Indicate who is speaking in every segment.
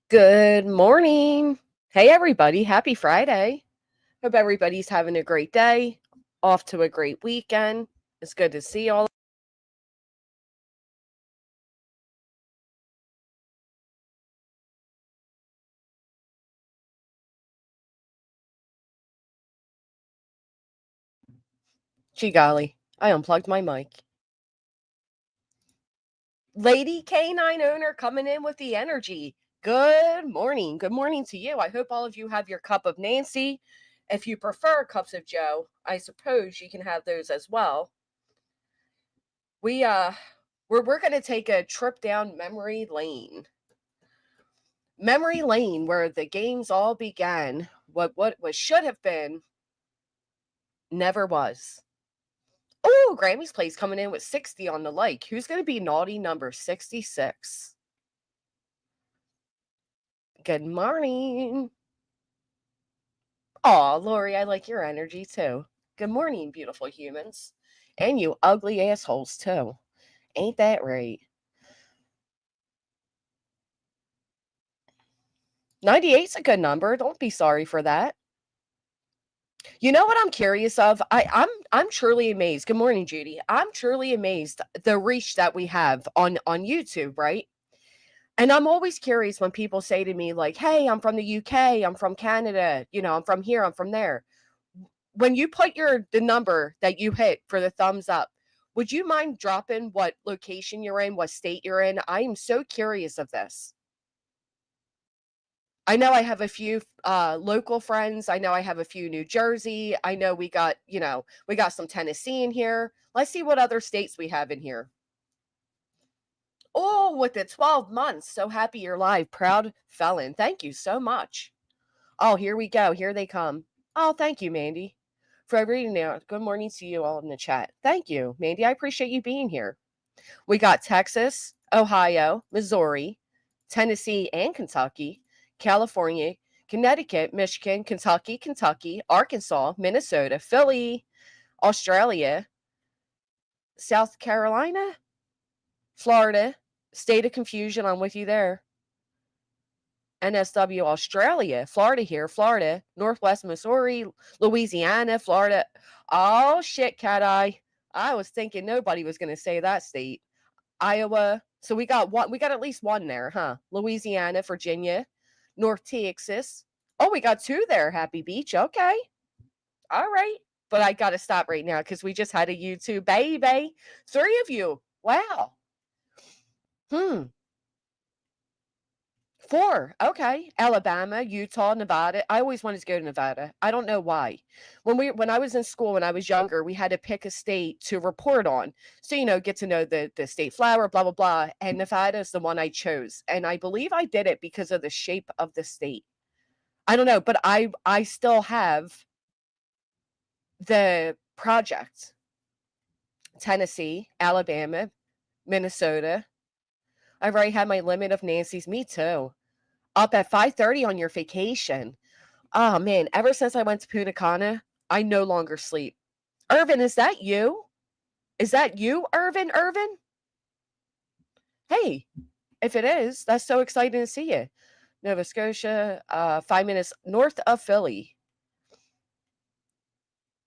Speaker 1: Good morning. Hey, everybody. Happy Friday. Hope everybody's having a great day. Off to a great weekend. It's good to see all. Gee golly, I unplugged my mic. Lady Canine owner coming in with the energy. Good morning. Good morning to you. I hope all of you have your cup of Nancy. If you prefer cups of Joe, I suppose you can have those as well. We're going to take a trip down memory lane. Memory lane, where the games all began. What should have been never was. Oh, Grammy's Place coming in with 60 on the like. Who's going to be naughty number 66? Good morning. Aw, Lori, I like your energy too. Good morning, beautiful humans. And you ugly assholes too. Ain't that right? 98's a good number. Don't be sorry for that. You know what I'm curious of? I'm truly amazed. Good morning, Judy. I'm truly amazed the reach that we have on YouTube, right? And I'm always curious when people say to me like, "Hey, I'm from the UK, I'm from Canada, I'm from here, I'm from there." When you put the number that you hit for the thumbs up, would you mind dropping what location you're in, what state you're in? I am so curious of this. I know I have a few local friends. I know I have a few New Jersey. I know we got some Tennessee in here. Let's see what other states we have in here. Oh, with the 12 months. So happy you're live. Proud felon. Thank you so much. Oh, here we go. Here they come. Oh, thank you, Mandy, for reading now. Good morning to you all in the chat. Thank you, Mandy. I appreciate you being here. We got Texas, Ohio, Missouri, Tennessee, and Kentucky, California, Connecticut, Michigan, Kentucky, Arkansas, Minnesota, Philly, Australia, South Carolina, Florida, State of Confusion. I'm with you there. NSW, Australia, Florida here, Florida, Northwest Missouri, Louisiana, Florida. Oh, shit, cat eye. I was thinking nobody was going to say that state. Iowa. So we got at least one there, huh? Louisiana, Virginia, North Texas. Oh, we got two there, Happy Beach. Okay. All right. But I got to stop right now because we just had a YouTube baby. 3 of you. Wow. 4. Okay. Alabama, Utah, Nevada. I always wanted to go to Nevada. I don't know why. When I was in school, when I was younger, we had to pick a state to report on. So, get to know the state flower, blah, blah, blah. And Nevada is the one I chose. And I believe I did it because of the shape of the state. I don't know, but I still have the project. Tennessee, Alabama, Minnesota. I've already had my limit of Nancy's. Me too. Up at 5:30 on your vacation. Oh man, ever since I went to Punta Cana, I no longer sleep. Irvin, is that you? Is that you, Irvin? Irvin? Hey, if it is, that's so exciting to see you. Nova Scotia, 5 minutes north of Philly.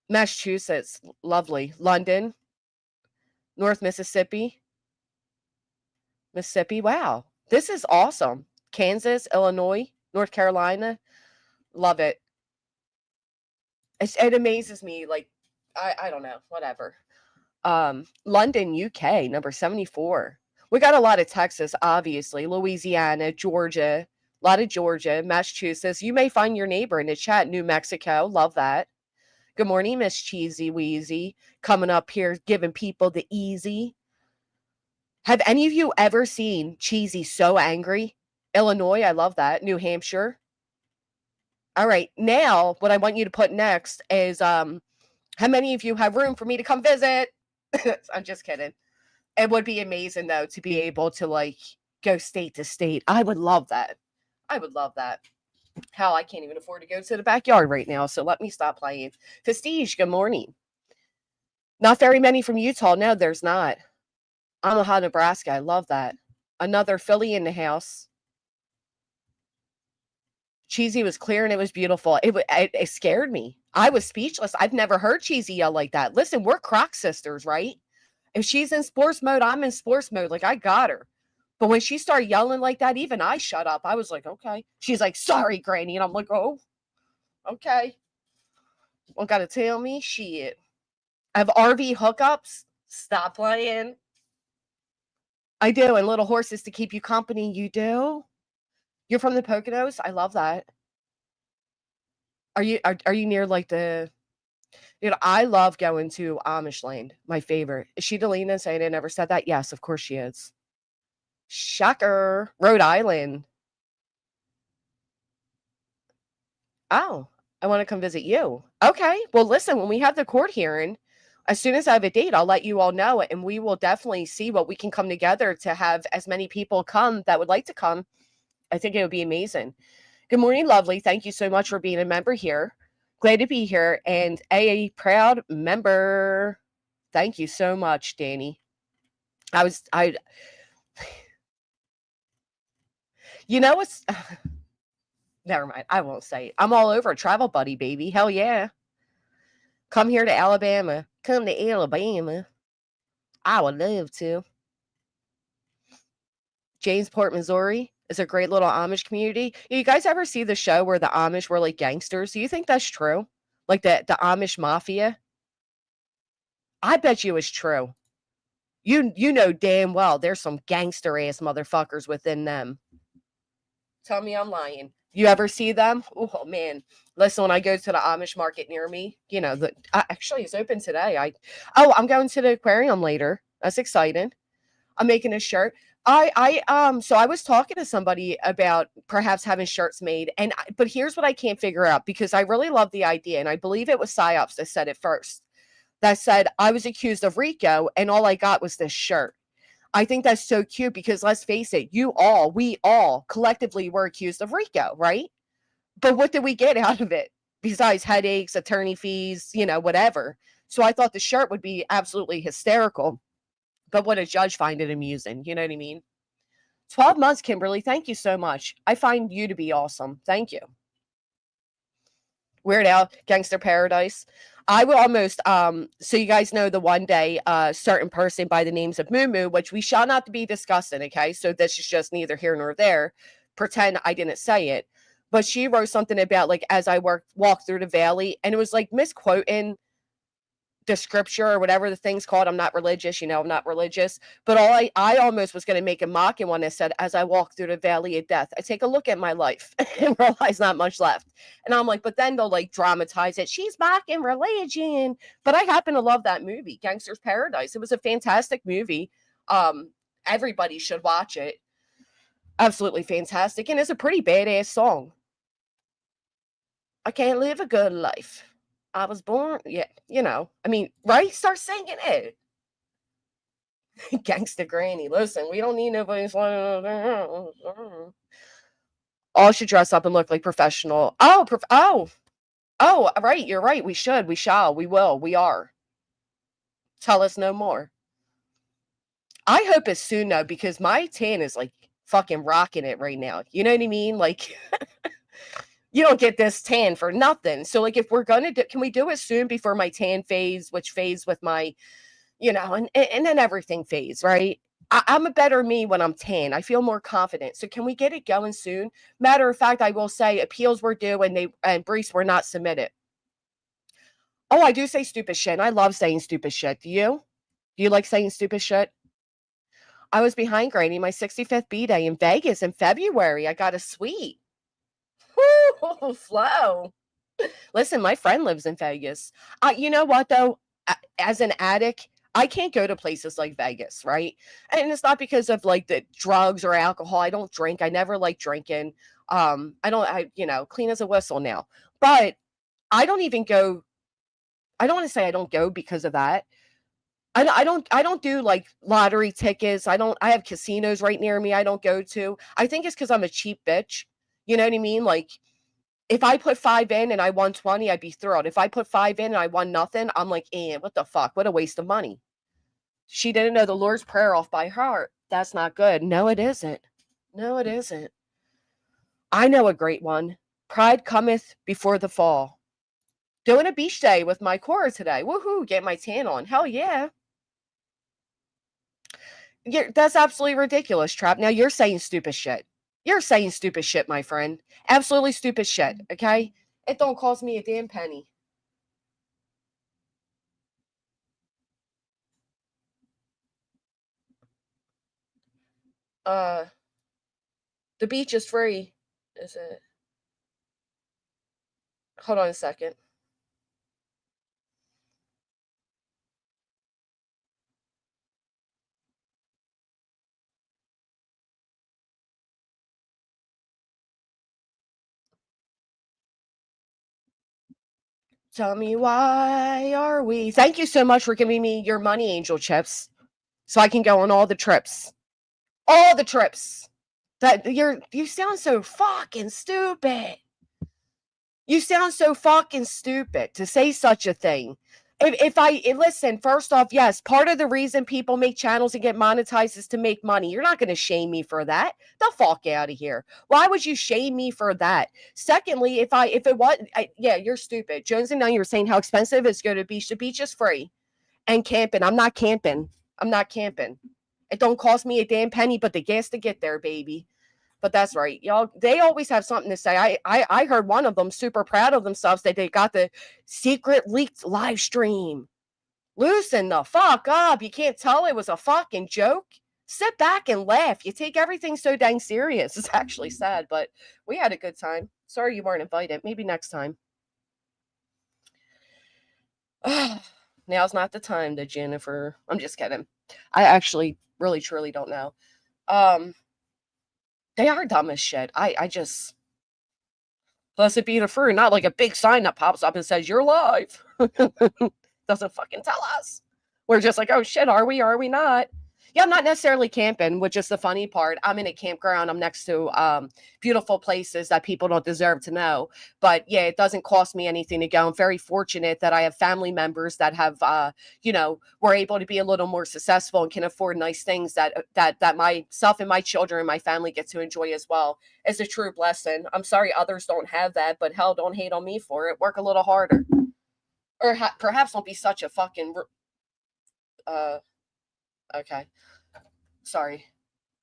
Speaker 1: Massachusetts, lovely. London, North Mississippi. Mississippi, wow. This is awesome. Kansas, Illinois, North Carolina. Love it. It amazes me. Like, I don't know, whatever. London, UK, number 74. We got a lot of Texas, obviously, Louisiana, Georgia, a lot of Georgia, Massachusetts. You may find your neighbor in the chat. New Mexico, love that. Good morning, Miss Cheesy Wheezy, coming up here, giving people the easy. Have any of you ever seen Cheesy so angry? Illinois, I love that. New Hampshire. All right, now what I want you to put next is how many of you have room for me to come visit? I'm just kidding. It would be amazing though to be able to go state to state. I would love that. I would love that. Hell, I can't even afford to go to the backyard right now, so let me stop playing. Prestige, good morning. Not very many from Utah. No, there's not. Omaha, Nebraska. I love that. Another Philly in the house. Cheesy was clear and it was beautiful. It scared me. I was speechless. I've never heard Cheesy yell like that. Listen, we're Croc sisters, right? If she's in sports mode, I'm in sports mode. Like, I got her. But when she started yelling like that, even I shut up. I was like, okay. She's like, sorry, Granny. And I'm like, oh, okay. Well, gotta tell me shit. I have RV hookups. Stop playing. I do. And little horses to keep you company. You do? You're from the Poconos? I love that. Are you near like the I love going to Amish Land. My favorite. Is she Delina saying I never said that? Yes, of course she is. Shocker. Rhode Island. Oh, I want to come visit you. Okay. Well, listen, when we have the court hearing, as soon as I have a date, I'll let you all know it, and we will definitely see what we can come together to have as many people come that would like to come. I think it would be amazing. Good morning, lovely. Thank you so much for being a member here. Glad to be here and a proud member. Thank you so much, Danny. You know what's never mind. I won't say it. I'm all over Travel Buddy, baby. Hell yeah. Come here to Alabama. Come to Alabama. I would love to. Jamesport, Missouri is a great little Amish community. You guys ever see the show where the Amish were like gangsters? Do you think that's true? Like the Amish mafia? I bet you it's true. You know damn well there's some gangster ass motherfuckers within them. Tell me I'm lying. You ever see them? Oh man. Listen, when I go to the Amish market near me, actually it's open today. I'm going to the aquarium later. That's exciting. I'm making a shirt. So I was talking to somebody about perhaps having shirts made, but here's what I can't figure out, because I really love the idea, and I believe it was PsyOps that said it first. That said, I was accused of RICO, and all I got was this shirt. I think that's so cute because let's face it, we all collectively were accused of RICO, right? But what did we get out of it besides headaches, attorney fees, whatever? So I thought the shirt would be absolutely hysterical. But would a judge find it amusing? You know what I mean? 12 months, Kimberly. Thank you so much. I find you to be awesome. Thank you. Weird Al, Gangster Paradise. I will almost, so you guys know the one day, certain person by the names of Moo Moo, which we shall not be discussing, okay? So this is just neither here nor there. Pretend I didn't say it. But she wrote something about, like, as I walked through the valley, and it was, like, misquoting the scripture or whatever the thing's called. I'm not religious, I'm not religious. But I almost was going to make a mocking one that said, as I walk through the valley of death, I take a look at my life and realize not much left. And I'm like, but then they'll like dramatize it. She's mocking religion. But I happen to love that movie, Gangster's Paradise. It was a fantastic movie. Everybody should watch it. Absolutely fantastic. And it's a pretty badass song. I can't live a good life. I was born, right? Start singing it. Gangsta Granny. Listen, we don't need nobody's all should dress up and look like professional. Oh, right. You're right. We should. We shall. We will. We are. Tell us no more. I hope it's soon though, because my tan is like fucking rocking it right now. You know what I mean? Like, you don't get this tan for nothing. So, like, if we're going to can we do it soon before my tan fades, which fades with my, and then everything fades, right? I'm a better me when I'm tan. I feel more confident. So can we get it going soon? Matter of fact, I will say appeals were due and briefs were not submitted. Oh, I do say stupid shit. And I love saying stupid shit. Do you? Do you like saying stupid shit? I was behind Granny my 65th B-Day in Vegas in February. I got a suite. Woo, flow. Listen, my friend lives in Vegas. You know what, though? As an addict, I can't go to places like Vegas, right? And it's not because of like the drugs or alcohol. I don't drink. I never like drinking. Clean as a whistle now. But I don't even go. I don't want to say I don't go because of that. I don't do like lottery tickets. I have casinos right near me I don't go to. I think it's because I'm a cheap bitch. You know what I mean? Like, if I put 5 in and I won 20, I'd be thrilled. If I put 5 in and I won nothing, I'm like, what the fuck? What a waste of money. She didn't know the Lord's Prayer off by heart. That's not good. No, it isn't. No, it isn't. I know a great one. Pride cometh before the fall. Doing a beach day with my core today. Woohoo, get my tan on. Hell yeah. Yeah, that's absolutely ridiculous, Trap. Now you're saying stupid shit. You're saying stupid shit, my friend. Absolutely stupid shit, okay? It don't cost me a damn penny. Uh, the beach is free. Is it? Hold on a second. Tell me why are we? Thank you so much for giving me your money, Angel Chips, so I can go on all the trips. All the trips. That you sound so fucking stupid. You sound so fucking stupid to say such a thing. Listen, first off, yes, part of the reason people make channels and get monetized is to make money. You're not going to shame me for that. The fuck out of here. Why would you shame me for that? Secondly, if it was, yeah, you're stupid. Jones and Young, you were saying how expensive it's going to be. The beach is free. And camping. I'm not camping. I'm not camping. It don't cost me a damn penny, but the gas to get there, baby. But that's right, y'all. They always have something to say. I heard one of them super proud of themselves that they got the secret leaked live stream. Loosen the fuck up. You can't tell it was a fucking joke. Sit back and laugh. You take everything so dang serious. It's actually sad, but we had a good time. Sorry you weren't invited. Maybe next time. Now's not the time that Jennifer. I'm just kidding. I actually really truly don't know. They are dumb as shit. I just blessed be the fruit, not like a big sign that pops up and says you're live. Doesn't fucking tell us. We're just like, oh shit, are we? Are we not? Yeah, I'm not necessarily camping, which is the funny part. I'm in a campground. I'm next to beautiful places that people don't deserve to know. But yeah, it doesn't cost me anything to go. I'm very fortunate that I have family members that have, were able to be a little more successful and can afford nice things that myself and my children and my family get to enjoy as well. It's a true blessing. I'm sorry others don't have that, but hell, don't hate on me for it. Work a little harder, or perhaps don't be such a fucking. Okay. Sorry.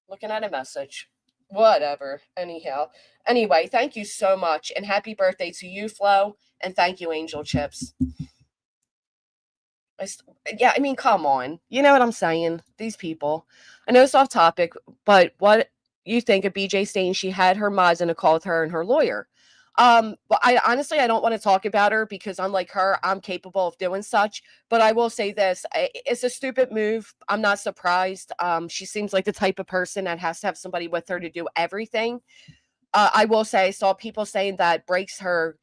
Speaker 1: Looking at a message. Whatever. Anyhow. Anyway, thank you so much. And happy birthday to you, Flo. And thank you, Angel Chips. Yeah, I mean, come on. You know what I'm saying? These people. I know it's off topic, but what you think of BJ saying she had her mods in a call with her and her lawyer? But I honestly I don't want to talk about her because unlike her, I'm capable of doing such. But I will say this: it's a stupid move. I'm not surprised. She seems like the type of person that has to have somebody with her to do everything. I will say I saw people saying that breaks her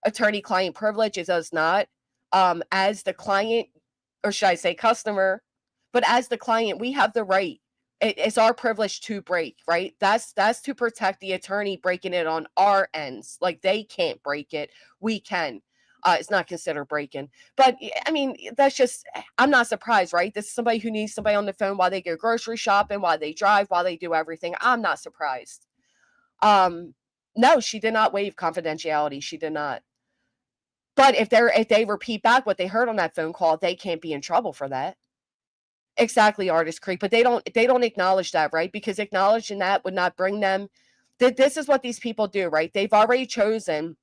Speaker 1: attorney-client privilege. It does not. As the client, or should I say customer, but as the client, we have the right. It's our privilege to break, right? That's to protect the attorney breaking it on our ends. Like they can't break it, we can. It's not considered breaking, but I mean that's just. I'm not surprised, right? This is somebody who needs somebody on the phone while they go grocery shopping, while they drive, while they do everything. I'm not surprised. No, she did not waive confidentiality. She did not. But if they repeat back what they heard on that phone call, they can't be in trouble for that. Exactly, Artist Creek, but they don't acknowledge that, right? Because acknowledging that would not bring them. This is what these people do, right? They've already chosen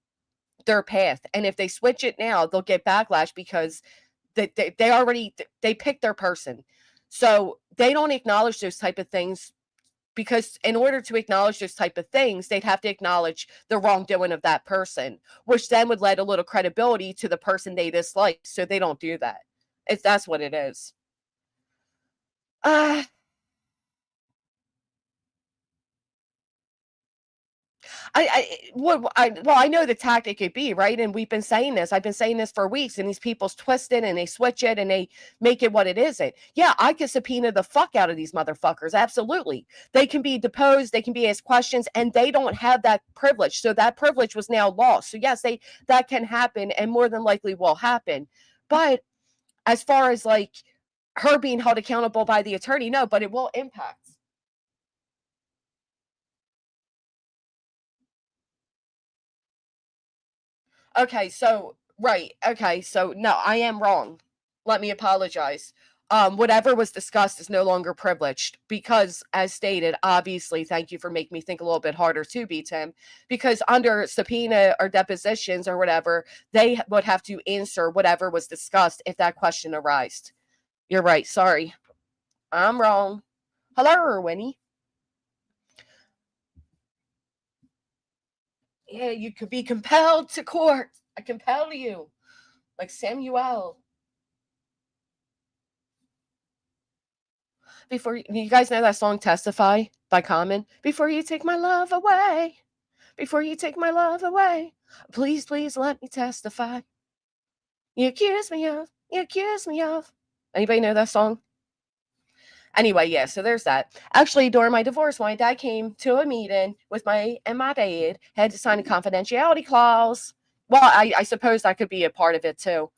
Speaker 1: their path, and if they switch it now, they'll get backlash because they already they picked their person, so they don't acknowledge those type of things because in order to acknowledge those type of things, they'd have to acknowledge the wrongdoing of that person, which then would lend a little credibility to the person they dislike. So they don't do that. That's what it is. Uh, well, I know the tactic could be right, and we've been saying this. I've been saying this for weeks, and these people twist it and they switch it and they make it what it isn't. Yeah, I could subpoena the fuck out of these motherfuckers. Absolutely, they can be deposed, they can be asked questions, and they don't have that privilege. So that privilege was now lost. So yes, that can happen, and more than likely will happen. But as far as like her being held accountable by the attorney, no, but it will impact. Okay, so right. Okay, so no, I am wrong. Let me apologize. Whatever was discussed is no longer privileged because, as stated, obviously, thank you for making me think a little bit harder too, B Tim, because under subpoena or depositions or whatever, they would have to answer whatever was discussed if that question arised. You're right. Sorry, I'm wrong. Hello, Winnie. Yeah, you could be compelled to court. I compel you, like Samuel. Before you guys know that song "Testify" by Common? Before you take my love away, before you take my love away, please, please let me testify. You accuse me of, you accuse me of. Anybody know that song? Anyway, yeah, so there's that. Actually, during my divorce, my dad came to a meeting with my dad, had to sign a confidentiality clause. Well, I suppose that could be a part of it too.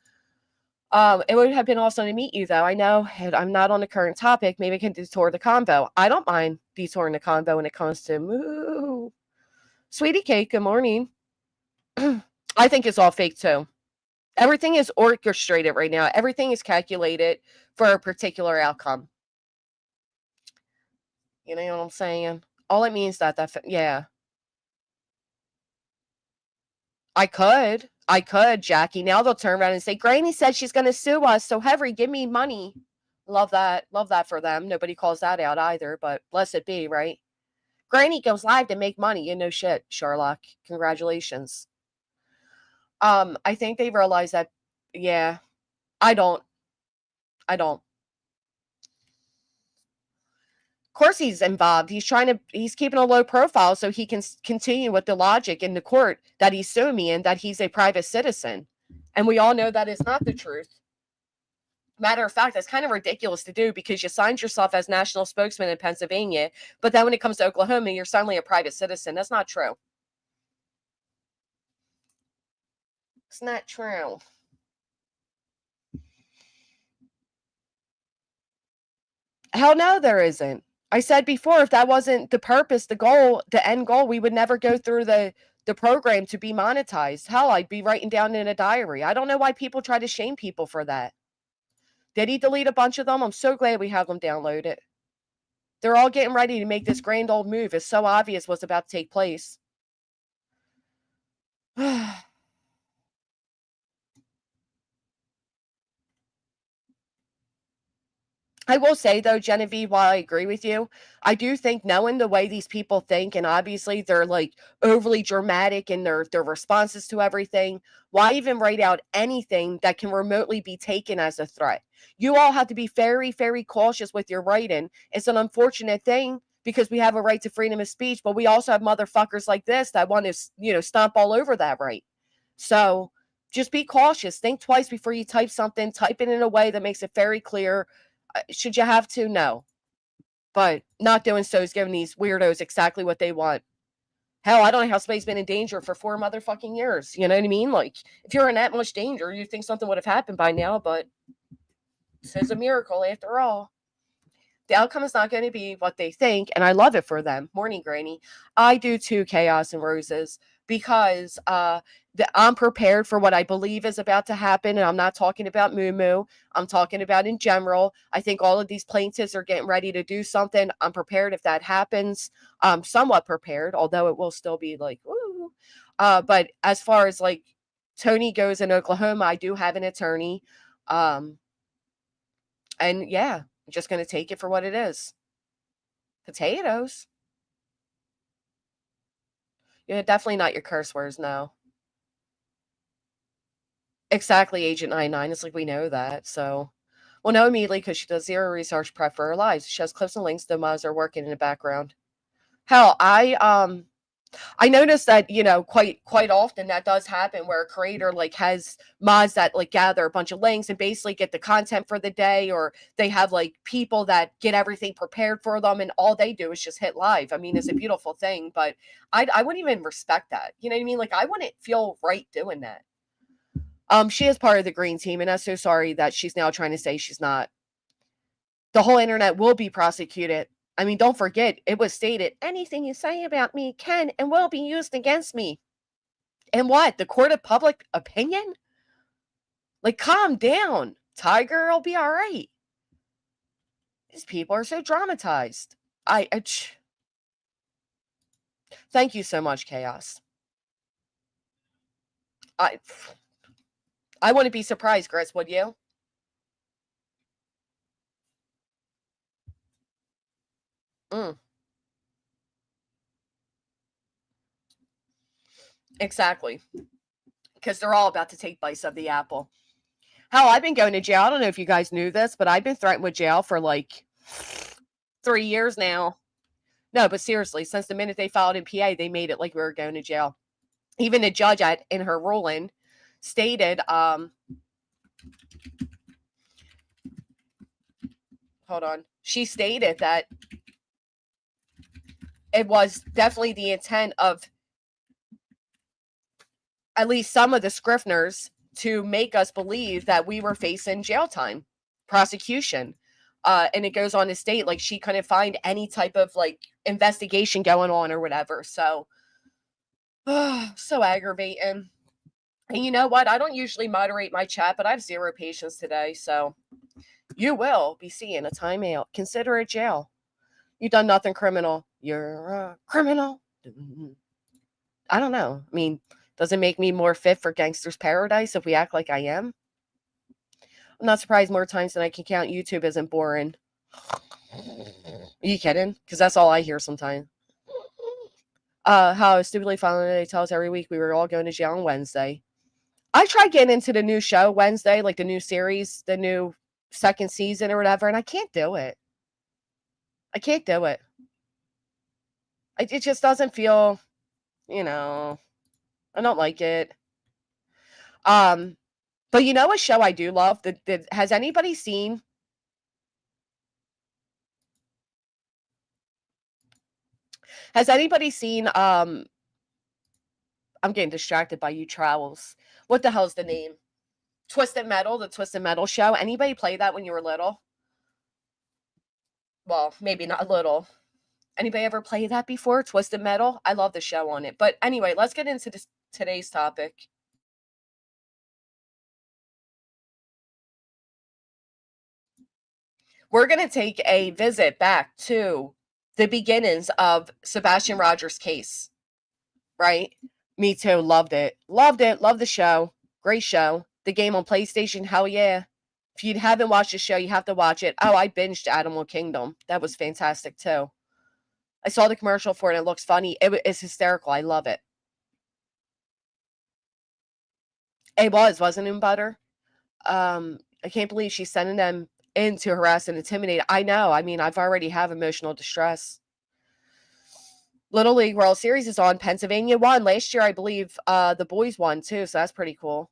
Speaker 1: It would have been awesome to meet you, though. I know I'm not on the current topic. Maybe I can detour the convo. I don't mind detouring the convo when it comes to moo. Sweetie cake, good morning. I think it's all fake too. Everything is orchestrated right now. Everything is calculated for a particular outcome. You know what I'm saying? All it means yeah. I could, Jackie. Now they'll turn around and say, Granny said she's going to sue us, so Henry, give me money. Love that. Love that for them. Nobody calls that out either, but blessed be, right? Granny goes live to make money. You know shit, Sherlock. Congratulations. I think they realize that, yeah, I don't. I don't. Of course he's involved. He's keeping a low profile so he can continue with the logic in the court that he's suing me and that he's a private citizen. And we all know that is not the truth. Matter of fact, that's kind of ridiculous to do because you signed yourself as national spokesman in Pennsylvania, but then when it comes to Oklahoma, you're suddenly a private citizen. That's not true. It's not true. Hell no, there isn't. I said before, if that wasn't the purpose, the goal, the end goal, we would never go through the program to be monetized. Hell, I'd be writing down in a diary. I don't know why people try to shame people for that. Did he delete a bunch of them? I'm so glad we have them downloaded. They're all getting ready to make this grand old move. It's so obvious what's about to take place. I will say though, Genevieve, while I agree with you, I do think knowing the way these people think, and obviously they're like overly dramatic in their responses to everything. Why even write out anything that can remotely be taken as a threat? You all have to be very, very cautious with your writing. It's an unfortunate thing because we have a right to freedom of speech, but we also have motherfuckers like this that want to, stomp all over that right. So just be cautious. Think twice before you type something. Type it in a way that makes it very clear. Should you have to? No. But not doing so is giving these weirdos exactly what they want. Hell, I don't know how somebody's been in danger for 4 motherfucking years. You know what I mean? Like, if you're in that much danger, you think something would have happened by now, but this is a miracle after all. The outcome is not going to be what they think, and I love it for them. Morning, Granny. I do too, Chaos and Roses, because I'm prepared for what I believe is about to happen, and I'm not talking about Moo Moo. I'm talking about in general. I think all of these plaintiffs are getting ready to do something. I'm prepared if that happens. I'm somewhat prepared, although it will still be like, ooh. But as far as like Tony goes in Oklahoma, I do have an attorney. And yeah, I'm just going to take it for what it is. Potatoes. Yeah, definitely not your curse words, no. Exactly, Agent 99. It's like we know that. So we'll know immediately because she does zero research prep for her lives. She has clips and links. The mods are working in the background. Hell, I noticed that, quite often that does happen where a creator like has mods that like gather a bunch of links and basically get the content for the day, or they have like people that get everything prepared for them and all they do is just hit live. I mean, it's a beautiful thing, but I wouldn't even respect that. You know what I mean? Like I wouldn't feel right doing that. She is part of the green team, and I'm so sorry that she's now trying to say she's not. The whole internet will be prosecuted. I mean, don't forget, it was stated anything you say about me can and will be used against me. And what? The court of public opinion? Like, calm down. Tiger will be all right. These people are so dramatized. Thank you so much, Chaos. I wouldn't be surprised, Chris, would you? Exactly. Because they're all about to take bites of the apple. Hell, I've been going to jail. I don't know if you guys knew this, but I've been threatened with jail for like 3 years now. No, but seriously, since the minute they filed in PA, they made it like we were going to jail. Even the judge in her ruling stated, hold on. She stated that it was definitely the intent of at least some of the Scrifners to make us believe that we were facing jail time, prosecution. And it goes on to state, like, she couldn't find any type of, like, investigation going on or whatever. So, so aggravating. And you know what? I don't usually moderate my chat, but I have zero patience today. So, you will be seeing a timeout. Consider it jail. You done nothing criminal. You're a criminal. I don't know. I mean, does it make me more fit for Gangster's Paradise if we act like I am? I'm not surprised more times than I can count YouTube isn't boring. Are you kidding? Because that's all I hear sometimes. How stupidly following they tell us every week we were all going to jail on Wednesday. I tried getting into the new show Wednesday, like the new series, the new second season or whatever, and I can't do it. I can't do it. It just doesn't feel, I don't like it. But you know a show I do love? Has anybody seen? Has anybody seen? I'm getting distracted by you travels. What the hell's the name? Twisted Metal, the Twisted Metal show. Anybody play that when you were little? Well, maybe not little. Anybody ever play that before? Twisted Metal? I love the show on it. But anyway, let's get into today's topic. We're going to take a visit back to the beginnings of Sebastian Rogers' case, right? Me too. Loved it. Loved it. Loved the show. Great show. The game on PlayStation. Hell yeah. If you haven't watched the show, you have to watch it. Oh, I binged Animal Kingdom. That was fantastic too. I saw the commercial for it. And it looks funny. It's hysterical. I love it. It wasn't it, Butter? I can't believe she's sending them in to harass and intimidate. I know. I mean, I've already have emotional distress. Little League World Series is on. Pennsylvania won. Last year, I believe the boys won too, so that's pretty cool.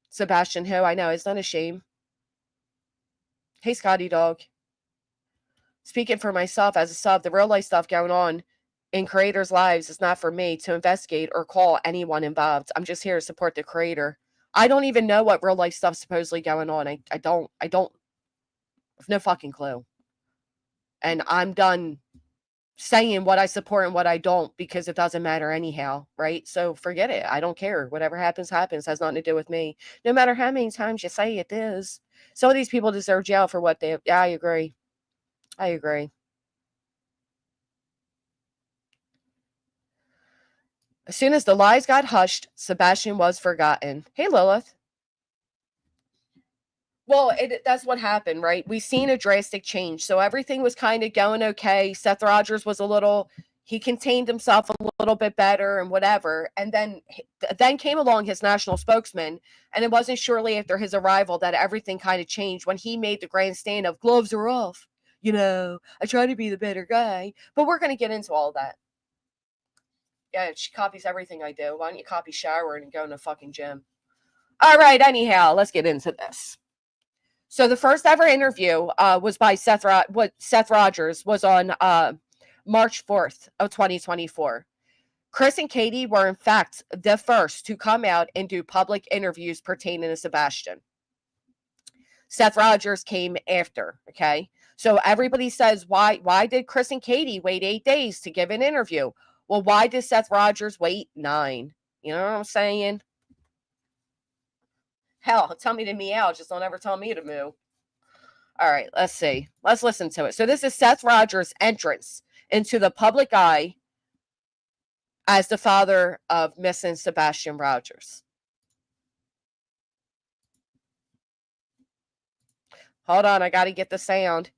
Speaker 1: Sebastian who? I know. It's not a shame. Hey, Scotty Dog. Speaking for myself as a sub, the real life stuff going on in creators' lives is not for me to investigate or call anyone involved. I'm just here to support the creator. I don't even know what real life stuff's supposedly going on. I don't have no fucking clue. And I'm done saying what I support and what I don't because it doesn't matter anyhow, right? So forget it. I don't care. Whatever happens, happens. Has nothing to do with me. No matter how many times you say it is. Some of these people deserve jail for what they have. Yeah, I agree. I agree. As soon as the lies got hushed, Sebastian was forgotten. Hey, Lilith. Well, that's what happened, right? We've seen a drastic change. So everything was kind of going okay. Seth Rogers was he contained himself a little bit better and whatever. And then came along his national spokesman. And it wasn't shortly after his arrival that everything kind of changed when he made the grandstand of gloves are off. I try to be the better guy. But we're going to get into all that. Yeah, she copies everything I do. Why don't you copy showering and go in the fucking gym? All right, anyhow, let's get into this. So the first ever interview was by Seth Rogers was on March 4th of 2024. Chris and Katie were in fact the first to come out and do public interviews pertaining to Sebastian. Seth Rogers came after, okay? So everybody says, why did Chris and Katie wait 8 days to give an interview? Well, why did Seth Rogers wait 9? You know what I'm saying? Hell, tell me to meow, just don't ever tell me to moo. All right, let's see. Let's listen to it. So this is Seth Rogers' entrance into the public eye as the father of missing Sebastian Rogers. Hold on, I got to get the sound.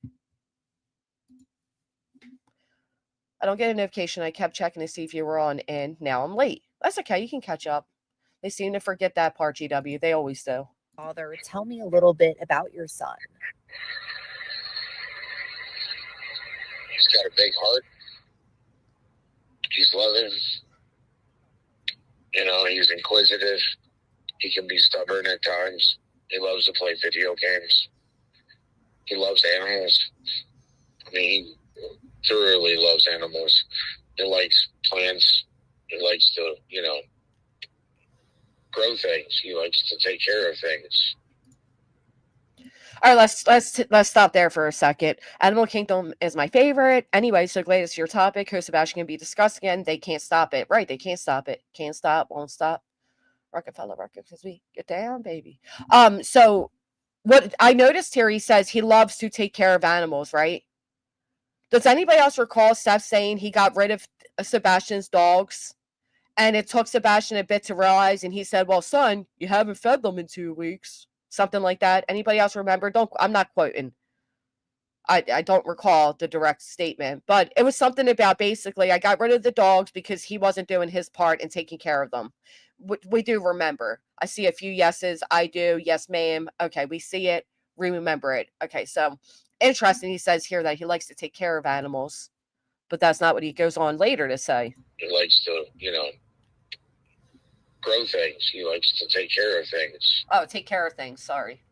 Speaker 1: I don't get a notification. I kept checking to see if you were on, and now I'm late. That's okay. You can catch up. They seem to forget that part, GW. They always do.
Speaker 2: Father, tell me a little bit about your son.
Speaker 3: He's got a big heart. He's loving. You know, he's inquisitive. He can be stubborn at times. He loves to play video games. He loves animals. I mean, he thoroughly loves animals. He likes plants. He likes to, you know, grow things. He likes to take care of things.
Speaker 1: All right, let's stop there for a second. Animal Kingdom is my favorite. Anyway, so glad it's your topic. Who Sebastian can be discussed again. They can't stop it. Right, they can't stop it. Can't stop, won't stop. Rockefeller, because we get down, baby. So what I noticed here, he says he loves to take care of animals, right? Does anybody else recall Seth saying he got rid of Sebastian's dogs? And it took Sebastian a bit to realize, and he said, well, son, you haven't fed them in 2 weeks. Something like that. Anybody else remember? I'm not quoting. I don't recall the direct statement, but it was something about basically I got rid of the dogs because he wasn't doing his part in taking care of them. We do remember. I see a few yeses. I do. Yes, ma'am. Okay, we see it. We remember it. Okay, so interesting. He says here that he likes to take care of animals, but that's not what he goes on later to say.
Speaker 3: He likes to, you know, grow things. He likes to take care of things.
Speaker 1: Oh, take care of things. Sorry.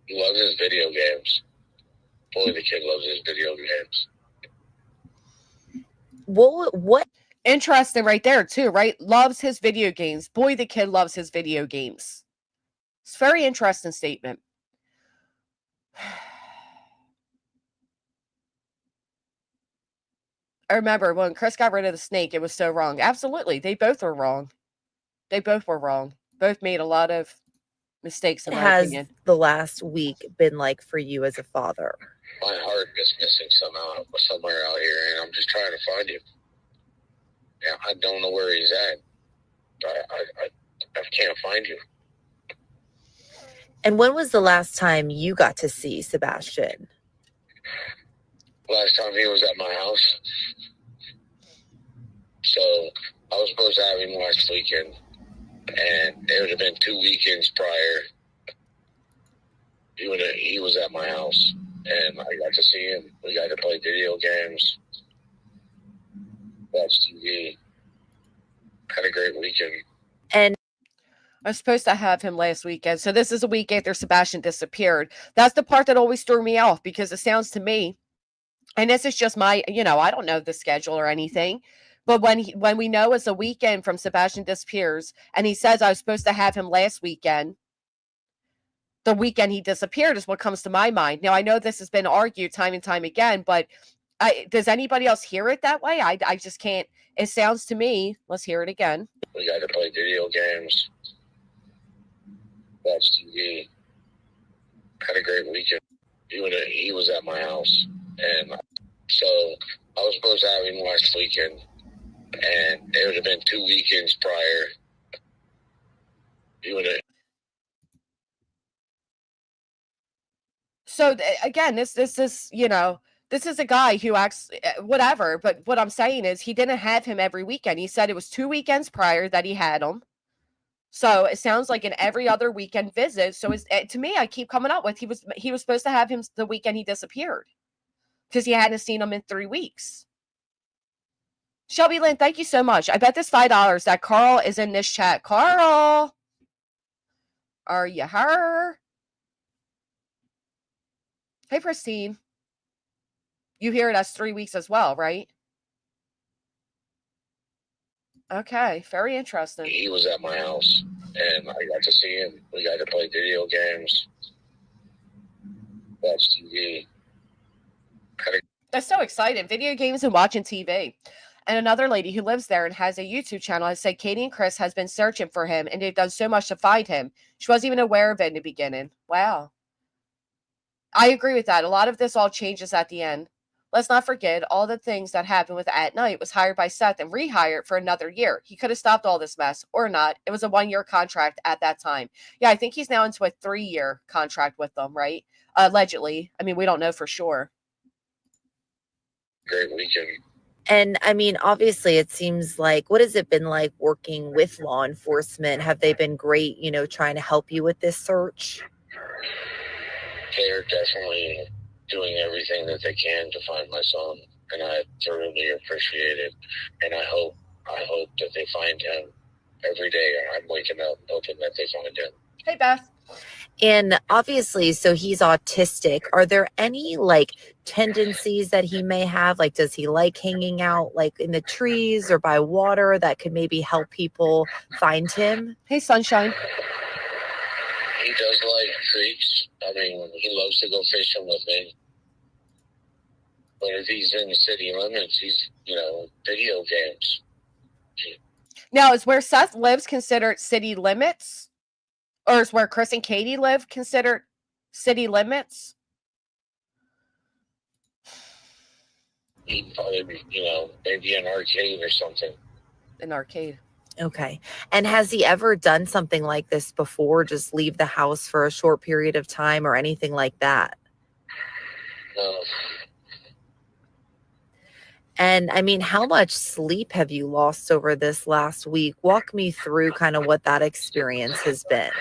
Speaker 3: He loves his video games. Boy, the kid loves his video games.
Speaker 2: What?
Speaker 1: Interesting right there, too, right? Loves his video games. Boy, the kid loves his video games. It's a very interesting statement. I remember when Chris got rid of the snake, it was so wrong. Absolutely. They both were wrong. They both were wrong. Both made a lot of mistakes, in my opinion.
Speaker 2: Has the last week been like for you as a father?
Speaker 3: My heart is missing somewhere out here, and I'm just trying to find him. Yeah, I don't know where he's at. I can't find him.
Speaker 2: And when was the last time you got to see Sebastian?
Speaker 3: Last time he was at my house. So I was supposed to have him last weekend, and it would have been 2 weekends prior. He was at my house, and I got to see him. We got to play video games, watch TV. Had a great weekend.
Speaker 2: And
Speaker 1: I was supposed to have him last weekend. So this is a week after Sebastian disappeared. That's the part that always threw me off, because it sounds to me, and this is just my, I don't know the schedule or anything, but when we know it's a weekend from Sebastian disappears, and he says I was supposed to have him last weekend, the weekend he disappeared is what comes to my mind. Now, I know this has been argued time and time again, but does anybody else hear it that way? I just can't. It sounds to me, let's hear it again.
Speaker 3: We got to play video games, watch TV. Had a great weekend. He was at my house, and so I was supposed to have him last weekend, and it would have been 2 weekends prior.
Speaker 1: So again, this is, this is a guy who acts whatever, but what I'm saying is he didn't have him every weekend. He said it was 2 weekends prior that he had him. So it sounds like an every other weekend visit. So to me, I keep coming up with he was supposed to have him the weekend he disappeared, because he hadn't seen him in 3 weeks. Shelby Lynn, thank you so much. I bet this $5 that Carl is in this chat. Carl, are you her? Hey, Pristine. You hear it as 3 weeks as well, right? Okay, very interesting.
Speaker 3: He was at my house, and I got to see him. We got to play video games, watch TV.
Speaker 1: That's so exciting. Video games and watching TV. And another lady who lives there and has a YouTube channel has said Katie and Chris has been searching for him and they've done so much to find him. She wasn't even aware of it in the beginning. Wow. I agree with that. A lot of this all changes at the end. Let's not forget all the things that happened with At Night was hired by Seth and rehired for another year. He could have stopped all this mess or not. It was a 1-year contract at that time. Yeah, I think he's now into a 3-year contract with them, right? Allegedly. I mean, we don't know for sure.
Speaker 3: Great weekend.
Speaker 2: And I mean, obviously, it seems like, what has it been like working with law enforcement? Have they been great, trying to help you with this search?
Speaker 3: They're definitely doing everything that they can to find my son, and I thoroughly appreciate it. And I hope that they find him every day. I'm waking up hoping that they find him.
Speaker 1: Hey, Beth.
Speaker 2: And obviously, so he's autistic. Are there any tendencies that he may have? Like, does he like hanging out in the trees or by water that could maybe help people find him?
Speaker 1: Hey, Sunshine.
Speaker 3: He does like creeks. I mean, he loves to go fishing with me. But if he's in the city limits, he's, video games.
Speaker 1: Now, is where Seth lives considered city limits? Or is where Chris and Katie live considered city limits?
Speaker 3: He'd probably be, maybe an arcade or something.
Speaker 1: An arcade.
Speaker 2: Okay. And has he ever done something like this before? Just leave the house for a short period of time or anything like that?
Speaker 3: No.
Speaker 2: And I mean, how much sleep have you lost over this last week? Walk me through kind of what that experience has been.
Speaker 3: I haven't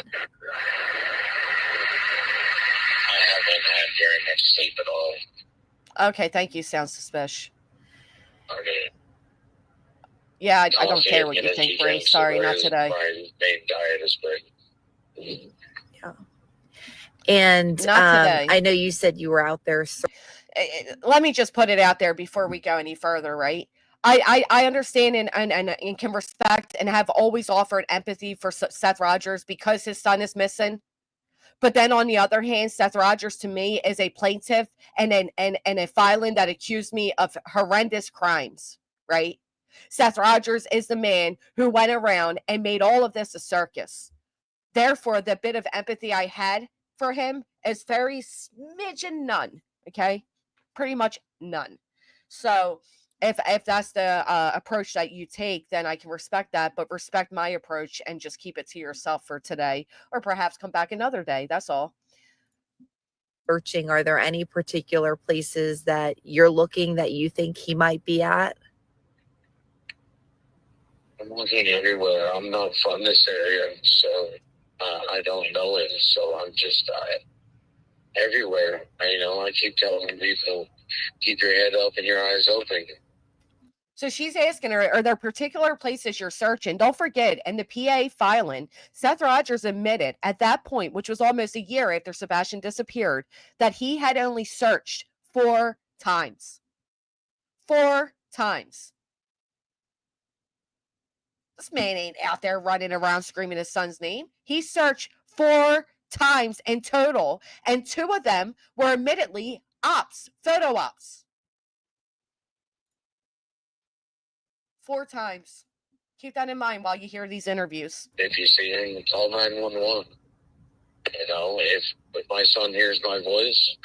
Speaker 3: had very much sleep at all.
Speaker 1: Okay, thank you. Sounds suspicious.
Speaker 3: I mean,
Speaker 1: yeah, I don't care what you think, Bree. Sorry, not today.
Speaker 3: My main diet is bread.
Speaker 2: Yeah. And
Speaker 1: not today.
Speaker 2: I know you said you were out there.
Speaker 1: Let me just put it out there before we go any further, right? I understand and can respect and have always offered empathy for Seth Rogers because his son is missing. But then on the other hand, Seth Rogers to me is a plaintiff and a filing that accused me of horrendous crimes, right? Seth Rogers is the man who went around and made all of this a circus. Therefore, the bit of empathy I had for him is very smidgen none, okay? Pretty much none. So if that's the approach that you take, then I can respect that, but respect my approach and just keep it to yourself for today, or perhaps come back another day. That's all.
Speaker 2: Searching, are there any particular places that you're looking that you think he might be at?
Speaker 3: I'm looking everywhere. I'm not from this area, so I don't know it. So I'm just everywhere. I keep telling people, keep your head up and your eyes open.
Speaker 1: So she's asking her, are there particular places you're searching? Don't forget, in the PA filing, Seth Rogers admitted at that point, which was almost a year after Sebastian disappeared, that he had only searched 4 times. 4 times. This man ain't out there running around screaming his son's name. He searched 4 times in total, and 2 of them were admittedly ops, photo ops. 4 times. Keep that in mind while you hear these interviews.
Speaker 3: If you see him, call 911. If my son hears my voice,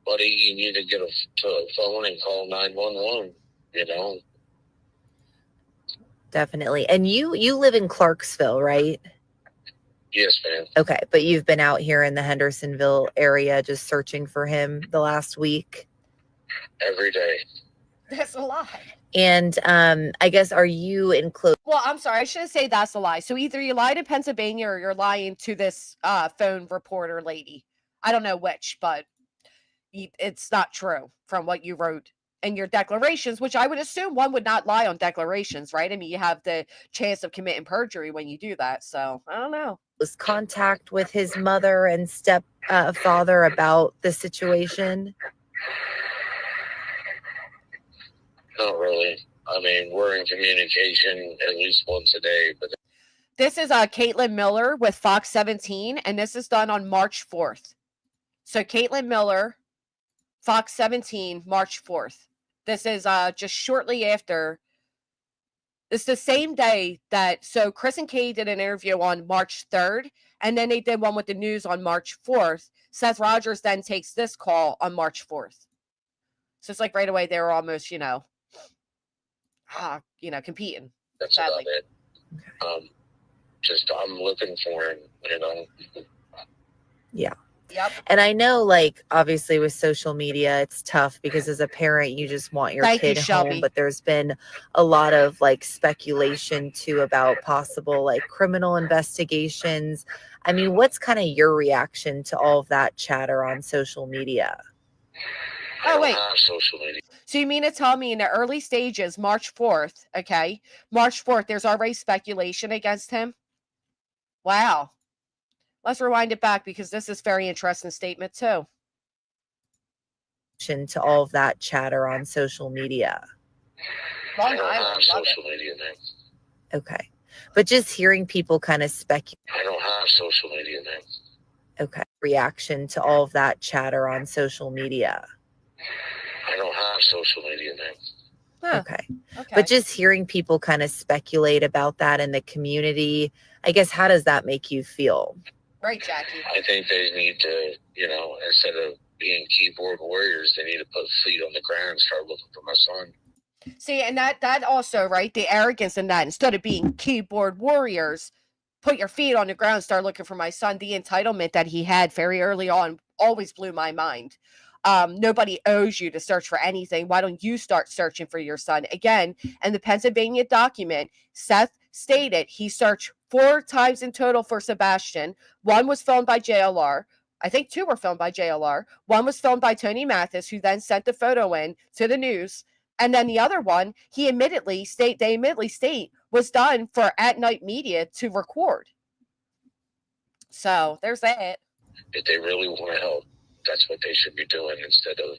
Speaker 3: buddy, you need to get to a phone and call 911,
Speaker 2: Definitely. And you live in Clarksville, right?
Speaker 3: Yes, ma'am.
Speaker 2: Okay, but you've been out here in the Hendersonville area just searching for him the last week?
Speaker 3: Every day.
Speaker 1: That's a lie.
Speaker 2: And I guess, are you in close?
Speaker 1: Well, I'm sorry. I shouldn't say that's a lie. So either you lied in Pennsylvania or you're lying to this phone reporter lady. I don't know which, but it's not true from what you wrote in your declarations, which I would assume one would not lie on declarations, right? I mean, you have the chance of committing perjury when you do that. So I don't know.
Speaker 2: Was contact with his mother and stepfather about the situation?
Speaker 3: Not really. I mean, we're in communication at least once a day. But
Speaker 1: this is Caitlin Miller with Fox 17, and this is done on March 4th. So Caitlin Miller, Fox 17, March 4th. This is just shortly after. It's the same day that, so Chris and Katie did an interview on March 3rd, and then they did one with the news on March 4th. Seth Rogers then takes this call on March 4th. So it's like right away they were almost, competing.
Speaker 3: That's
Speaker 1: sadly.
Speaker 3: about it. Just I'm looking for him,
Speaker 2: Yeah.
Speaker 1: Yep.
Speaker 2: And I know, like, obviously with social media, it's tough because as a parent, you just want your
Speaker 1: Thank you,
Speaker 2: kid
Speaker 1: Shelby.
Speaker 2: home. But there's been a lot of like speculation too about possible like criminal investigations. I mean, what's kind of your reaction to all of that chatter on social media?
Speaker 3: I don't
Speaker 1: wait.
Speaker 3: have social media.
Speaker 1: So you mean to tell me in the early stages, March 4th, okay? March 4th, there's already speculation against him? Wow. Let's rewind it back because this is very interesting statement too.
Speaker 2: To all of that chatter on social media.
Speaker 1: Long
Speaker 3: I don't have
Speaker 1: Island, love
Speaker 3: social
Speaker 1: it.
Speaker 3: media, man.
Speaker 2: Okay. But just hearing people kind of speculate.
Speaker 3: I don't have social media, man.
Speaker 2: Okay. Reaction to all of that chatter on social media.
Speaker 3: I don't have social media, man.
Speaker 1: Huh.
Speaker 2: Okay.
Speaker 1: Okay.
Speaker 2: But just hearing people kind of speculate about that in the community, I guess, how does that make you feel?
Speaker 1: Right, Jackie.
Speaker 3: I think they need to, instead of being keyboard warriors, they need to put feet on the ground and start looking for my son.
Speaker 1: See, and that also, right, the arrogance in that, instead of being keyboard warriors, put your feet on the ground, start looking for my son. The entitlement that he had very early on always blew my mind. Nobody owes you to search for anything. Why don't you start searching for your son? Again, and the Pennsylvania document, Seth stated he searched 4 times in total for Sebastian. 1 was filmed by JLR. I think 2 were filmed by JLR. 1 was filmed by Tony Matthysse, who then sent the photo in to the news. And then the other one, they admittedly state was done for At Night Media to record. So there's that.
Speaker 3: If they really want to help, that's what they should be doing instead of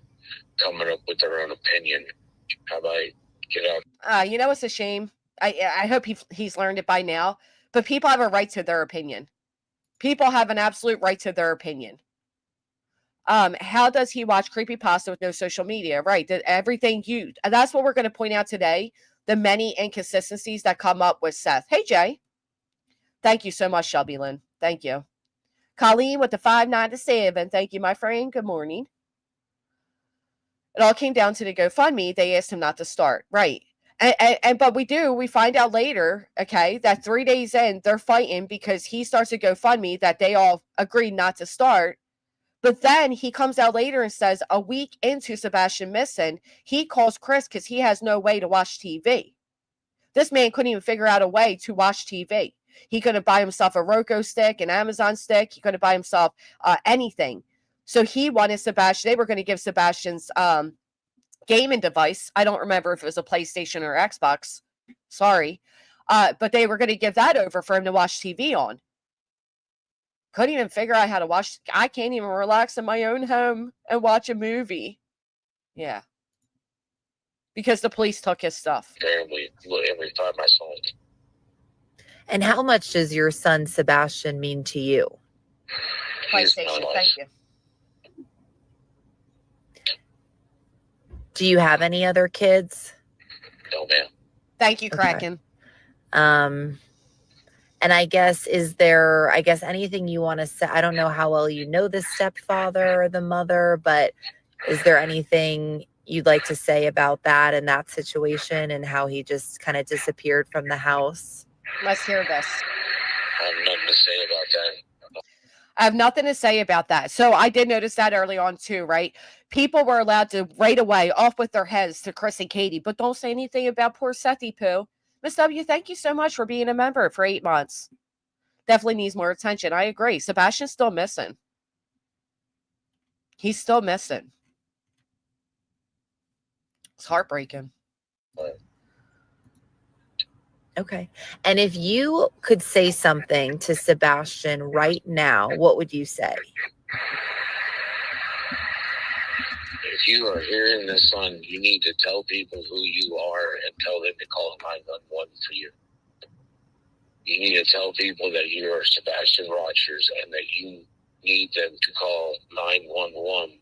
Speaker 3: coming up with their own opinion. How about get out?
Speaker 1: It's a shame. I hope he's learned it by now. But people have a right to their opinion. People have an absolute right to their opinion. How does he watch creepypasta with no social media? Right. That's what we're going to point out today. The many inconsistencies that come up with Seth. Hey, Jay. Thank you so much, Shelby Lynn. Thank you. Colleen with the 597. Thank you, my friend. Good morning. It all came down to the GoFundMe. They asked him not to start. Right. But we find out later, okay, that 3 days in, they're fighting because he starts a GoFundMe that they all agreed not to start. But then he comes out later and says a week into Sebastian missing, he calls Chris because he has no way to watch TV. This man couldn't even figure out a way to watch TV. He couldn't buy himself a Roku stick, an Amazon stick. He couldn't buy himself anything. So he wanted Sebastian. They were going to give Sebastian's gaming device. I don't remember if it was a PlayStation or Xbox. Sorry. But they were going to give that over for him to watch TV on. Couldn't even figure out how to watch. I can't even relax in my own home and watch a movie. Yeah. Because the police took his stuff.
Speaker 3: Terribly, every time I saw it.
Speaker 2: And how much does your son Sebastian mean to you?
Speaker 1: PlayStation, thank you.
Speaker 2: Do you have any other kids?
Speaker 3: No, ma'am.
Speaker 1: Thank you, Kraken.
Speaker 2: And I guess, is there, anything you want to say? I don't know how well you know the stepfather or the mother, but is there anything you'd like to say about that and that situation and how he just kind of disappeared from the house?
Speaker 1: Let's hear this.
Speaker 3: I have nothing to say about that.
Speaker 1: I have nothing to say about that. So I did notice that early on too, right? People were allowed to right away off with their heads to Chris and Katie, but don't say anything about poor Sethy Poo. Miss W, thank you so much for being a member for 8 months. Definitely needs more attention. I agree. Sebastian's still missing. He's still missing. It's heartbreaking.
Speaker 2: Okay. And if you could say something to Sebastian right now, what would you say?
Speaker 3: If you are hearing this, son, you need to tell people who you are and tell them to call 911 for you. You need to tell people that you are Sebastian Rogers and that you need them to call 911.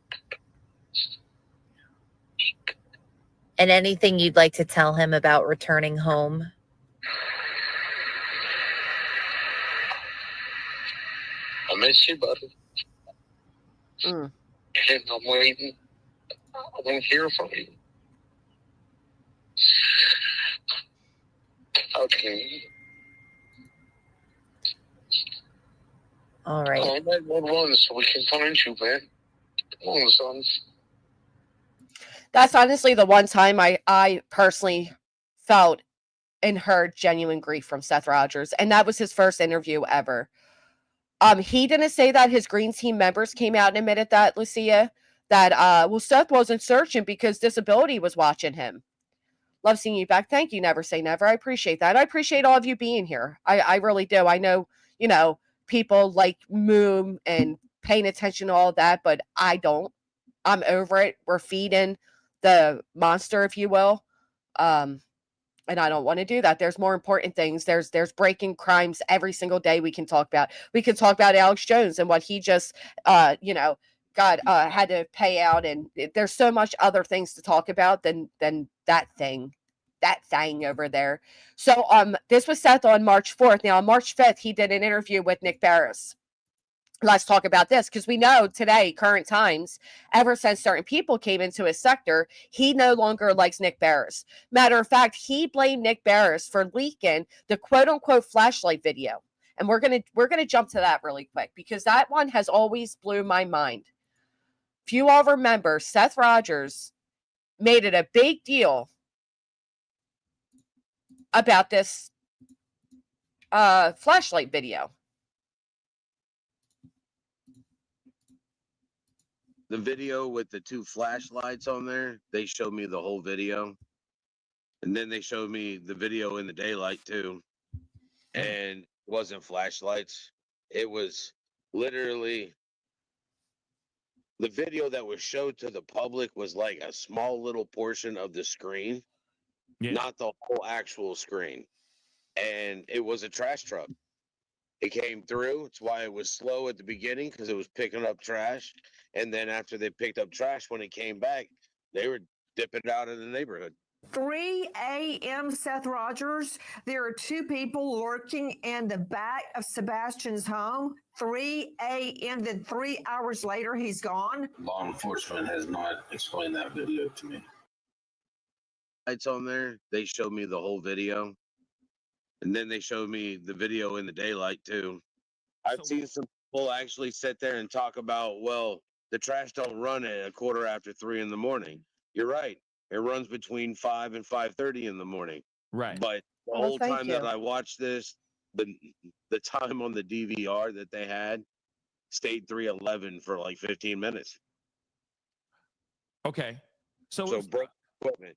Speaker 2: And anything you'd like to tell him about returning home?
Speaker 3: I miss you, buddy.
Speaker 1: Mm.
Speaker 3: And I'm waiting. I want to hear from you. Okay.
Speaker 2: All right.
Speaker 3: Call 911 so we can find you, man. Come on, son.
Speaker 1: That's honestly the one time I personally felt and heard genuine grief from Seth Rogers, and that was his first interview ever. He didn't say that. His Green Team members came out and admitted that, Lucia, that well, Seth wasn't searching because disability was watching him. Love seeing you back. Thank you. Never say never. I appreciate that. I appreciate all of you being here. I really do. I know, people like Moon and paying attention to all of that, but I don't. I'm over it. We're feeding the monster, if you will. And I don't want to do that. There's more important things. There's breaking crimes every single day we can talk about. We can talk about Alex Jones and what he just got had to pay out, and there's so much other things to talk about than that thing over there. So this was Seth on March 4th. Now on March 5th, he did an interview with Nick Barris. Let's talk about this, because we know today, current times, ever since certain people came into his sector, he no longer likes Nick Barris. Matter of fact, he blamed Nick Barris for leaking the quote unquote flashlight video. And we're gonna jump to that really quick, because that one has always blew my mind. If you all remember, Seth Rogers made it a big deal about this flashlight video.
Speaker 4: The video with the two flashlights on there, they showed me the whole video. And then they showed me the video in the daylight too. And it wasn't flashlights. It was literally the video that was showed to the public was like a small little portion of the screen, not the whole actual screen. And it was a trash truck. It came through. It's why it was slow at the beginning, because it was picking up trash. And then after they picked up trash, when it came back, they were dipping out in the neighborhood.
Speaker 5: 3 a.m. Seth Rogers. There are two people lurking in the back of Sebastian's home. 3 a.m. Then 3 hours later, he's gone.
Speaker 6: Law enforcement has not explained that video to me.
Speaker 4: Lights on there, they showed me the whole video. And then they showed me the video in the daylight too. I've seen some people actually sit there and talk about, well, the trash don't run at 3:15 in the morning. You're right. It runs between 5 and 5:30 in the morning.
Speaker 7: Right.
Speaker 4: But the whole time that I watched this, the time on the DVR that they had stayed 3:11 for like 15 minutes.
Speaker 7: Okay. So
Speaker 4: broke equipment.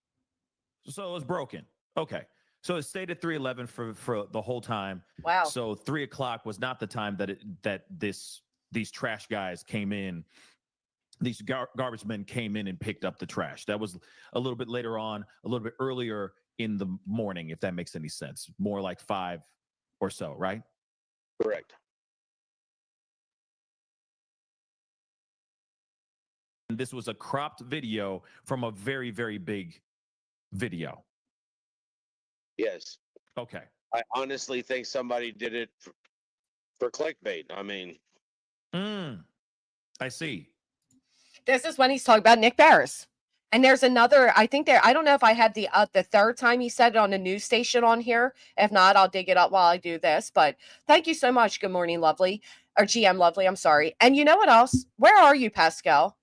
Speaker 7: So it was broken. Okay. So it stayed at 3:11 for the whole time.
Speaker 1: Wow.
Speaker 7: So 3 o'clock was not the time that these trash guys came in. These garbage men came in and picked up the trash. That was a little bit later on, a little bit earlier in the morning, if that makes any sense. More like 5 or so, right?
Speaker 4: Correct.
Speaker 7: And this was a cropped video from a very, very big video.
Speaker 4: Yes.
Speaker 7: Okay.
Speaker 4: I honestly think somebody did it for clickbait. I mean.
Speaker 7: I see.
Speaker 1: This is when he's talking about Nick Barris. And there's another, I don't know if I had the third time he said it on a news station on here. If not, I'll dig it up while I do this. But thank you so much. Good morning, Lovely. Or GM Lovely, I'm sorry. And you know what else? Where are you, Pascal?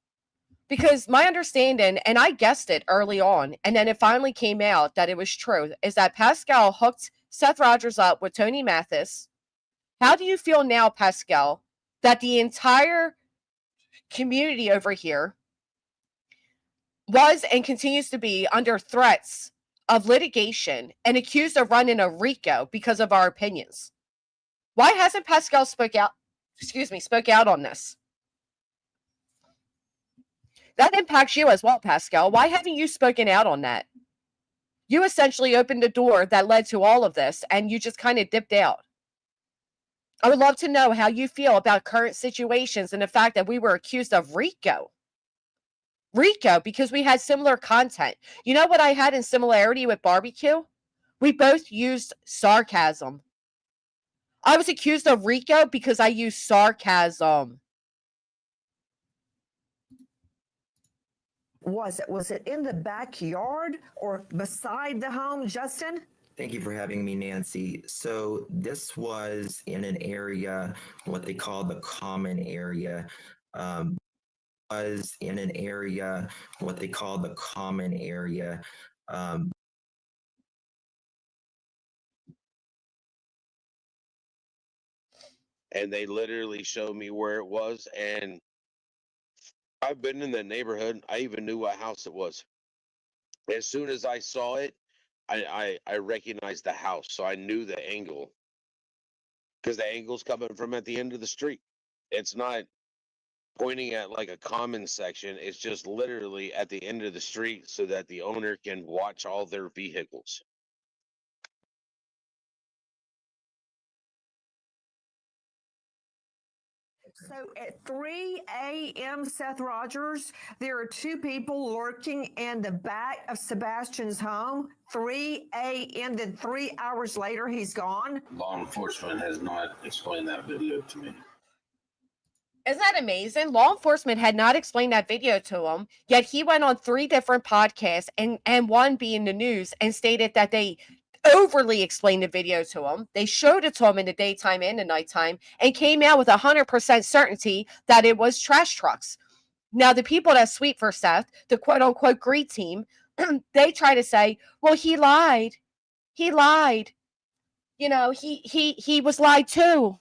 Speaker 1: Because my understanding, and I guessed it early on, and then it finally came out that it was true, is that Pascal hooked Seth Rogers up with Tony Matthysse. How do you feel now, Pascal, that the entire community over here was and continues to be under threats of litigation and accused of running a RICO because of our opinions? Why hasn't Pascal spoke out on this? That impacts you as well, Pascal. Why haven't you spoken out on that? You essentially opened a door that led to all of this, and you just kind of dipped out. I would love to know how you feel about current situations and the fact that we were accused of RICO. Rico because we had similar content. You know what I had in similarity with barbecue? We both used sarcasm. I was accused of Rico because I used sarcasm.
Speaker 5: Was it in the backyard or beside the home, Justin?
Speaker 8: Thank you for having me, Nancy. So this was in an area, what they call the common area. Was in an area, what they call the common area.
Speaker 4: And they literally showed me where it was. And I've been in the neighborhood. I even knew what house it was. As soon as I saw it, I recognized the house. So I knew the angle. Because the angle's coming from at the end of the street. It's not pointing at like a common section. It's just literally at the end of the street so that the owner can watch all their vehicles.
Speaker 5: So at 3 a.m., Seth Rogers, there are two people lurking in the back of Sebastian's home. 3 a.m., then 3 hours later, he's gone.
Speaker 6: Law enforcement has not explained that video to me.
Speaker 1: Isn't that amazing? Law enforcement had not explained that video to him, yet he went on 3 different podcasts and one being the news and stated that they overly explained the video to him. They showed it to him in the daytime and the nighttime and came out with 100% certainty that it was trash trucks. Now, the people that sweep for Seth, the quote unquote greet team, they try to say, well, he lied. He lied. You know, he was lied to.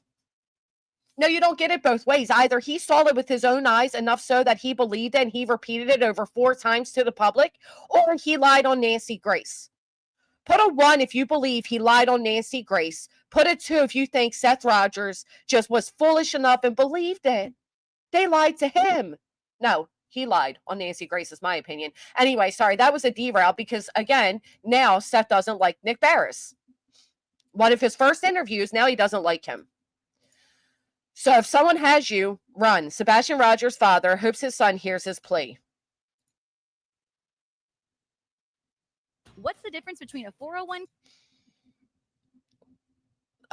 Speaker 1: No, you don't get it both ways. Either he saw it with his own eyes enough so that he believed it and he repeated it over 4 times to the public, or he lied on Nancy Grace. Put a 1 if you believe he lied on Nancy Grace. Put a 2 if you think Seth Rogers just was foolish enough and believed it. They lied to him. No, he lied on Nancy Grace, is my opinion. Anyway, sorry, that was a derail because, again, now Seth doesn't like Nick Barris. One of his first interviews, now he doesn't like him. So if someone has you, run. Sebastian Rogers' father hopes his son hears his plea.
Speaker 9: What's the difference between a 401?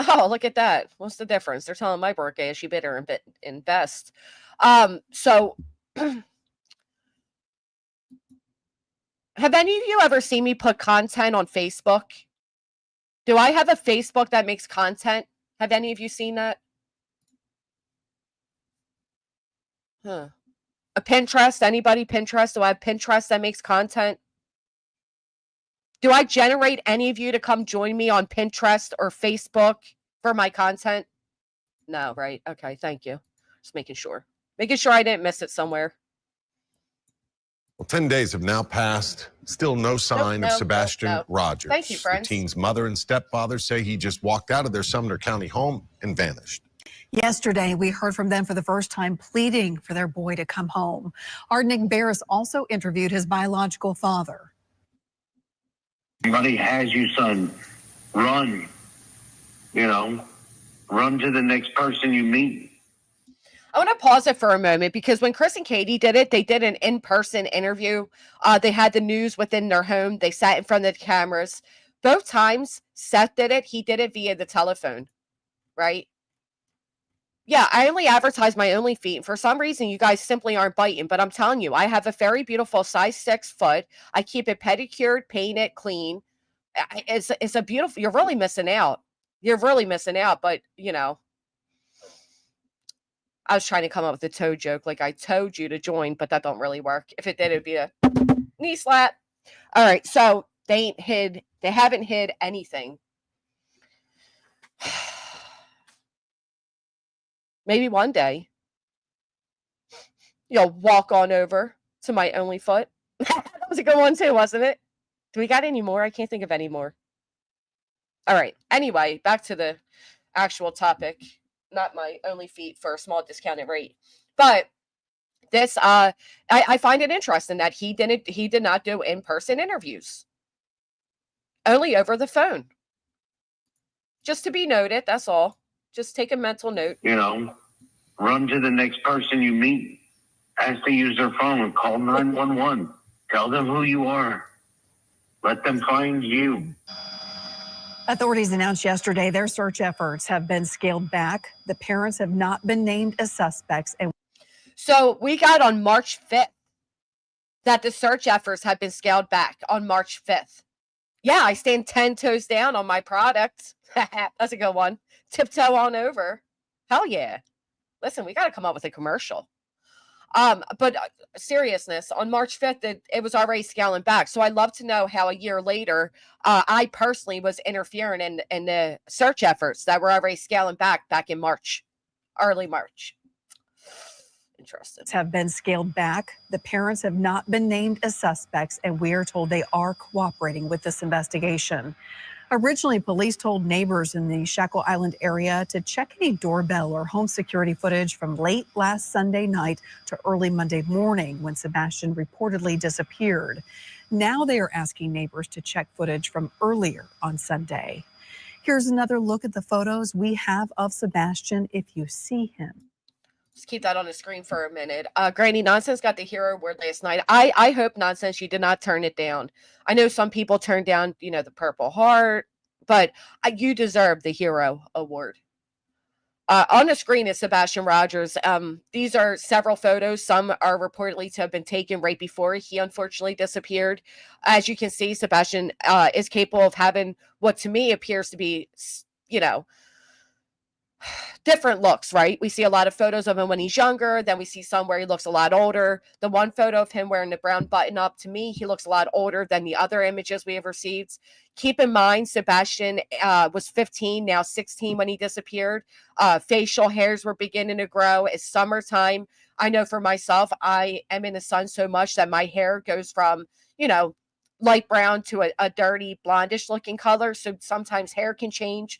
Speaker 1: Oh, look at that. What's the difference? They're telling my birthday she better invest. So have any of you ever seen me put content on Facebook? Do I have a Facebook that makes content? Have any of you seen that? A Pinterest? Anybody Pinterest? Do I have Pinterest that makes content? Do I generate any of you to come join me on Pinterest or Facebook for my content? No, right? Okay, thank you. Just making sure. Making sure I didn't miss it somewhere.
Speaker 10: Well, 10 days have now passed. Still no sign of Sebastian Rogers.
Speaker 1: Thank you, friends.
Speaker 10: The teen's mother and stepfather say he just walked out of their Sumner County home and vanished.
Speaker 11: Yesterday, we heard from them for the first time pleading for their boy to come home. Our Nick Barris also interviewed his biological father.
Speaker 3: Somebody has you, son. Run. You know, run to the next person you meet.
Speaker 1: I want to pause it for a moment because when Chris and Katie did it, they did an in-person interview. They had the news within their home. They sat in front of the cameras. Both times Seth did it, he did it via the telephone, right? Yeah, I only advertise my only feet. For some reason, you guys simply aren't biting. But I'm telling you, I have a very beautiful size 6 foot. I keep it pedicured, painted, clean. It's a beautiful. You're really missing out. You're really missing out. But you know, I was trying to come up with a toe joke, like I told you to join, but that don't really work. If it did, it'd be a knee slap. All right, so they haven't hid anything. Maybe one day you'll walk on over to my only foot. That was a good one too, wasn't it? Do we got any more? I can't think of any more. All right. Anyway, back to the actual topic. Not my only feet for a small discounted rate. But this, I find it interesting that he did not do in-person interviews. Only over the phone. Just to be noted, that's all. Just take a mental note.
Speaker 3: You know, run to the next person you meet. Ask to use their phone and call 911. Tell them who you are. Let them find you.
Speaker 11: Authorities announced yesterday their search efforts have been scaled back. The parents have not been named as suspects.
Speaker 1: So we got on March 5th that the search efforts have been scaled back on March 5th. Yeah, I stand 10 toes down on my product. That's a good one. Tiptoe on over. Hell yeah. Listen, we got to come up with a commercial. But seriousness, on March 5th, it was already scaling back. So I'd love to know how a year later, I personally was interfering in the search efforts that were already scaling back in March, early March. Interesting.
Speaker 11: Have been scaled back. The parents have not been named as suspects, and we are told they are cooperating with this investigation. Originally, police told neighbors in the Shackle Island area to check any doorbell or home security footage from late last Sunday night to early Monday morning when Sebastian reportedly disappeared. Now they are asking neighbors to check footage from earlier on Sunday. Here's another look at the photos we have of Sebastian if you see him.
Speaker 1: Just keep that on the screen for a minute. Granny Nonsense got the hero award last night. I hope, Nonsense, you did not turn it down. I know some people turned down, the Purple Heart, but you deserve the hero award. On the screen is Sebastian Rogers. These are several photos. Some are reportedly to have been taken right before he unfortunately disappeared. As you can see, Sebastian is capable of having what to me appears to be, different looks, right? We see a lot of photos of him when he's younger. Then we see some where he looks a lot older. The one photo of him wearing the brown button up, to me, he looks a lot older than the other images we have received. Keep in mind, Sebastian was 15, now 16 when he disappeared. Facial hairs were beginning to grow. It's summertime. I know for myself, I am in the sun so much that my hair goes from, light brown to a dirty blondish looking color. So sometimes hair can change.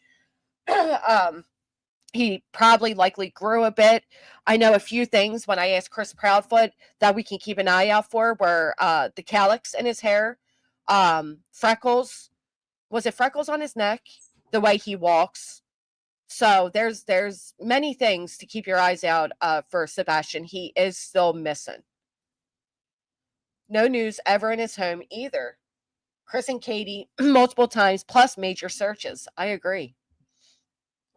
Speaker 1: He probably likely grew a bit. I know a few things when I asked Chris Proudfoot that we can keep an eye out for were the calyx in his hair, freckles. Was it freckles on his neck? The way he walks. So there's many things to keep your eyes out for Sebastian. He is still missing. No news ever in his home either. Chris and Katie multiple times plus major searches. I agree.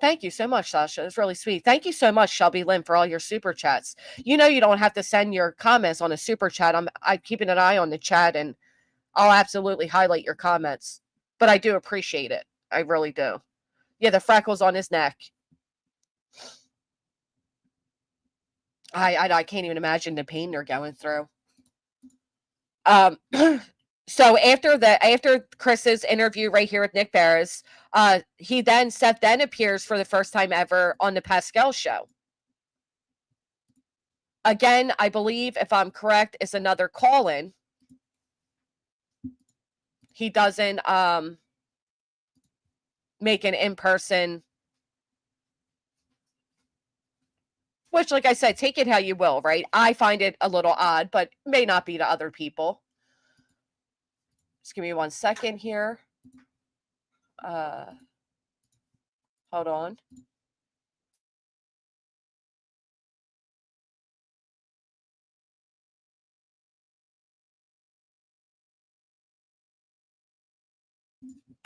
Speaker 1: Thank you so much, Sasha. It's really sweet. Thank you so much, Shelby Lynn, for all your super chats. You don't have to send your comments on a super chat. I'm keeping an eye on the chat, and I'll absolutely highlight your comments. But I do appreciate it. I really do. Yeah, the freckles on his neck. I can't even imagine the pain they're going through. So after Chris's interview right here with Nick Barris, Seth then appears for the first time ever on the Pascal show. Again, I believe, if I'm correct, it's another call-in. He doesn't make an in-person, which, like I said, take it how you will, right? I find it a little odd, but may not be to other people. Just give me 1 second here. Hold on.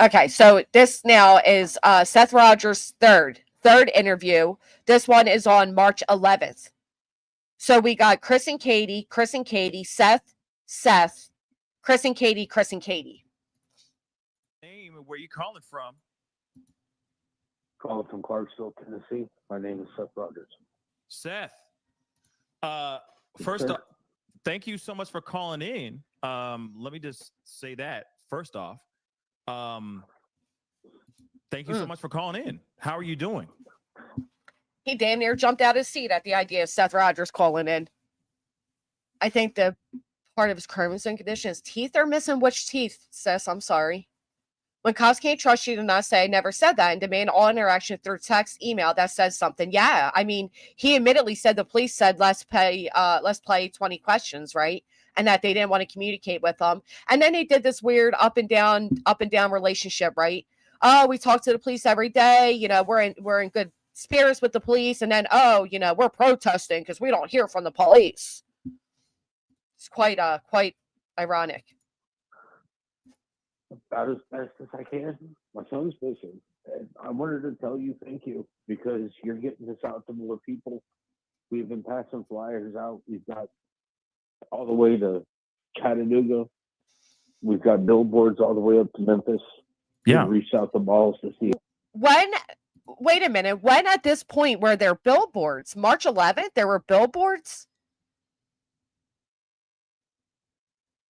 Speaker 1: Okay, so this now is Seth Rogers' third interview. This one is on March 11th. So we got Chris and Katie, Seth, Chris and Katie.
Speaker 7: Name and where you calling from?
Speaker 6: Calling from Clarksville, Tennessee. My name is Seth Rogers.
Speaker 7: Seth. First off, thank you so much for calling in. Let me just say that first off. Thank you so much for calling in. How are you doing?
Speaker 1: He damn near jumped out his seat at the idea of Seth Rogers calling in. I think the part of his chromosome condition, his teeth are missing. Which teeth, Seth? I'm sorry. When cops can't trust you to not say I never said that and demand all interaction through text, email, that says something. Yeah, I mean, he admittedly said the police said let's play 20 questions, right? And that they didn't want to communicate with them. And then they did this weird up and down relationship, right? Oh, we talk to the police every day. We're in good spirits with the police. And then, we're protesting because we don't hear from the police. It's quite ironic.
Speaker 12: About as best as I can. My son's missing. And I wanted to tell you thank you because you're getting this out to more people. We've been passing flyers out. We've got all the way to Chattanooga. We've got billboards all the way up to Memphis.
Speaker 7: Yeah.
Speaker 12: We've reached out the balls to see.
Speaker 1: Wait a minute. When at this point were there billboards? March 11th, there were billboards?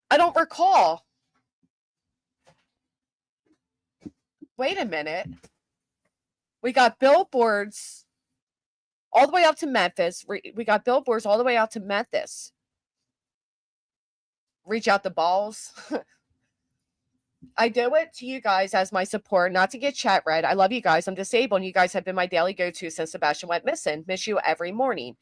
Speaker 1: I don't recall. Wait a minute. We got billboards all the way up to Memphis. We got billboards all the way out to Memphis. Reach out the balls. I do it to you guys as my support, not to get chat read. I love you guys. I'm disabled, and you guys have been my daily go-to since Sebastian went missing. Miss you every morning.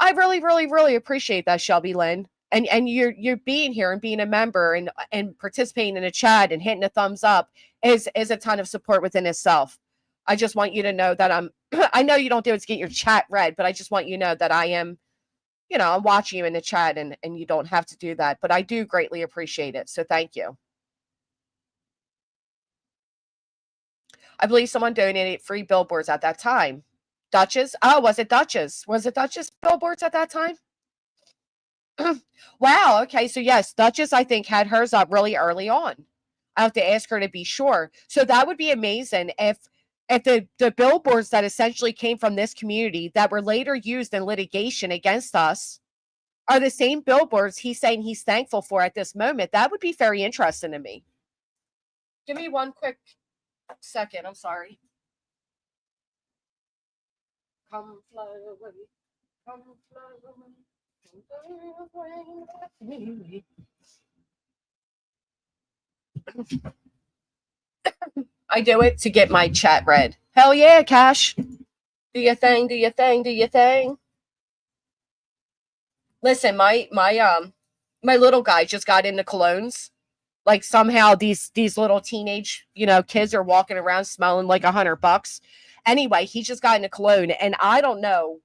Speaker 1: I really, really, really appreciate that, Shelby Lynn. And you're being here and being a member and participating in a chat and hitting a thumbs up is a ton of support within itself. I just want you to know that I know you don't do it to get your chat read, but I just want you to know that I am, I'm watching you in the chat and you don't have to do that, but I do greatly appreciate it. So thank you. I believe someone donated free billboards at that time. Duchess? Oh, was it Duchess? Was it Duchess billboards at that time? Wow. Okay. So yes, Duchess, I think, had hers up really early on. I have to ask her to be sure. So that would be amazing if the billboards that essentially came from this community that were later used in litigation against us are the same billboards he's saying he's thankful for at this moment. That would be very interesting to me. Give me one quick second. I'm sorry. Come fly away. Come fly away. I do it to get my chat read. Hell yeah, Cash. Do your thing, do your thing, do your thing. Listen, my little guy just got into colognes. Like somehow these little teenage, kids are walking around smelling like $100. Anyway, he just got into cologne, and I don't know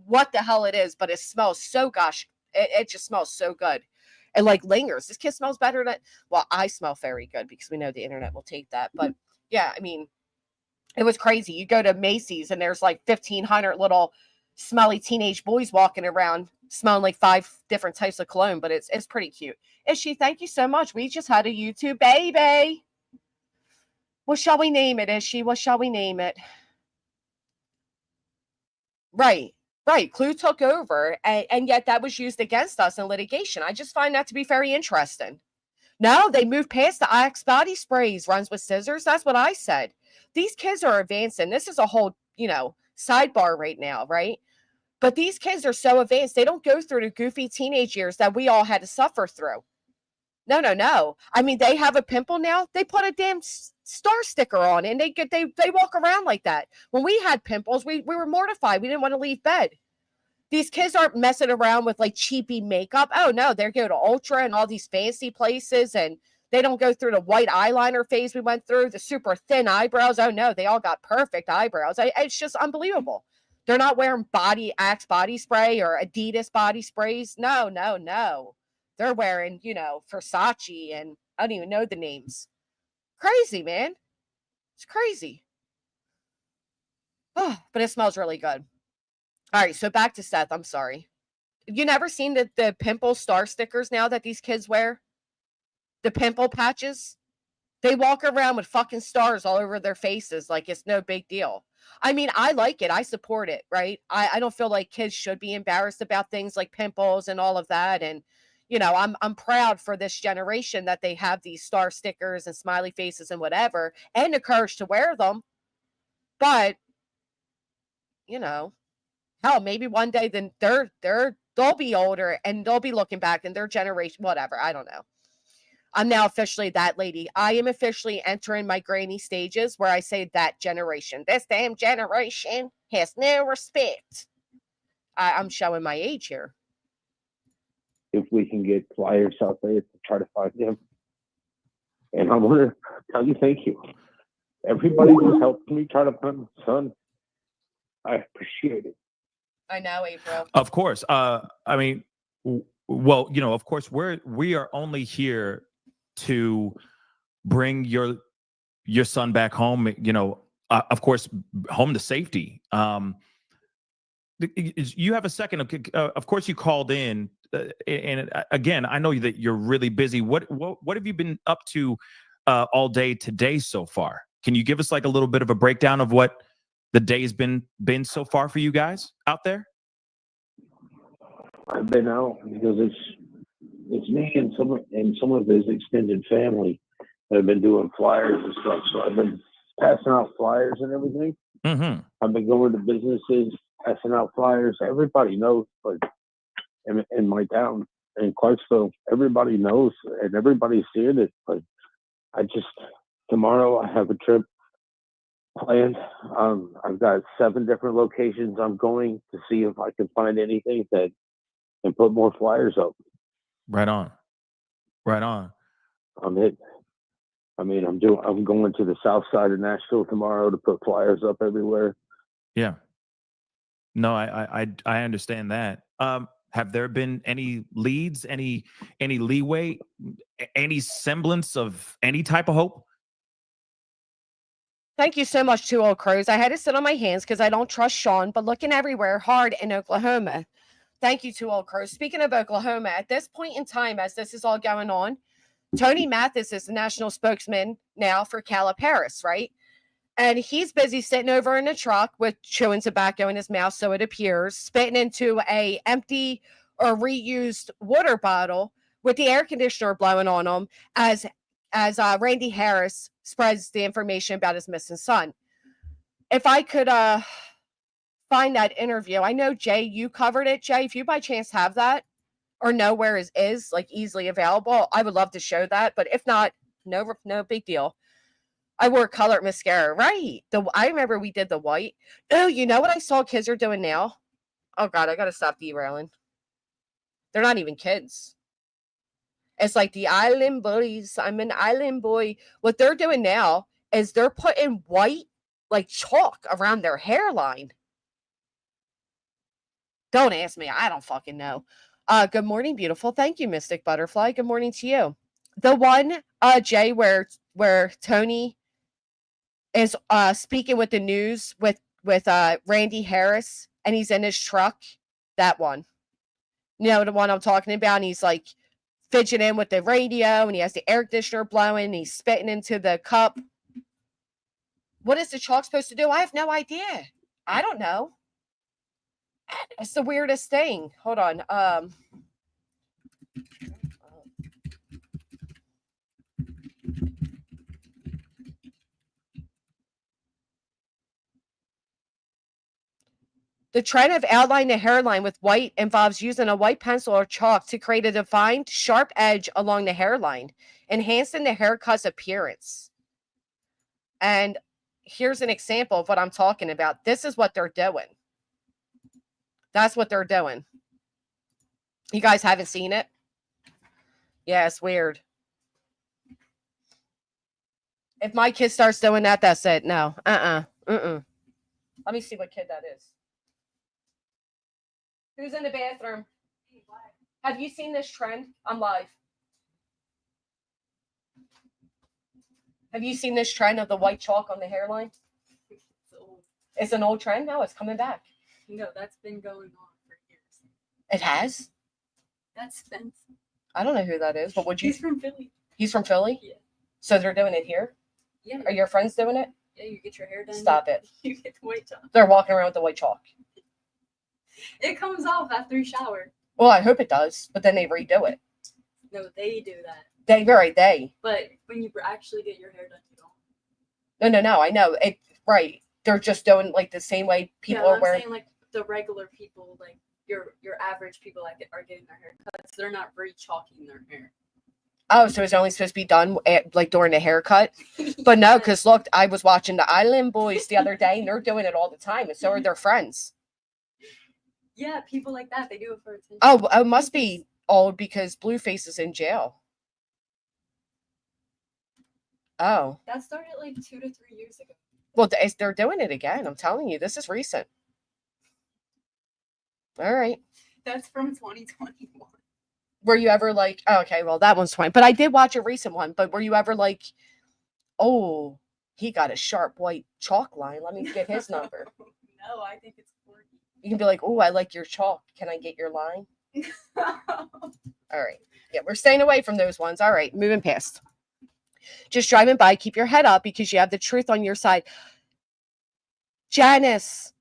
Speaker 1: what the hell it is, but it smells so it just smells so good. It like lingers. This kid smells better than, well, I smell very good because we know the internet will take that. But yeah, I mean, it was crazy. You go to Macy's and there's like 1,500 little smelly teenage boys walking around smelling like 5 different types of cologne, but it's pretty cute. Ishi, thank you so much. We just had a YouTube baby. What shall we name it, Ishi? What shall we name it? Right. Clue took over, and yet that was used against us in litigation. I just find that to be very interesting. No, they moved past the Axe body sprays, runs with scissors. That's what I said. These kids are advancing. This is a whole, sidebar right now, right? But these kids are so advanced. They don't go through the goofy teenage years that we all had to suffer through. No. I mean, they have a pimple now. They put a damn star sticker on, and they walk around like that. When we had pimples, we were mortified. We didn't want to leave bed. These kids aren't messing around with like cheapy makeup. Oh no, they go to Ultra and all these fancy places, and they don't go through the white eyeliner phase we went through, the super thin eyebrows. Oh no, they all got perfect eyebrows. It's just unbelievable. They're not wearing Axe body spray or Adidas body sprays. No. They're wearing, Versace, and I don't even know the names. Crazy, man. It's crazy. Oh, but it smells really good. All right, so back to Seth. I'm sorry. You never seen the pimple star stickers now that these kids wear? The pimple patches? They walk around with fucking stars all over their faces like it's no big deal. I mean, I like it. I support it, right? I don't feel like kids should be embarrassed about things like pimples and all of that. And, I'm proud for this generation that they have these star stickers and smiley faces and whatever, and the courage to wear them. But, hell, maybe one day then they'll be older and they'll be looking back in their generation, whatever. I don't know. I'm now officially that lady. I am officially entering my granny stages where I say that generation. This damn generation has no respect. I'm showing my age here.
Speaker 12: If we can get flyers out there to try to find them. And I want to tell you thank you. Everybody who's helped me try to find my son, I appreciate it.
Speaker 1: I know, April.
Speaker 7: Of course. I mean, Well, of course, we are only here to bring your son back home. Of course, home to safety. You have a second. Of course, you called in, and again, I know that you're really busy. What have you been up to all day today so far? Can you give us like a little bit of a breakdown of what the day's been so far for you guys out there?
Speaker 12: I've been out because it's me and some of his extended family that have been doing flyers and stuff. So I've been passing out flyers and everything.
Speaker 7: Mm-hmm.
Speaker 12: I've been going to businesses, passing out flyers. Everybody knows, but in my town, in Clarksville, everybody knows and everybody's seeing it. But tomorrow I have a trip planned. I've got 7 different locations I'm going to see if I can find anything that can put more flyers up.
Speaker 7: Right on.
Speaker 12: I'm going to the south side of Nashville tomorrow to put flyers up everywhere.
Speaker 7: Yeah. No, I understand that. Have there been any leads, any leeway, any semblance of any type of hope?
Speaker 1: Thank you so much, Two Old Crows. I had to sit on my hands because I don't trust Sean, but looking everywhere hard in Oklahoma. Thank you, Two Old Crows. Speaking of Oklahoma, at this point in time, as this is all going on, Tony Matthysse is the national spokesman now for Calipari, right? And he's busy sitting over in a truck with chewing tobacco in his mouth, so it appears, spitting into a empty or reused water bottle with the air conditioner blowing on him as Randy Harris spreads the information about his missing son. If I could find that interview, I know, Jay, you covered it. Jay, if you by chance have that or know where it is like easily available, I would love to show that. But if not, no big deal. I wore colored mascara, right? I remember we did the white. Oh, you know what I saw kids are doing now? Oh God, I gotta stop derailing. They're not even kids. It's like the island boys. I'm an island boy. What they're doing now is they're putting white, like chalk, around their hairline. Don't ask me. I don't fucking know. Good morning, beautiful. Thank you, Mystic Butterfly. Good morning to you. The one, Jay, where Tony is speaking with the news with Randy Harris, and he's in his truck. That one. You know the one I'm talking about, and he's like fidgeting with the radio, and he has the air conditioner blowing, and he's spitting into the cup. What is the chalk supposed to do? I have no idea. I don't know. It's the weirdest thing. Hold on. The trend of outlining the hairline with white involves using a white pencil or chalk to create a defined, sharp edge along the hairline, enhancing the haircut's appearance. And here's an example of what I'm talking about. This is what they're doing. That's what they're doing. You guys haven't seen it? Yeah, it's weird. If my kid starts doing that, that's it. No. Let me see what kid that is. Who's in the bathroom? Have you seen this trend? I'm live. Have you seen this trend of the white chalk on the hairline? It's an old trend? No, it's coming back.
Speaker 9: No, that's been going on for years.
Speaker 1: It has?
Speaker 9: That's Spence.
Speaker 1: I don't know who that is, but would you?
Speaker 9: He's from Philly.
Speaker 1: He's from Philly?
Speaker 9: Yeah.
Speaker 1: So they're doing it here?
Speaker 9: Yeah.
Speaker 1: Are your friends doing it?
Speaker 9: Yeah, you get your hair done.
Speaker 1: Stop it.
Speaker 9: You get the white chalk.
Speaker 1: They're walking around with the white chalk.
Speaker 9: It comes off after you shower.
Speaker 1: Well, I hope it does, but then they redo it.
Speaker 9: No, they do that.
Speaker 1: They.
Speaker 9: But when you actually get your hair done, you don't.
Speaker 1: No. I know it. Right. They're just doing like the same way people are wearing.
Speaker 9: I'm saying like the regular people, like your average people, like are getting their hair cuts. They're not re-chalking their hair.
Speaker 1: Oh, so it's only supposed to be done like during the haircut? But no, because look, I was watching the Island Boys the other day, and they're doing it all the time, and so are their friends.
Speaker 9: Yeah, people like that, they do it for attention.
Speaker 1: Oh, it must be old because Blueface is in jail. Oh.
Speaker 9: That started like 2 to 3 years ago.
Speaker 1: Well, they're doing it again. I'm telling you, this is recent. All right.
Speaker 9: That's from 2021.
Speaker 1: Were you ever like, oh, okay, well, that one's fine. But I did watch a recent one. But were you ever like, oh, he got a sharp white chalk line. Let me get his number.
Speaker 9: No, I think it's quirky.
Speaker 1: You can be like, oh, I like your chalk. Can I get your line? All right. Yeah, we're staying away from those ones. All right, moving past. Just driving by, keep your head up because you have the truth on your side. Janice,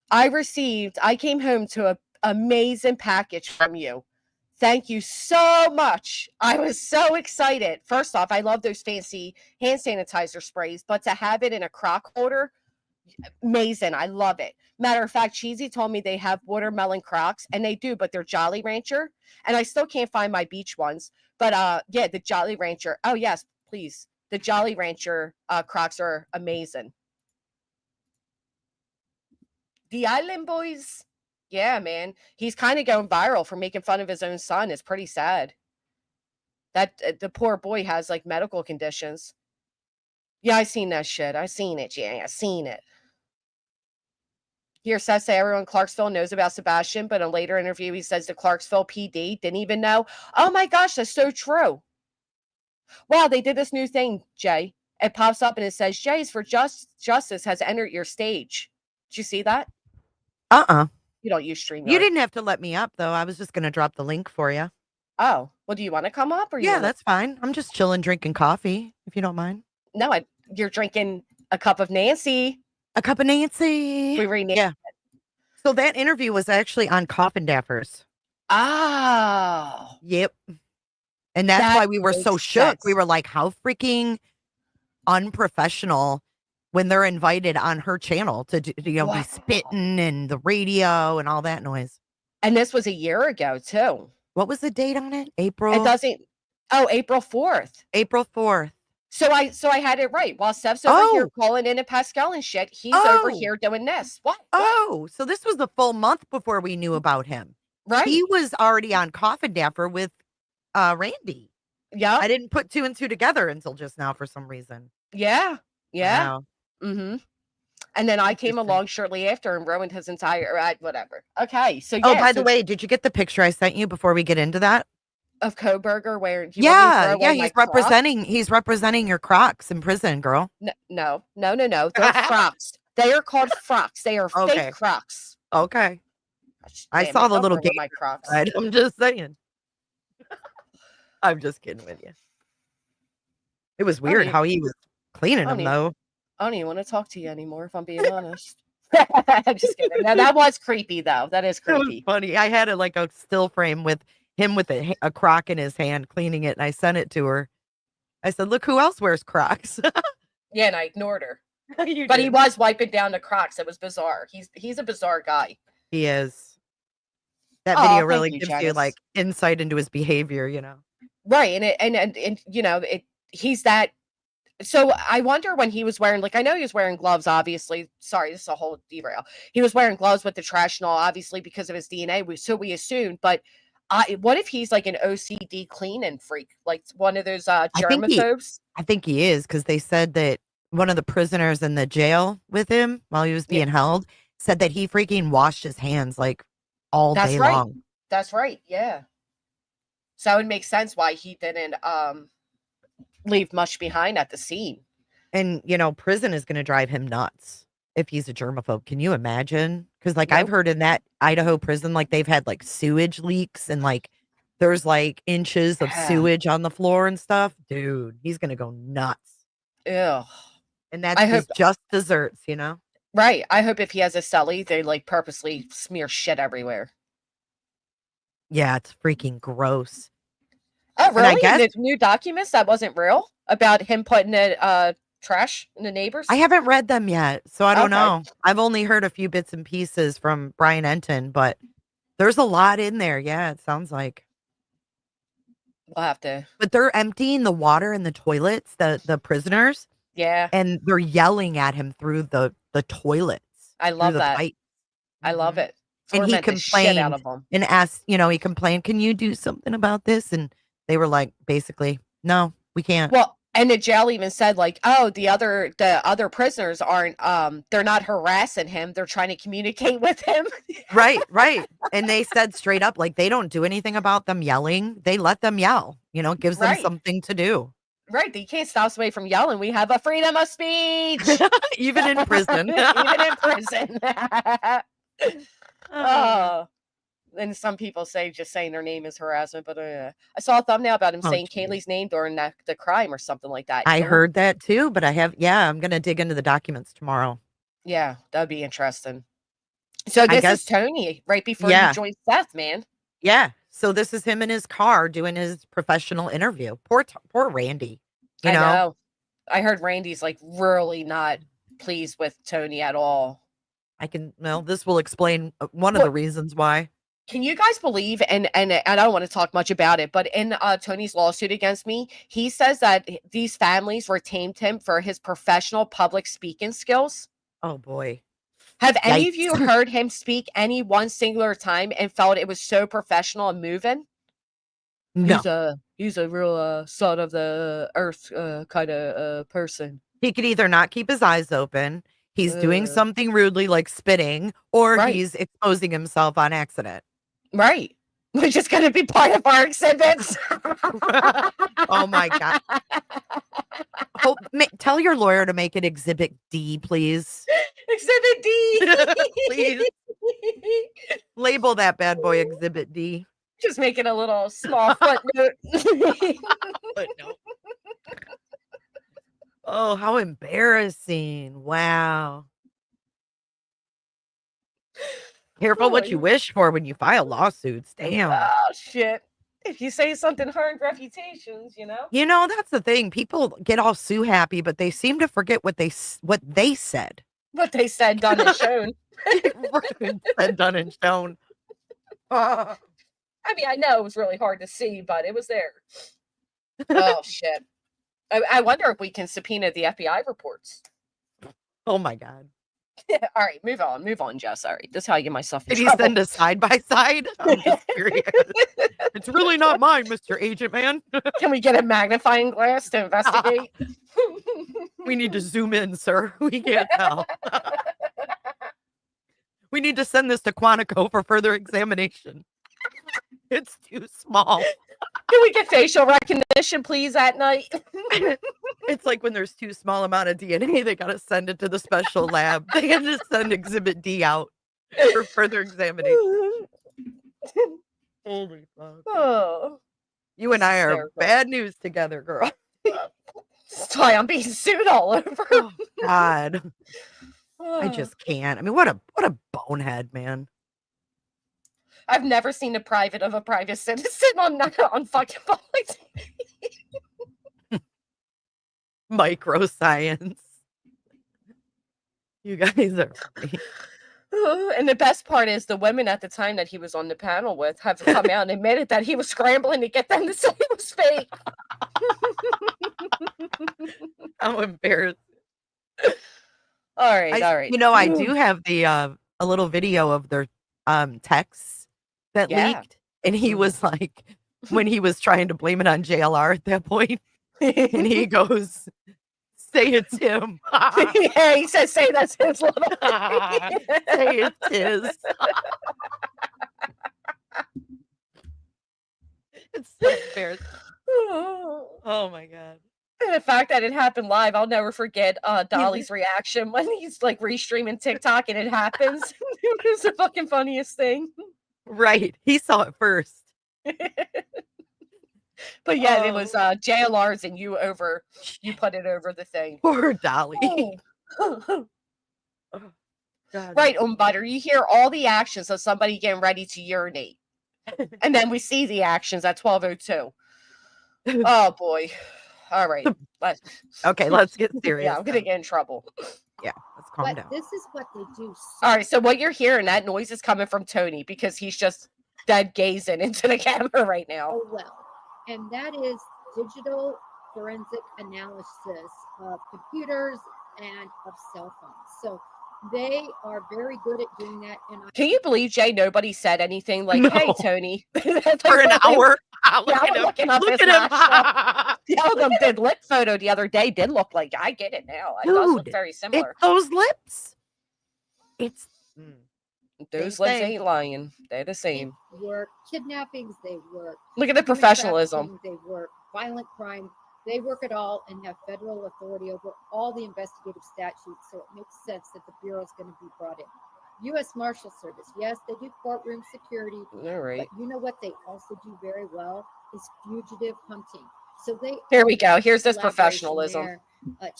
Speaker 1: I came home to an amazing package from you. Thank you so much. I was so excited. First off, I love those fancy hand sanitizer sprays, but to have it in a crock holder, amazing. I love it. Matter of fact, Cheesy told me they have watermelon Crocs, and they do, but they're Jolly Rancher, and I still can't find my beach ones. But yeah, the Jolly Rancher. Oh yes, please. The Jolly Rancher Crocs are amazing. The Island Boys. Yeah, man. He's kind of going viral for making fun of his own son. It's pretty sad. That the poor boy has like medical conditions. Yeah, I seen that shit. I seen it. Yeah, I seen it. Here, Seth say everyone in Clarksville knows about Sebastian, but in a later interview, he says the Clarksville PD didn't even know. Oh my gosh, that's so true. Wow, they did this new thing, Jay. It pops up and it says, Jay's for Justice has entered your stage. Did you see that? You don't use StreamYard.
Speaker 13: You didn't have to let me up, though. I was just going to drop the link for you.
Speaker 1: Oh, well, do you want to come up? Or
Speaker 13: yeah, that's fine. I'm just chilling, drinking coffee, if you don't mind.
Speaker 1: No, you're drinking a cup of Nancy.
Speaker 13: A cup of Nancy.
Speaker 1: We renamed
Speaker 13: it. So that interview was actually on Coffin Daffers.
Speaker 1: Oh.
Speaker 13: Yep. And that's why we were so shook. We were like, how freaking unprofessional when they're invited on her channel to be spitting and the radio and all that noise.
Speaker 1: And this was a year ago too.
Speaker 13: What was the date on it? April?
Speaker 1: It doesn't. Oh, April 4th.
Speaker 13: April 4th.
Speaker 1: So I had it right. While Steph's over here calling in a Pascal and shit, he's over here doing this. What?
Speaker 13: Oh, so this was the full month before we knew about him.
Speaker 1: Right.
Speaker 13: He was already on Coffin Dapper with Randy.
Speaker 1: Yeah.
Speaker 13: I didn't put two and two together until just now for some reason.
Speaker 1: Yeah. Yeah.
Speaker 13: Wow.
Speaker 1: Mm-hmm. And then I came along shortly after and ruined his entire whatever. Okay. So
Speaker 13: yeah. Oh, by the way, did you get the picture I sent you before we get into that?
Speaker 1: Of Koberger wearing
Speaker 13: he's representing your Crocs in prison, girl.
Speaker 1: No. They're frocks. They are called frocks. They are fake Crocs.
Speaker 13: Okay. I saw the little game.
Speaker 1: My Crocs.
Speaker 13: I'm just saying. I'm just kidding with you. It was weird how he was cleaning them though.
Speaker 1: I don't even want to talk to you anymore if I'm being honest. I'm just kidding. Now that was creepy though. That is creepy.
Speaker 13: It was funny. I had a still frame with him with a Croc in his hand cleaning it, and I sent it to her. I said, look who else wears Crocs.
Speaker 1: Yeah, and I ignored her. But he was wiping down the Crocs. It was bizarre. He's a bizarre guy.
Speaker 13: He is. That video really gives you like insight into his behavior, you know.
Speaker 1: Right. And you know, he's that. So I wonder when he was wearing, like, I know he was wearing gloves, obviously. Sorry, this is a whole derail. He was wearing gloves with the trash and all, obviously, because of his DNA. So we assumed, but what if he's like an OCD cleaning freak, like one of those germaphobes?
Speaker 13: I think he is, because they said that one of the prisoners in the jail with him while he was being held said that he freaking washed his hands like all day long.
Speaker 1: That's right. Yeah. So it would make sense why he didn't leave much behind at the scene.
Speaker 13: And, you know, prison is going to drive him nuts if he's a germaphobe. Can you imagine? Because, like, I've heard in that Idaho prison, like, they've had, like, sewage leaks and, like, there's, like, inches of sewage on the floor and stuff. Dude, he's going to go nuts.
Speaker 1: Ew.
Speaker 13: And that's just desserts, you know?
Speaker 1: Right. I hope if he has a cellie, they, like, purposely smear shit everywhere.
Speaker 13: Yeah, it's freaking gross.
Speaker 1: Oh, really? I guess the new documents that wasn't real about him putting the trash in the neighbors?
Speaker 13: I haven't read them yet, so I don't know. I've only heard a few bits and pieces from Brian Enton, but there's a lot in there. Yeah, it sounds like.
Speaker 1: We'll have to.
Speaker 13: But they're emptying the water in the toilets, the prisoners.
Speaker 1: Yeah.
Speaker 13: And they're yelling at him through the toilets.
Speaker 1: I love that. I love it.
Speaker 13: And he complained and asked, you know, he complained, can you do something about this? And they were like, basically, no, we can't.
Speaker 1: Well, And the jail even said, like, oh, the other prisoners aren't they're not harassing him, they're trying to communicate with him.
Speaker 13: Right. And they said straight up, like, they don't do anything about them yelling. They let them yell. It gives them
Speaker 1: Right.
Speaker 13: something to do.
Speaker 1: Right. You can't stop somebody from yelling. We have a freedom of speech.
Speaker 13: Even in prison.
Speaker 1: Even in prison. Oh. And some people say just saying their name is harassment, but I saw a thumbnail about him saying
Speaker 13: geez.
Speaker 1: Kaylee's name during the crime or something like that.
Speaker 13: I heard that too, but I'm going to dig into the documents tomorrow.
Speaker 1: Yeah, that'd be interesting. So this is Tony right before you joined Seth, man.
Speaker 13: Yeah. So this is him in his car doing his professional interview. Poor Randy. You know?
Speaker 1: I heard Randy's like really not pleased with Tony at all.
Speaker 13: This will explain one of the reasons why.
Speaker 1: Can you guys believe, and I don't want to talk much about it, but in Tony's lawsuit against me, he says that these families retained him for his professional public speaking skills.
Speaker 13: Oh, boy.
Speaker 1: Have any of you heard him speak any one singular time and felt it was so professional and moving?
Speaker 13: No.
Speaker 1: He's a real son of the earth kind of person.
Speaker 13: He could either not keep his eyes open, he's doing something rudely like spitting, or he's exposing himself on accident.
Speaker 1: Right. Which is going to be part of our exhibits.
Speaker 13: Oh, my God. Tell your lawyer to make it Exhibit D, please.
Speaker 1: Exhibit D.
Speaker 13: Please. Label that bad boy Exhibit D.
Speaker 1: Just make it a little small footnote.
Speaker 13: Footnote. Oh, how embarrassing. Wow. Careful what you wish for when you file lawsuits. Damn.
Speaker 1: Oh, shit. If you say something hurt reputations,
Speaker 13: that's the thing. People get all sue happy, but they seem to forget what they said.
Speaker 1: What they said, done, and shown.
Speaker 13: Said, done, and shown.
Speaker 1: I mean, I know it was really hard to see, but it was there. Oh, shit. I wonder if we can subpoena the FBI reports.
Speaker 13: Oh, my God.
Speaker 1: All right, move on, Jess. Sorry, this is how I get myself in
Speaker 13: Did
Speaker 1: trouble.
Speaker 13: he send a side-by-side? I'm just curious. It's really not mine, Mr. Agent Man.
Speaker 1: Can we get a magnifying glass to investigate?
Speaker 13: We need to zoom in, sir. We can't tell. We need to send this to Quantico for further examination. It's too small.
Speaker 1: Can we get facial recognition, please, at night?
Speaker 13: It's like when there's too small amount of DNA, they got to send it to the special lab. They got to send Exhibit D out for further examination. Holy fuck.
Speaker 1: Oh,
Speaker 13: you and I are bad news together, girl.
Speaker 1: That's why I'm being sued all over.
Speaker 13: Oh, God. I just can't. I mean, what a bonehead, man.
Speaker 1: I've never seen a private of a private citizen on fucking public TV.
Speaker 13: Microscience. You guys are funny.
Speaker 1: And the best part is the women at the time that he was on the panel with have come out and admitted that he was scrambling to get them to say it was fake.
Speaker 13: I'm embarrassed.
Speaker 1: All right.
Speaker 13: I do have the a little video of their texts that leaked, and he was like, when he was trying to blame it on JLR at that point, and he goes, "Say it's him."
Speaker 1: Yeah, he says, "Say that's his little."
Speaker 13: Say it's his. It's so embarrassing. Oh my God.
Speaker 1: And the fact that it happened live, I'll never forget Dolly's reaction when he's like restreaming TikTok and it happens. It was the fucking funniest thing.
Speaker 13: Right. He saw it first.
Speaker 1: But yeah, it was JLR's and you put it over the thing.
Speaker 13: Poor Dolly.
Speaker 1: Oh, right, Butter, you hear all the actions of somebody getting ready to urinate. And then we see the actions at 12:02. Oh boy. All right.
Speaker 13: Okay, let's get serious.
Speaker 1: Yeah, I'm gonna get in trouble.
Speaker 13: Yeah, let's calm down.
Speaker 14: This is what they do.
Speaker 1: All right, so what you're hearing, that noise is coming from Tony because he's just dead gazing into the camera right now.
Speaker 14: Oh well. And that is digital forensic analysis of computers and of cell phones. So they are very good at doing that. And
Speaker 1: can you believe, Jay, nobody said anything like,
Speaker 13: No.
Speaker 1: "Hey, Tony,"
Speaker 13: for an hour?
Speaker 1: Look at him. The other them did lip photo the other day did look like, I get it now. It does look
Speaker 13: Dude,
Speaker 1: very similar.
Speaker 13: It's those lips. It's
Speaker 1: Those
Speaker 2: Same
Speaker 1: lips
Speaker 2: thing.
Speaker 1: ain't lying. They're the same.
Speaker 14: Work kidnappings, they work.
Speaker 1: Look at the
Speaker 14: human
Speaker 1: professionalism.
Speaker 14: trafficking, They work violent crime. They work it all and have federal authority over all the investigative statutes. So it makes sense that the Bureau is going to be brought in. U.S. Marshal Service, yes, they do courtroom security.
Speaker 1: All right.
Speaker 14: But you know what they also do very well is fugitive hunting. So they
Speaker 1: Here we go. Here's this
Speaker 14: collaboration
Speaker 1: professionalism.
Speaker 14: there,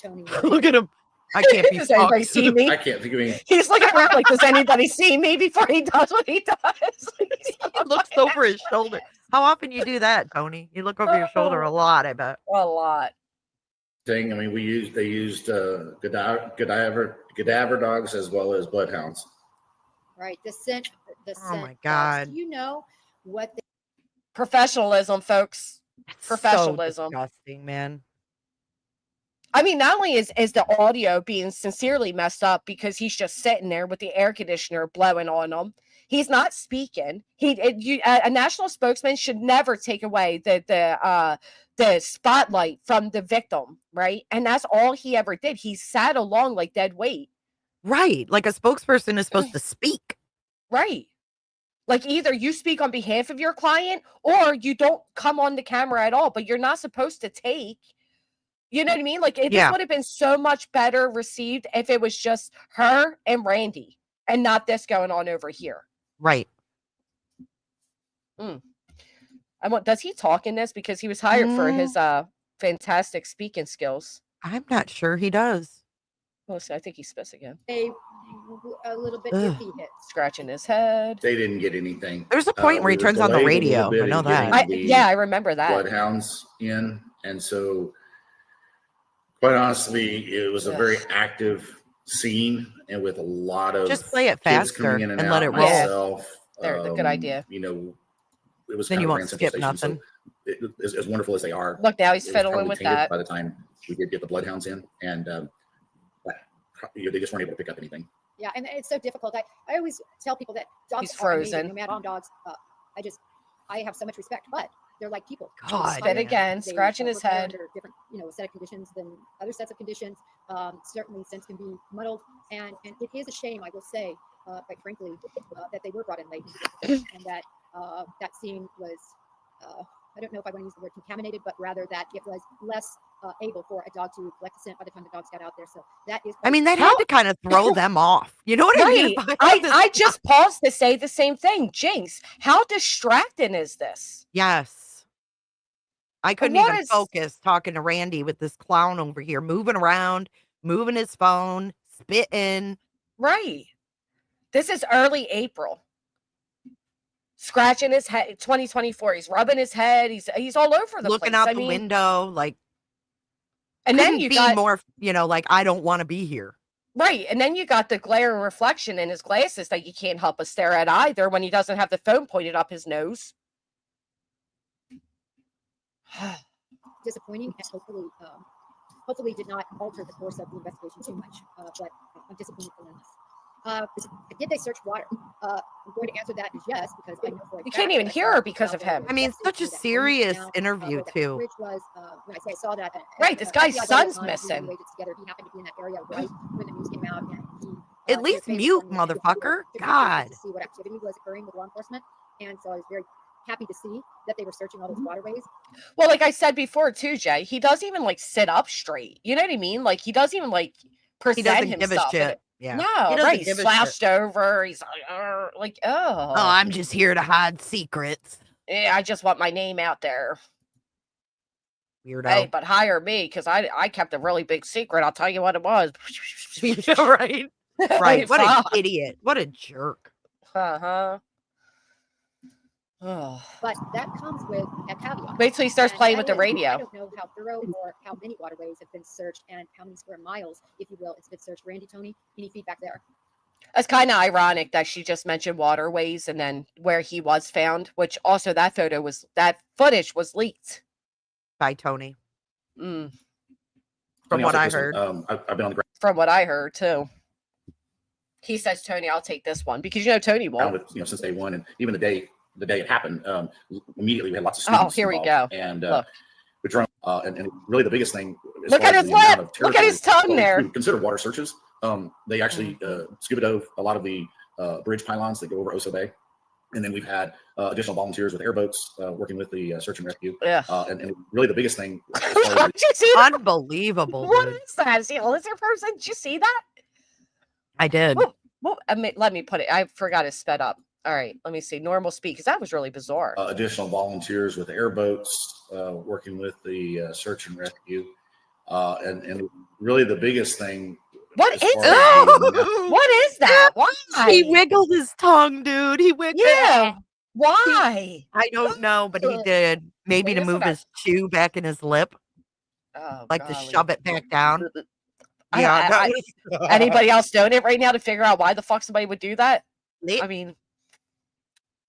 Speaker 14: Tony.
Speaker 13: Look at him. I can't be
Speaker 1: Does anybody
Speaker 13: fucked.
Speaker 1: see me?
Speaker 6: I can't think of any.
Speaker 1: He's looking around like, does anybody see me before he does what he does?
Speaker 13: He looks over his shoulder. How often you do that, Tony? You look over your shoulder a lot, I bet.
Speaker 1: A lot.
Speaker 6: Thing. I mean, they used cadaver dogs as well as bloodhounds.
Speaker 14: Right, the scent.
Speaker 13: Oh my God.
Speaker 14: You know what?
Speaker 1: Professionalism, folks.
Speaker 13: So
Speaker 1: Professionalism.
Speaker 13: disgusting, man.
Speaker 1: I mean, not only is the audio being sincerely messed up because he's just sitting there with the air conditioner blowing on him. He's not speaking. A national spokesman should never take away the spotlight from the victim, right? And that's all he ever did. He sat along like dead weight.
Speaker 13: Right. Like a spokesperson is supposed to speak.
Speaker 1: Right. Like either you speak on behalf of your client or you don't come on the camera at all, but you're not supposed to take. You know what I mean? Like, this would have been so much better received if it was just her and Randy and not this going on over here.
Speaker 13: Right.
Speaker 1: Does he talk in this? Because he was hired for his fantastic speaking skills.
Speaker 13: I'm not sure he does.
Speaker 1: Oh, so I think he spits again.
Speaker 14: A little bit iffy hit.
Speaker 1: Scratching his head.
Speaker 6: They didn't get anything.
Speaker 13: There's a point where he turns on the radio. I know that.
Speaker 1: I remember that.
Speaker 6: Bloodhounds in. And so, quite honestly, it was a very active scene and with a lot of
Speaker 13: just play it
Speaker 6: kids
Speaker 13: faster
Speaker 6: coming in and out.
Speaker 13: let it roll.
Speaker 6: Myself,
Speaker 1: They're the good idea.
Speaker 6: You know, it was
Speaker 13: Then
Speaker 6: kind
Speaker 13: you
Speaker 6: of
Speaker 13: won't
Speaker 6: Grand
Speaker 13: skip
Speaker 6: Central Station,
Speaker 13: nothing.
Speaker 6: so as wonderful as they are.
Speaker 1: Look, now he's
Speaker 6: it was
Speaker 1: fiddling
Speaker 6: probably
Speaker 1: with
Speaker 6: tainted
Speaker 1: that.
Speaker 6: by the time we did get the bloodhounds in, and they just weren't able to pick up anything.
Speaker 14: Yeah, and it's so difficult. I always tell people that dogs
Speaker 1: He's
Speaker 14: are amazing,
Speaker 1: frozen.
Speaker 14: no matter on dogs. I have so much respect, but they're like people.
Speaker 13: God.
Speaker 1: Spit again,
Speaker 14: They
Speaker 1: scratching his
Speaker 14: prepare
Speaker 1: head.
Speaker 14: under different, set of conditions than other sets of conditions. Certainly, sense can be muddled, and it is a shame, I will say, quite frankly, that they were brought in late, and that that scene was. I don't know if I want to use the word contaminated, but rather that it was less able for a dog to collect the scent by the time the dogs got out there. So that is.
Speaker 13: I mean, that had to kind of throw them off. You know what I mean?
Speaker 1: I just paused to say the same thing. Jinx, how distracting is this?
Speaker 13: Yes. I couldn't even focus talking to Randy with this clown over here, moving around, moving his phone, spitting.
Speaker 1: Right. This is early April. Scratching his head, 2024. He's rubbing his head. He's all over the
Speaker 13: looking
Speaker 1: place.
Speaker 13: out the window, like.
Speaker 1: And then you got
Speaker 13: more, like I don't want to be here.
Speaker 1: Right, and then you got the glare and reflection in his glasses that you can't help but stare at either when he doesn't have the phone pointed up his nose.
Speaker 14: Disappointing, and hopefully did not alter the course of the investigation too much. But I'm disappointed for this. Did they search water? I'm going to answer that as yes, because I know for a
Speaker 1: You can't even hear her because of him.
Speaker 13: I mean, such a serious interview too.
Speaker 14: Bridge was when I saw that.
Speaker 1: Right, this guy's son's missing.
Speaker 14: Together. He happened to be in that area right when the news came out, and he
Speaker 13: at least mute, motherfucker. God.
Speaker 14: To see what activity was occurring with law enforcement, and so I was very happy to see that they were searching all those waterways.
Speaker 1: Well, like I said before too, Jay, he doesn't even sit up straight. You know what I mean? Like he doesn't even present
Speaker 13: he doesn't
Speaker 1: himself.
Speaker 13: Give a shit. Yeah.
Speaker 1: No, right. He's slouched over. He's like, oh.
Speaker 13: Oh, I'm just here to hide secrets.
Speaker 1: Yeah, I just want my name out there.
Speaker 13: Weirdo.
Speaker 1: Hey, but hire me because I kept a really big secret. I'll tell you what it was.
Speaker 13: Right. Right. What an idiot. What a jerk.
Speaker 1: Uh-huh.
Speaker 14: But that comes with a caveat.
Speaker 1: Wait till he starts playing with the radio.
Speaker 14: I don't know how thorough or how many waterways have been searched and how many square miles, if you will, it's been searched. Randy, Tony, any feedback there?
Speaker 1: It's kind of ironic that she just mentioned waterways and then where he was found, which also that footage was leaked
Speaker 13: by Tony.
Speaker 1: From
Speaker 13: what I heard.
Speaker 6: I've been on the ground.
Speaker 1: From what I heard too. He says, Tony, I'll take this one because Tony won't.
Speaker 6: Since day one, and even the day it happened, immediately we had lots of students.
Speaker 1: Oh, here we go.
Speaker 6: And And really the biggest thing.
Speaker 1: Look at his lip. Look at his tongue there.
Speaker 6: We consider water searches. They actually scuba dove a lot of the bridge pylons that go over Oso Bay. And then we've had additional volunteers with airboats working with the search and rescue.
Speaker 1: Yeah.
Speaker 6: And really the biggest thing.
Speaker 1: Did you see that?
Speaker 13: Unbelievable.
Speaker 1: What
Speaker 13: dude.
Speaker 1: is that? Is he a lizard person? Did you see that?
Speaker 13: I did.
Speaker 1: Well, let me put it. I forgot to sped up. All right, let me see. Normal speed, because that was really bizarre.
Speaker 6: Additional volunteers with airboats working with the search and rescue. And really the biggest thing.
Speaker 1: What is that? What is that? Why?
Speaker 13: He wiggled his tongue, dude. He wiggled.
Speaker 1: Yeah. Why?
Speaker 13: I don't know, but he did. Maybe to move his chew back in his lip.
Speaker 1: Oh,
Speaker 13: like
Speaker 1: golly.
Speaker 13: to shove it back down.
Speaker 1: Anybody else doing it right now to figure out why the fuck somebody would do that? I mean,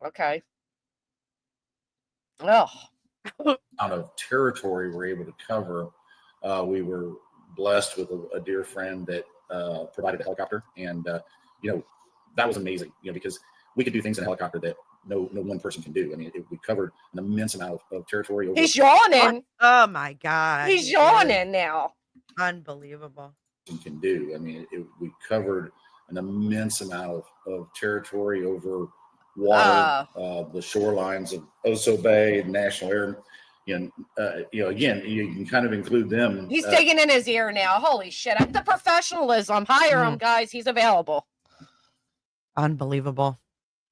Speaker 1: okay. Oh.
Speaker 6: Amount of territory we're able to cover. We were blessed with a dear friend that provided a helicopter, and that was amazing. Because we could do things in a helicopter that no one person can do. I mean, we covered an immense amount of territory.
Speaker 1: He's yawning.
Speaker 13: Oh my god.
Speaker 1: He's yawning now.
Speaker 13: Unbelievable.
Speaker 6: Can do. I mean, we covered an immense amount of territory over water, the shorelines of Oso Bay and National Air. And again, you can kind of include them.
Speaker 1: He's digging in his ear now. Holy shit! The professionalism. Hire him, guys. He's available.
Speaker 13: Unbelievable.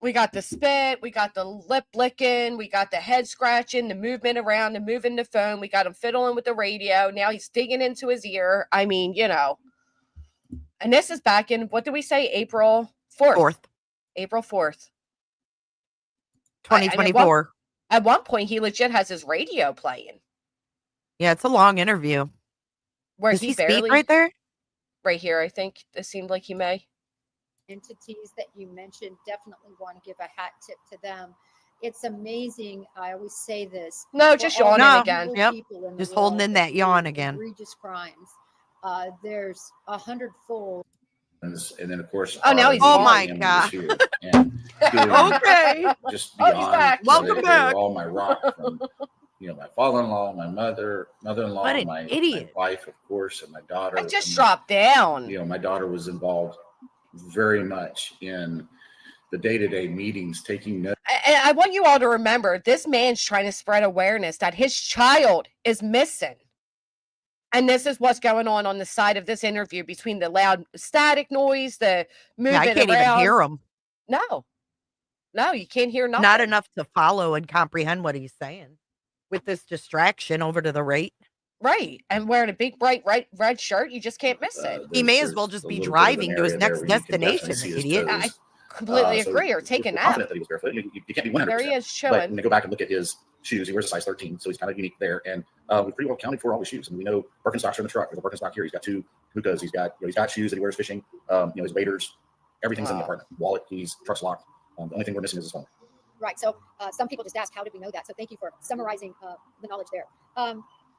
Speaker 1: We got the spit. We got the lip licking. We got the head scratching. The movement around. The moving the phone. We got him fiddling with the radio. Now he's digging into his ear. I mean, And this is back in, what did we say? April 4th. April 4th.
Speaker 13: 2024.
Speaker 1: At one point, he legit has his radio playing.
Speaker 13: Yeah, it's a long interview.
Speaker 1: Where
Speaker 13: Does
Speaker 1: he
Speaker 13: he
Speaker 1: barely
Speaker 13: speak right there?
Speaker 1: Right here, I think. It seemed like he may.
Speaker 14: Entities that you mentioned, definitely want to give a hat tip to them. It's amazing. I always say this.
Speaker 1: No, just yawning again.
Speaker 13: Yep. Just holding in that yawn again.
Speaker 14: Egregious crimes. There's 100-fold.
Speaker 6: And then of course.
Speaker 1: Now he's.
Speaker 13: Oh my god. Okay.
Speaker 6: Just beyond.
Speaker 1: He's back.
Speaker 13: Welcome back.
Speaker 6: They were all my rock from, my father-in-law, my mother-in-law,
Speaker 13: What an
Speaker 6: my
Speaker 13: idiot.
Speaker 6: wife, of course, and my daughter.
Speaker 1: I just dropped down.
Speaker 6: My daughter was involved very much in the day-to-day meetings, taking notes.
Speaker 1: And I want you all to remember, this man's trying to spread awareness that his child is missing. And this is what's going on the side of this interview between the loud static noise, the movement
Speaker 13: I can't
Speaker 1: around.
Speaker 13: even hear him.
Speaker 1: No, you can't hear nothing.
Speaker 13: Not enough to follow and comprehend what he's saying. With this distraction over to the right.
Speaker 1: Right. And wearing a big, bright red shirt, you just can't miss it.
Speaker 13: He may as well just be driving to his next destination, idiot.
Speaker 1: I completely agree. Or take a nap.
Speaker 6: Confident that he was barefoot. You can't be 100%.
Speaker 1: There he is
Speaker 6: But
Speaker 1: showing.
Speaker 6: when they go back and look at his shoes, he wears a size 13, so he's kind of unique there. And we pretty well counted for all his shoes. I mean, we know Birkenstocks are in the truck. There's a Birkenstock here. He's got 2 hookahs. He's got shoes that he wears fishing. His waders. Everything's in the apartment. Wallet, keys, truck's locked. The only thing we're missing is his phone.
Speaker 14: Right. So some people just ask, how did we know that? So thank you for summarizing the knowledge there.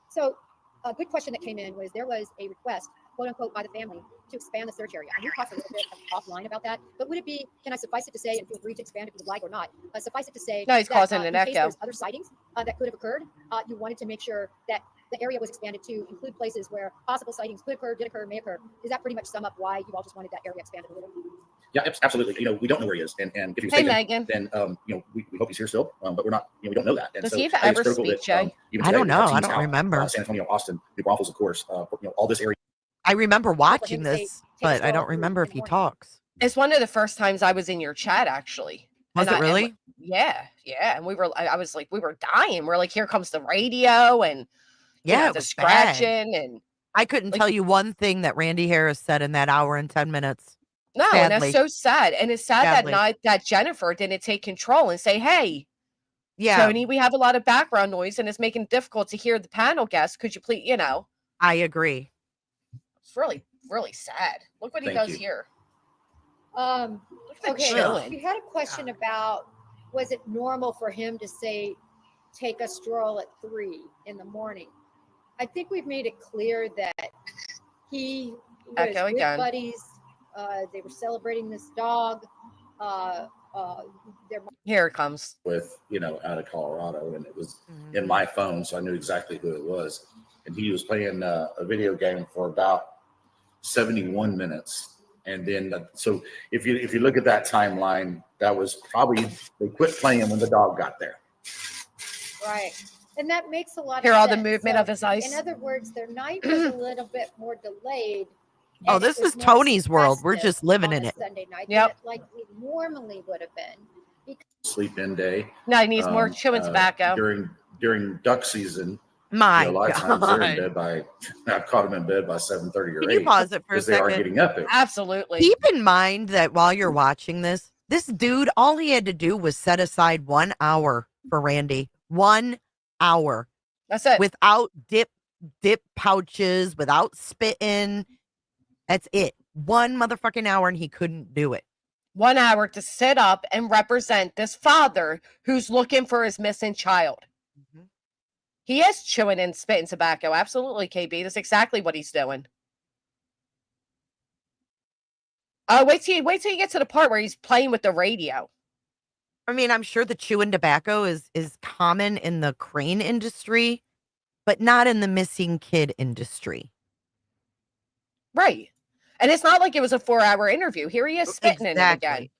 Speaker 14: So a good question that came in was there was a request, quote unquote, by the family to expand the search area. And we talked a little bit offline about that. But would it be, can I suffice it to say, and feel free to expand if you would like or not, suffice it to say
Speaker 1: No, he's
Speaker 14: that,
Speaker 1: causing an
Speaker 14: in case
Speaker 1: echo.
Speaker 14: there's other sightings that could have occurred, you wanted to make sure that the area was expanded to include places where possible sightings could occur, did occur, may occur. Does that pretty much sum up why you all just wanted that area expanded a little?
Speaker 6: Yeah, absolutely. We don't know where he is, and if he's
Speaker 1: Hey,
Speaker 6: taken,
Speaker 1: Megan.
Speaker 6: then we hope he's here still, but we're not. We don't know that. And
Speaker 1: Does
Speaker 6: so
Speaker 1: he
Speaker 6: I think
Speaker 1: ever
Speaker 6: it's critical
Speaker 1: speak,
Speaker 6: that,
Speaker 1: Jay?
Speaker 6: even
Speaker 13: I
Speaker 6: today,
Speaker 13: don't
Speaker 6: we have
Speaker 13: know. I
Speaker 6: teams
Speaker 13: don't
Speaker 6: out,
Speaker 13: remember.
Speaker 6: San Antonio, Austin, New Braunfels, of course. All this area.
Speaker 13: I remember watching
Speaker 14: him to say,
Speaker 13: this,
Speaker 14: "Take a
Speaker 13: but I
Speaker 14: stroll
Speaker 13: don't
Speaker 14: through
Speaker 13: remember
Speaker 14: in
Speaker 13: if
Speaker 14: the
Speaker 13: he
Speaker 14: morning."
Speaker 13: talks.
Speaker 1: It's one of the first times I was in your chat, actually.
Speaker 13: Was
Speaker 1: And
Speaker 13: it really?
Speaker 1: Yeah. And I was like, we were dying. We're like, here comes the radio and
Speaker 13: Yeah, it
Speaker 1: the
Speaker 13: was bad.
Speaker 1: scratching and
Speaker 13: I couldn't tell you one thing that Randy Harris said in that hour and 10 minutes.
Speaker 1: no, and
Speaker 13: Sadly.
Speaker 1: that's so sad. And it's sad
Speaker 13: Sadly.
Speaker 1: that night that Jennifer didn't take control and say, hey,
Speaker 13: Yeah,
Speaker 1: Tony, we have a lot of background noise and it's making it difficult to hear the panel guests. Could you please,
Speaker 13: I agree.
Speaker 1: it's really, really sad. Look what he
Speaker 6: Thank
Speaker 1: does
Speaker 6: you.
Speaker 1: here.
Speaker 14: Okay,
Speaker 1: chilling.
Speaker 14: we had a question about, was it normal for him to say, take a stroll at 3 in the morning? I think we've made it clear that he was
Speaker 1: Echo
Speaker 14: with
Speaker 1: again.
Speaker 14: buddies. They were celebrating this dog. there
Speaker 1: Here it comes.
Speaker 6: with, out of Colorado, and it was in my phone, so I knew exactly who it was. And he was playing a video game for about 71 minutes. And then, so if you look at that timeline, that was probably, they quit playing when the dog got there.
Speaker 14: right, and that makes a lot
Speaker 1: Hear
Speaker 14: of
Speaker 1: all
Speaker 14: sense.
Speaker 1: the movement of his ice.
Speaker 14: In other words, their night was a little bit more delayed.
Speaker 13: Oh,
Speaker 14: and
Speaker 13: this
Speaker 14: it was
Speaker 13: is
Speaker 14: more
Speaker 13: Tony's world. We're
Speaker 14: festive
Speaker 13: just living
Speaker 14: on
Speaker 13: in
Speaker 14: a
Speaker 13: it.
Speaker 14: Sunday night
Speaker 1: Yep.
Speaker 14: than it likely normally would have been.
Speaker 6: Sleep in day.
Speaker 1: No, he needs more chewing tobacco.
Speaker 6: During duck season,
Speaker 13: My
Speaker 6: a lot of times they're in
Speaker 13: God.
Speaker 6: bed I've caught them in bed by 7:30 or
Speaker 13: Can
Speaker 6: 8.
Speaker 13: you pause it for a
Speaker 6: because they are
Speaker 13: second?
Speaker 6: getting up.
Speaker 1: Absolutely.
Speaker 13: Keep in mind that while you're watching this dude, all he had to do was set aside 1 hour for Randy. 1 hour.
Speaker 1: That's it.
Speaker 13: Without dip pouches, without spitting. That's it. 1 motherfucking hour, and he couldn't do it.
Speaker 1: 1 hour to sit up and represent this father who's looking for his missing child.
Speaker 13: Mhm.
Speaker 1: He is chewing and spitting tobacco. Absolutely, KB. That's exactly what he's doing. Wait till you get to the part where he's playing with the radio.
Speaker 13: I mean, I'm sure the chewing tobacco is common in the crane industry, but not in the missing kid industry.
Speaker 1: Right. And it's not like it was a 4-hour interview. Here he is spitting in it again.
Speaker 13: Exactly.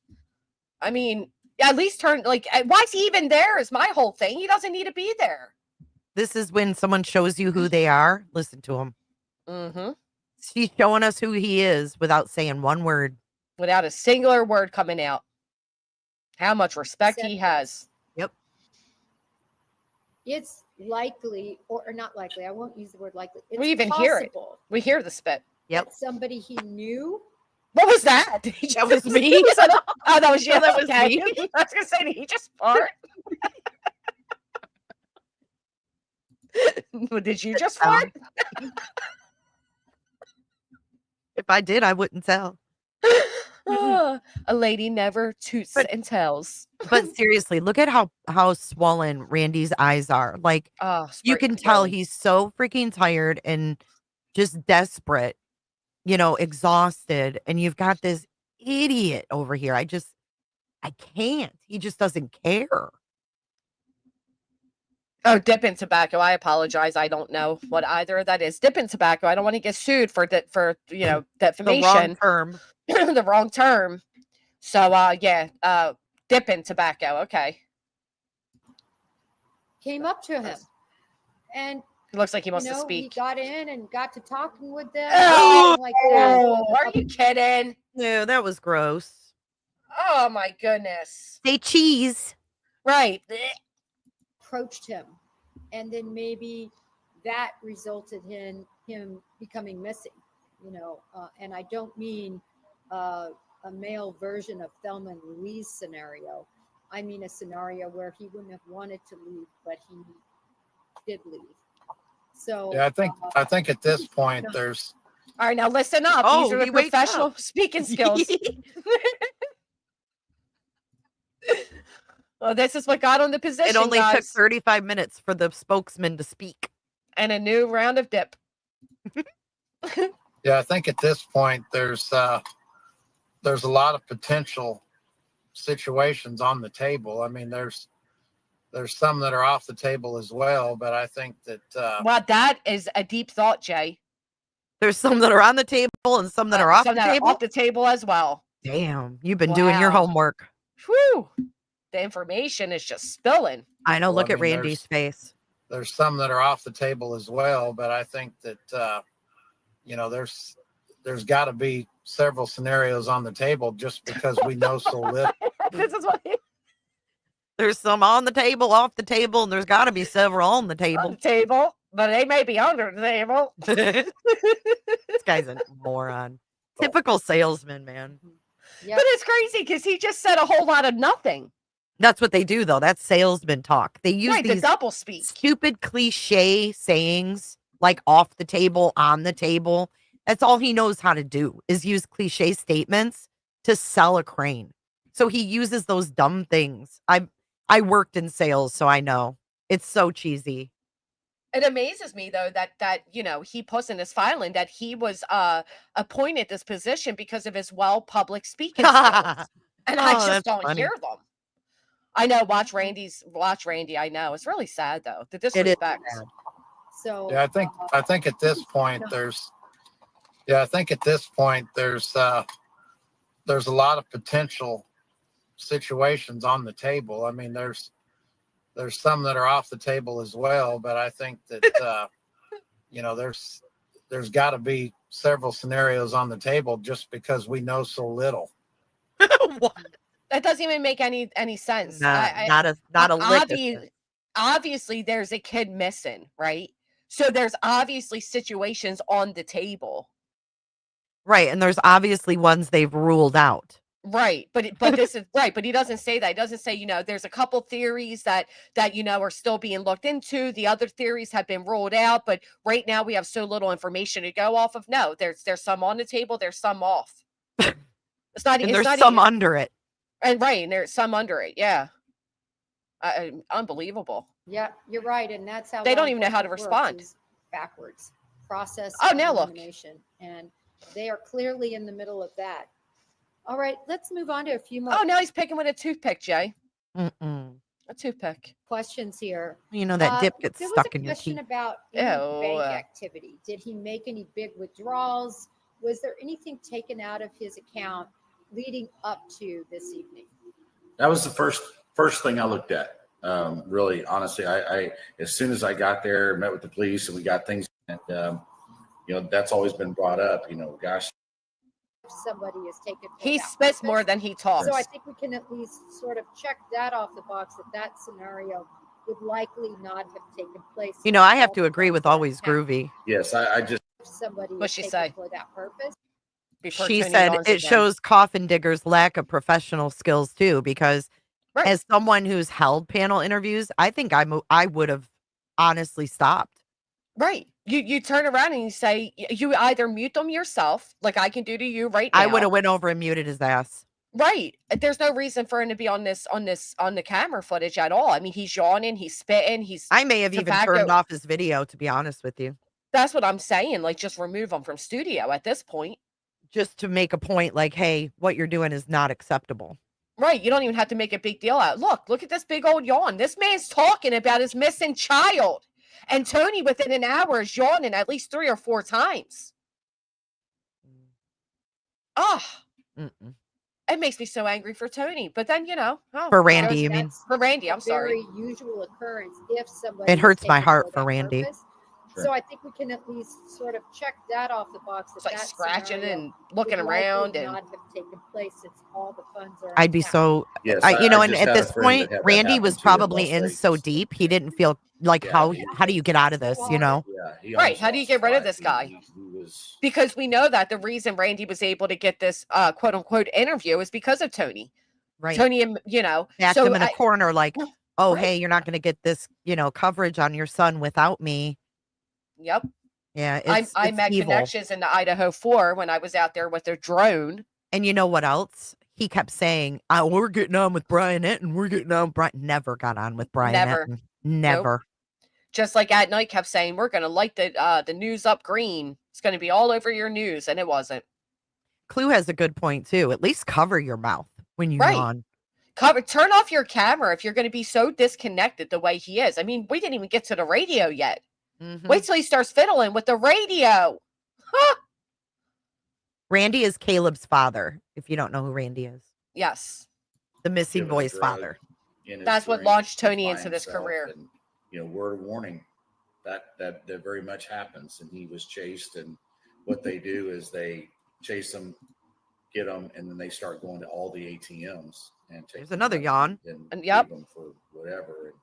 Speaker 1: I mean, at least turn, like, why is he even there is my whole thing. He doesn't need to be there.
Speaker 13: This is when someone shows you who they are. Listen to him.
Speaker 1: Mm-hmm.
Speaker 13: He's showing us who he is without saying one word.
Speaker 1: Without a singular word coming out. How much respect he has.
Speaker 13: Yep.
Speaker 14: It's likely, or not likely, I won't use the word likely. It's
Speaker 1: We even hear it.
Speaker 14: possible
Speaker 1: We hear the spit.
Speaker 13: Yep.
Speaker 14: that somebody he knew.
Speaker 1: What was that?
Speaker 13: That was me.
Speaker 1: Oh, that was you.
Speaker 13: Yeah, that was
Speaker 1: Okay.
Speaker 13: me.
Speaker 1: I was going to say, did he just fart? Did you just fart?
Speaker 13: If I did, I wouldn't tell.
Speaker 1: A lady never toots and tells.
Speaker 13: But seriously, look at how swollen Randy's eyes are. Like, you can tell he's so freaking tired and just desperate, exhausted. And you've got this idiot over here. I can't. He just doesn't care.
Speaker 1: Oh, dipping tobacco. I apologize. I don't know what either of that is. Dipping tobacco. I don't want to get sued for defamation.
Speaker 13: The wrong term.
Speaker 1: The wrong term. So dipping tobacco. Okay.
Speaker 14: Came up to him, and
Speaker 1: It looks like he wants to
Speaker 14: he
Speaker 1: speak.
Speaker 14: got in and got to talking with them.
Speaker 1: Oh,
Speaker 14: like that.
Speaker 1: are you kidding?
Speaker 13: No, that was gross.
Speaker 1: Oh my goodness.
Speaker 13: Say cheese.
Speaker 1: Right.
Speaker 14: Approached him, and then maybe that resulted in him becoming missing. And I don't mean a male version of Thelma and Louise scenario. I mean a scenario where he wouldn't have wanted to leave, but he did leave. So
Speaker 15: Yeah, I think at this point there's.
Speaker 1: All right, now listen up.
Speaker 13: Oh,
Speaker 1: These are the
Speaker 13: he wakes
Speaker 1: professional
Speaker 13: up.
Speaker 1: speaking skills. Well, this is what got on the position.
Speaker 13: It only took
Speaker 1: guys.
Speaker 13: 35 minutes for the spokesman to speak.
Speaker 1: And a new round of dip.
Speaker 15: Yeah, I think at this point there's a lot of potential situations on the table. I mean, there's some that are off the table as well, but I think that
Speaker 1: Well, that is a deep thought, Jay.
Speaker 13: There's some that are on the table and some that are off
Speaker 1: Some
Speaker 13: the
Speaker 1: that are
Speaker 13: table.
Speaker 1: off the table as well.
Speaker 13: Damn, you've been doing your
Speaker 1: Wow.
Speaker 13: homework.
Speaker 1: Whew. The information is just spilling.
Speaker 13: I know.
Speaker 15: Well,
Speaker 13: Look
Speaker 15: I
Speaker 13: at
Speaker 15: mean,
Speaker 13: Randy's face.
Speaker 15: there's some that are off the table as well, but I think that there's got to be several scenarios on the table just because we know so little.
Speaker 1: This is what
Speaker 13: There's some on the table, off the table, and there's got to be several on the
Speaker 1: on
Speaker 13: table.
Speaker 1: the table, but they may be under the table.
Speaker 13: This guy's a moron. Typical salesman, man.
Speaker 14: Yep.
Speaker 1: But it's crazy because he just said a whole lot of nothing.
Speaker 13: That's what they do, though. That's salesman talk. They use
Speaker 1: Right, the
Speaker 13: these
Speaker 1: double speak.
Speaker 13: stupid cliche sayings like off the table, on the table. That's all he knows how to do is use cliche statements to sell a crane. So he uses those dumb things. I worked in sales, so I know. It's so cheesy.
Speaker 1: It amazes me though that he puts in his filing that he was appointed this position because of his public speaking skills. And I
Speaker 13: Oh,
Speaker 1: just
Speaker 13: that's
Speaker 1: don't
Speaker 13: funny.
Speaker 1: hear them. I know. Watch Randy. I know. It's really sad though. The
Speaker 13: It is
Speaker 1: disrespect.
Speaker 13: sad.
Speaker 14: So
Speaker 15: Yeah, I think at this point there's a lot of potential situations on the table. I mean, there's some that are off the table as well, but I think that there's got to be several scenarios on the table just because we know so little.
Speaker 13: What?
Speaker 1: That doesn't even make any sense.
Speaker 13: Not a lick of sense.
Speaker 1: Obviously, there's a kid missing, right? So there's obviously situations on the table.
Speaker 13: Right, and there's obviously ones they've ruled out.
Speaker 1: Right, but this is right, but he doesn't say that. He doesn't say, there's a couple theories that are still being looked into. The other theories have been ruled out, but right now we have so little information to go off of. No, there's some on the table, there's some off. It's not.
Speaker 13: And
Speaker 1: it's
Speaker 13: there's
Speaker 1: not
Speaker 13: some
Speaker 1: even,
Speaker 13: under it.
Speaker 1: and right, and there's some under it. Yeah, unbelievable.
Speaker 14: yeah, you're right, and that's how
Speaker 1: They
Speaker 14: law
Speaker 1: don't even know how to
Speaker 14: enforcement works,
Speaker 1: respond.
Speaker 14: is backwards process.
Speaker 1: Oh,
Speaker 14: and
Speaker 1: now look.
Speaker 14: elimination, and they are clearly in the middle of that. All right, let's move on to a few more
Speaker 1: Oh, now he's picking with a toothpick, Jay.
Speaker 13: Mm-mm.
Speaker 1: A toothpick.
Speaker 14: questions here.
Speaker 13: You know that dip gets
Speaker 14: There was
Speaker 13: stuck
Speaker 14: a
Speaker 13: in your
Speaker 14: question
Speaker 13: teeth.
Speaker 14: about any bank
Speaker 1: Ew.
Speaker 14: activity. Did he make any big withdrawals? Was there anything taken out of his account leading up to this evening?
Speaker 6: That was the first thing I looked at. Really, honestly, I as soon as I got there, met with the police, and we got things. And that's always been brought up. Gosh,
Speaker 14: If somebody is taken for
Speaker 1: He
Speaker 14: that
Speaker 1: spits
Speaker 14: purpose.
Speaker 1: more than he talks.
Speaker 14: So I think we can at least sort of check that off the box, that scenario would likely not have taken place.
Speaker 13: I have to agree with Always Groovy.
Speaker 6: yes, I just
Speaker 14: If somebody
Speaker 1: What'd
Speaker 14: is
Speaker 1: she
Speaker 14: taken
Speaker 1: say?
Speaker 14: for that purpose.
Speaker 1: Before
Speaker 13: She
Speaker 1: Tony
Speaker 13: said
Speaker 1: yawns
Speaker 13: it
Speaker 1: again.
Speaker 13: shows coffin diggers' lack of professional skills too, because
Speaker 1: Right.
Speaker 13: as someone who's held panel interviews, I think I would have honestly stopped.
Speaker 1: Right. You turn around and you say, you either mute them yourself, like I can do to you right now.
Speaker 13: I would have went over and muted his ass.
Speaker 1: Right. There's no reason for him to be on the camera footage at all. I mean, he's yawning, he's spitting,
Speaker 13: I may have even
Speaker 1: tobacco-
Speaker 13: turned off his video, to be honest with you,
Speaker 1: That's what I'm saying. Like, just remove him from studio at this point.
Speaker 13: just to make a point like, hey, what you're doing is not acceptable.
Speaker 1: Right. You don't even have to make a big deal out. Look at this big old yawn. This man's talking about his missing child. And Tony, within an hour, is yawning at least 3 or 4 times. Oh,
Speaker 13: Mm-mm.
Speaker 1: it makes me so angry for Tony. But then,
Speaker 13: For Randy, you
Speaker 14: That's
Speaker 13: mean?
Speaker 1: For Randy, I'm
Speaker 14: a
Speaker 1: sorry.
Speaker 14: Very usual occurrence if somebody.
Speaker 13: It
Speaker 14: is
Speaker 13: hurts my
Speaker 14: taken
Speaker 13: heart
Speaker 14: that
Speaker 13: for Randy.
Speaker 14: purpose. So I think we can at least sort of check that off the box.
Speaker 1: It's like
Speaker 14: that
Speaker 1: scratching
Speaker 14: scenario
Speaker 1: and looking
Speaker 14: would
Speaker 1: around
Speaker 14: likely
Speaker 1: and
Speaker 14: not have taken place since all the funds are.
Speaker 13: I'd be
Speaker 14: intact.
Speaker 13: so,
Speaker 6: yes,
Speaker 13: and
Speaker 6: just
Speaker 13: at
Speaker 6: had a
Speaker 13: this
Speaker 6: friend
Speaker 13: point,
Speaker 6: that had that
Speaker 13: Randy
Speaker 6: happen
Speaker 13: was
Speaker 6: to in
Speaker 13: probably
Speaker 6: Las
Speaker 13: in
Speaker 6: Vegas.
Speaker 13: so deep, he didn't feel like
Speaker 6: Yeah,
Speaker 13: how do you get out of this,
Speaker 6: Yeah, he
Speaker 1: Right,
Speaker 6: almost
Speaker 1: how do you
Speaker 6: lost
Speaker 1: get
Speaker 6: his
Speaker 1: rid of
Speaker 6: life.
Speaker 1: this guy?
Speaker 6: He was
Speaker 1: because we know that the reason Randy was able to get this quote unquote interview is because of Tony.
Speaker 13: right.
Speaker 1: Tony,
Speaker 13: Backed
Speaker 1: so
Speaker 13: him in a corner like, oh,
Speaker 1: Right.
Speaker 13: hey, you're not going to get this, coverage on your son without me.
Speaker 1: Yep.
Speaker 13: Yeah,
Speaker 1: I
Speaker 13: it's
Speaker 1: met
Speaker 13: evil.
Speaker 1: connections in the Idaho 4 when I was out there with a drone.
Speaker 13: And you know what else? He kept saying, we're getting on with Brian Etten. We're getting on. Never got on with Brian
Speaker 1: Never.
Speaker 13: Etten. Never.
Speaker 1: Just like at night kept saying, we're going to light the news up green. It's going to be all over your news. And it wasn't.
Speaker 13: Clue has a good point, too. At least cover your mouth when you
Speaker 1: Right.
Speaker 13: yawn.
Speaker 1: Turn off your camera if you're going to be so disconnected the way he is. I mean, we didn't even get to the radio yet.
Speaker 13: Mhm.
Speaker 1: Wait till he starts fiddling with the radio.
Speaker 13: Randy is Caleb's father, if you don't know who Randy is.
Speaker 1: Yes.
Speaker 13: The missing
Speaker 6: given a
Speaker 13: boy's
Speaker 6: drug
Speaker 13: father.
Speaker 6: in his
Speaker 1: That's what
Speaker 6: drink
Speaker 1: launched
Speaker 6: by
Speaker 1: Tony into this
Speaker 6: himself,
Speaker 1: career.
Speaker 6: and, word of warning, that very much happens. And he was chased, and what they do is they chase him, get them, and then they start going to all the ATMs and take
Speaker 13: There's another
Speaker 6: money
Speaker 13: yawn.
Speaker 6: and
Speaker 1: Yep.
Speaker 6: leave them for whatever.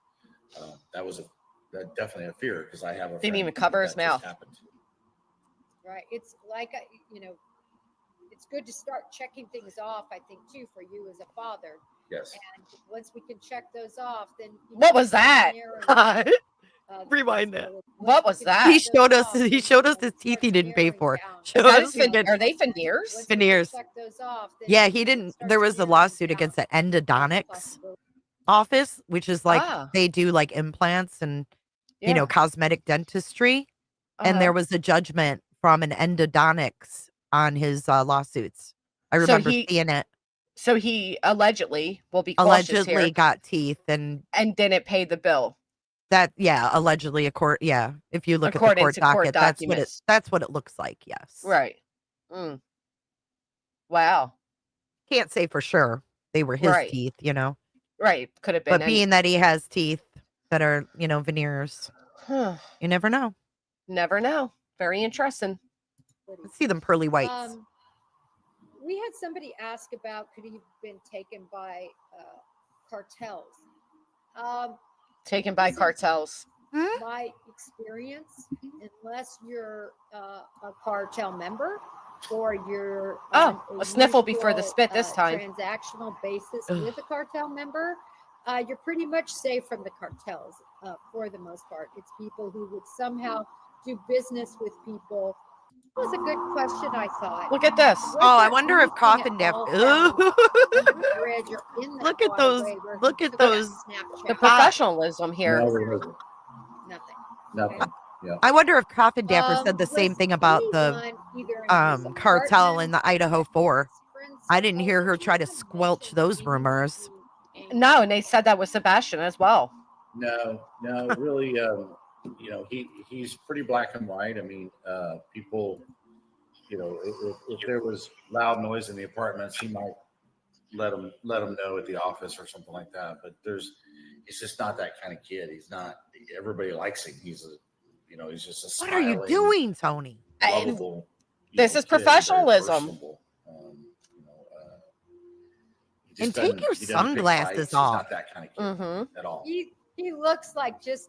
Speaker 6: And that was definitely a fear, because I have a
Speaker 1: Didn't
Speaker 6: friend
Speaker 1: even cover
Speaker 6: that
Speaker 1: his
Speaker 6: just
Speaker 1: mouth.
Speaker 6: happened to.
Speaker 14: Right. It's like, it's good to start checking things off, I think, too, for you as a father.
Speaker 6: Yes.
Speaker 14: And once we can check those off, then.
Speaker 1: What was that?
Speaker 13: Rewind that.
Speaker 1: What was that?
Speaker 13: He showed us his teeth he didn't pay for. Showed
Speaker 1: That
Speaker 13: us
Speaker 1: is are they veneers?
Speaker 13: veneers. Yeah, he didn't. There was a lawsuit against the endodontics office, which is like they do like implants and cosmetic dentistry. And there was a judgment from an endodontics on his lawsuits. I remember seeing it.
Speaker 1: So he allegedly will be cautious
Speaker 13: Allegedly
Speaker 1: here
Speaker 13: got teeth and
Speaker 1: didn't pay the bill.
Speaker 13: that, yeah, allegedly a court. Yeah. If you look at the
Speaker 1: According
Speaker 13: court
Speaker 1: to court
Speaker 13: docket,
Speaker 1: documents.
Speaker 13: that's what it looks like. Yes.
Speaker 1: Right. Mm. Wow.
Speaker 13: Can't say for sure they were his
Speaker 1: Right.
Speaker 13: teeth, you know.
Speaker 1: Right. Could have been.
Speaker 13: But being that he has teeth that are, you know, veneers, you never know.
Speaker 1: Never know. Very interesting.
Speaker 13: Let's see them pearly whites.
Speaker 14: We had somebody ask about could he have been taken by cartels.
Speaker 1: Taken by cartels.
Speaker 14: My experience, unless you're a cartel member or you're
Speaker 1: Oh,
Speaker 14: on
Speaker 1: a sniffle before the
Speaker 14: mutual,
Speaker 1: spit this time.
Speaker 14: transactional basis
Speaker 1: Ugh.
Speaker 14: with a cartel member, you're pretty much safe from the cartels for the most part. It's people who would somehow do business with people. That was a good question, I thought.
Speaker 1: Look at this.
Speaker 13: Oh, I wonder if Coffin Dapper. Look at those. Look at those.
Speaker 1: The professionalism here.
Speaker 14: Nothing.
Speaker 6: Nothing. Yeah.
Speaker 13: I wonder if Coffin Dapper said the same thing about the cartel in the Idaho 4. I didn't hear her try to squelch those rumors.
Speaker 1: No, and they said that was Sebastian as well.
Speaker 6: No, really, you know, he's pretty black and white. I mean, people, you know, if there was loud noise in the apartments, he might let them know at the office or something like that. But he's just not that kind of kid. He's not. Everybody likes him. He's just a.
Speaker 13: What are you doing, Tony?
Speaker 6: Lovable,
Speaker 1: this is professionalism.
Speaker 13: And take your sunglasses
Speaker 6: He's
Speaker 13: off.
Speaker 6: not that kind of kid at all.
Speaker 14: He looks like just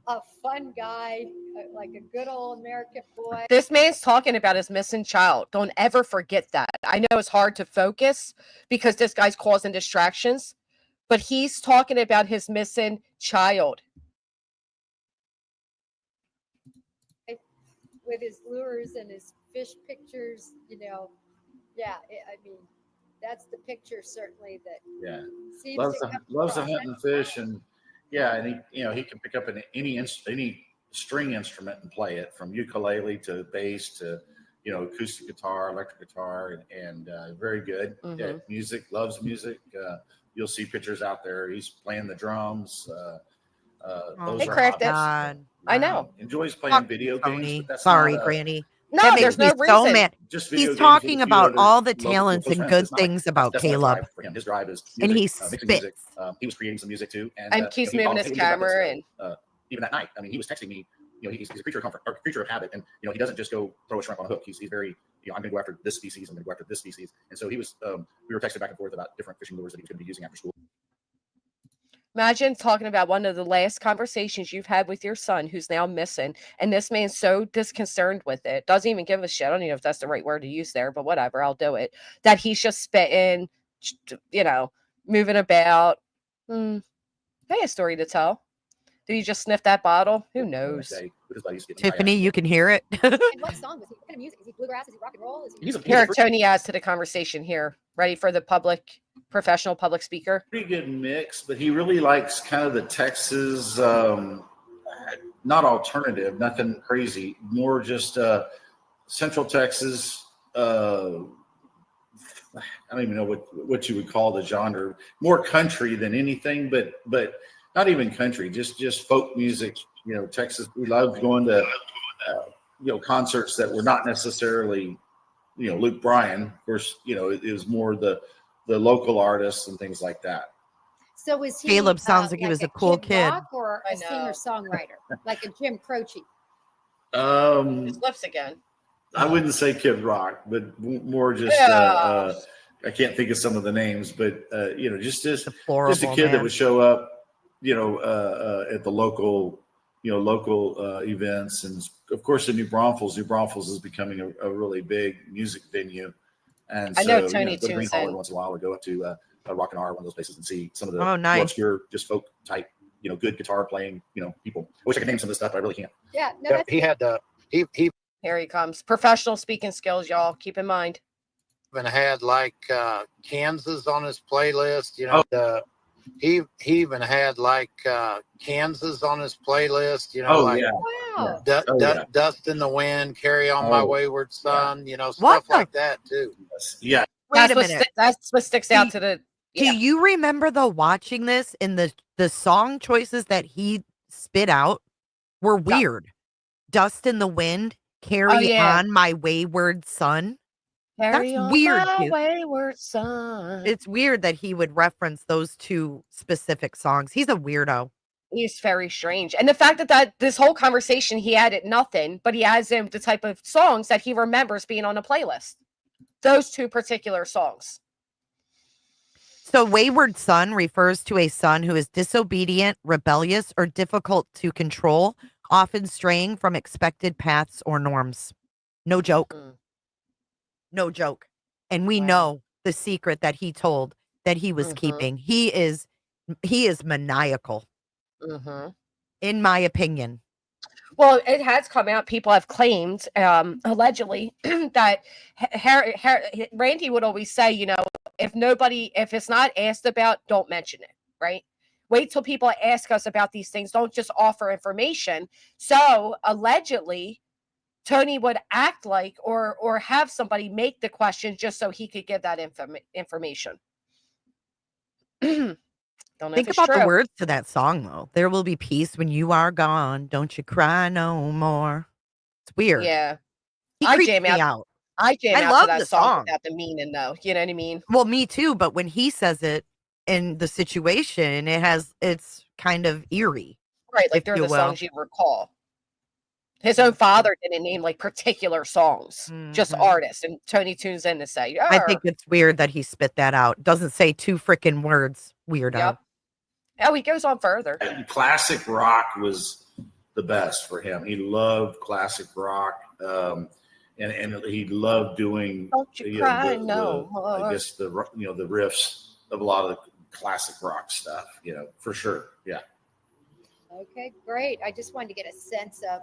Speaker 14: a fun guy, like a good old American boy.
Speaker 1: This man's talking about his missing child. Don't ever forget that. I know it's hard to focus because this guy's causing distractions, but he's talking about his missing child.
Speaker 14: With his lures and his fish pictures, you know, I mean, that's the picture certainly that seems
Speaker 6: loves
Speaker 14: to
Speaker 6: to
Speaker 14: come
Speaker 6: loves to
Speaker 14: across.
Speaker 6: hunt and fish, and he can pick up any string instrument and play it, from ukulele to bass to acoustic guitar, electric guitar, and very good at music. Loves music. You'll see pictures out there. He's playing the drums. Those
Speaker 1: Hey,
Speaker 6: are
Speaker 1: Crafted.
Speaker 6: hobbies.
Speaker 1: I know.
Speaker 6: Enjoys playing video games.
Speaker 13: Tony.
Speaker 6: But that's
Speaker 13: Sorry,
Speaker 6: not a-
Speaker 13: Granny.
Speaker 1: No,
Speaker 13: That
Speaker 1: there's
Speaker 13: makes
Speaker 1: no
Speaker 13: me so
Speaker 1: reason.
Speaker 13: mad.
Speaker 6: Just video
Speaker 13: He's
Speaker 6: games with a
Speaker 13: talking
Speaker 6: few
Speaker 13: about
Speaker 6: other
Speaker 13: all the
Speaker 6: local
Speaker 13: talents
Speaker 6: close
Speaker 13: and
Speaker 6: friends.
Speaker 13: good
Speaker 6: It's not
Speaker 13: things about
Speaker 6: that's definitely a
Speaker 13: Caleb.
Speaker 6: drive for him. His drive is
Speaker 13: And
Speaker 6: music,
Speaker 13: he
Speaker 6: making music.
Speaker 13: spits.
Speaker 6: He was creating some music too,
Speaker 1: And keeps
Speaker 6: he
Speaker 1: moving
Speaker 6: volunteered
Speaker 1: his
Speaker 6: about this,
Speaker 1: camera and
Speaker 6: even that night. I mean, he was texting me. He's a creature of comfort, or a creature of habit, and he doesn't just go throw a shrimp on a hook. He's very, I'm going to go after this species. I'm going to go after this species. And so he was. We were texting back and forth about different fishing lures that he was going to be using after school.
Speaker 1: imagine talking about one of the last conversations you've had with your son who's now missing, and this man's so disconcerted with it, doesn't even give a shit. I don't even know if that's the right word to use there, but whatever, I'll do it. That he's just spitting, moving about. Hey, a story to tell. Did he just sniff that bottle? Who knows?
Speaker 13: Tiffany, you can hear it.
Speaker 14: And what song was he? What kind of music? Is he bluegrass? Is he rock and roll? Is he
Speaker 1: Here, Tony adds to the conversation here. Ready for the professional public speaker?
Speaker 6: Pretty good mix, but he really likes kind of the Texas, not alternative, nothing crazy, more just Central Texas. I don't even know what you would call the genre. More country than anything, but not even country, just folk music. Texas. We loved going to concerts that were not necessarily Luke Bryan. Of course, it was more the local artists and things like that.
Speaker 14: So was he?
Speaker 13: Caleb sounds like he was a cool kid.
Speaker 14: Rock or a singer-songwriter, like a Jim Croce?
Speaker 1: His lips again.
Speaker 6: I wouldn't say Kid Rock, but more just I can't think of some of the names, but just a kid that would show up, at the local events, and of course in New Braunfels is becoming a really big music venue, and
Speaker 1: I know Tony
Speaker 6: go to Green
Speaker 1: tunes
Speaker 6: Hall
Speaker 1: in.
Speaker 6: once in a while, or go up to Rock and R, one of those places, and see some of the
Speaker 13: Oh, nice.
Speaker 6: more obscure, just folk type, good guitar playing, people. I wish I could name some of this stuff, but I really can't.
Speaker 14: Yeah, no,
Speaker 15: He had
Speaker 1: Here he comes. Professional speaking skills, y'all. Keep in mind.
Speaker 15: even had like Kansas on his playlist. He even had like Kansas on his playlist.
Speaker 14: Wow.
Speaker 15: Dust in the Wind, Carry On My Wayward Son. Stuff
Speaker 13: What the-
Speaker 15: like that too.
Speaker 6: Yeah.
Speaker 13: Wait a minute.
Speaker 1: That's what sticks out to the.
Speaker 13: Do you remember though watching this and the song choices that he spit out were weird? Dust in the Wind, Carry On My Wayward Son.
Speaker 1: Carry
Speaker 13: That's
Speaker 1: on
Speaker 13: weird,
Speaker 1: my
Speaker 13: dude.
Speaker 1: wayward son.
Speaker 13: It's weird that he would reference those two specific songs. He's a weirdo.
Speaker 1: He's very strange. And the fact that this whole conversation, he added nothing, but he adds in the type of songs that he remembers being on a playlist. Those two particular songs.
Speaker 13: So wayward son refers to a son who is disobedient, rebellious, or difficult to control, often straying from expected paths or norms. No joke. No joke. And we know the secret that he told that he was keeping. He is maniacal. In my opinion.
Speaker 1: Well, it has come out. People have claimed, allegedly, that Randy would always say, you know, if it's not asked about, don't mention it, right? Wait till people ask us about these things. Don't just offer information. So allegedly, Tony would act like or have somebody make the question just so he could give that information.
Speaker 13: Think about the words to that song, though. There will be peace when you are gone. Don't you cry no more. It's weird.
Speaker 1: Yeah.
Speaker 13: I jam out.
Speaker 1: I jam out
Speaker 13: love
Speaker 1: to that
Speaker 13: the
Speaker 1: song
Speaker 13: song.
Speaker 1: without the meaning, though. You know what I mean?
Speaker 13: Well, me too. But when he says it in the situation, it's kind of eerie.
Speaker 1: Right. Like they're the songs you recall. His own father didn't name like particular songs, just artists. And Tony tunes in to say,
Speaker 13: I think it's weird that he spit that out. Doesn't say two freaking words. Weirdo.
Speaker 1: Yep. Oh, he goes on further.
Speaker 6: Classic rock was the best for him. He loved classic rock, and he loved doing.
Speaker 1: Don't you cry no
Speaker 6: more. I guess the riffs of a lot of the classic rock stuff. You know, for sure. Yeah.
Speaker 14: Okay, great. I just wanted to get a sense of.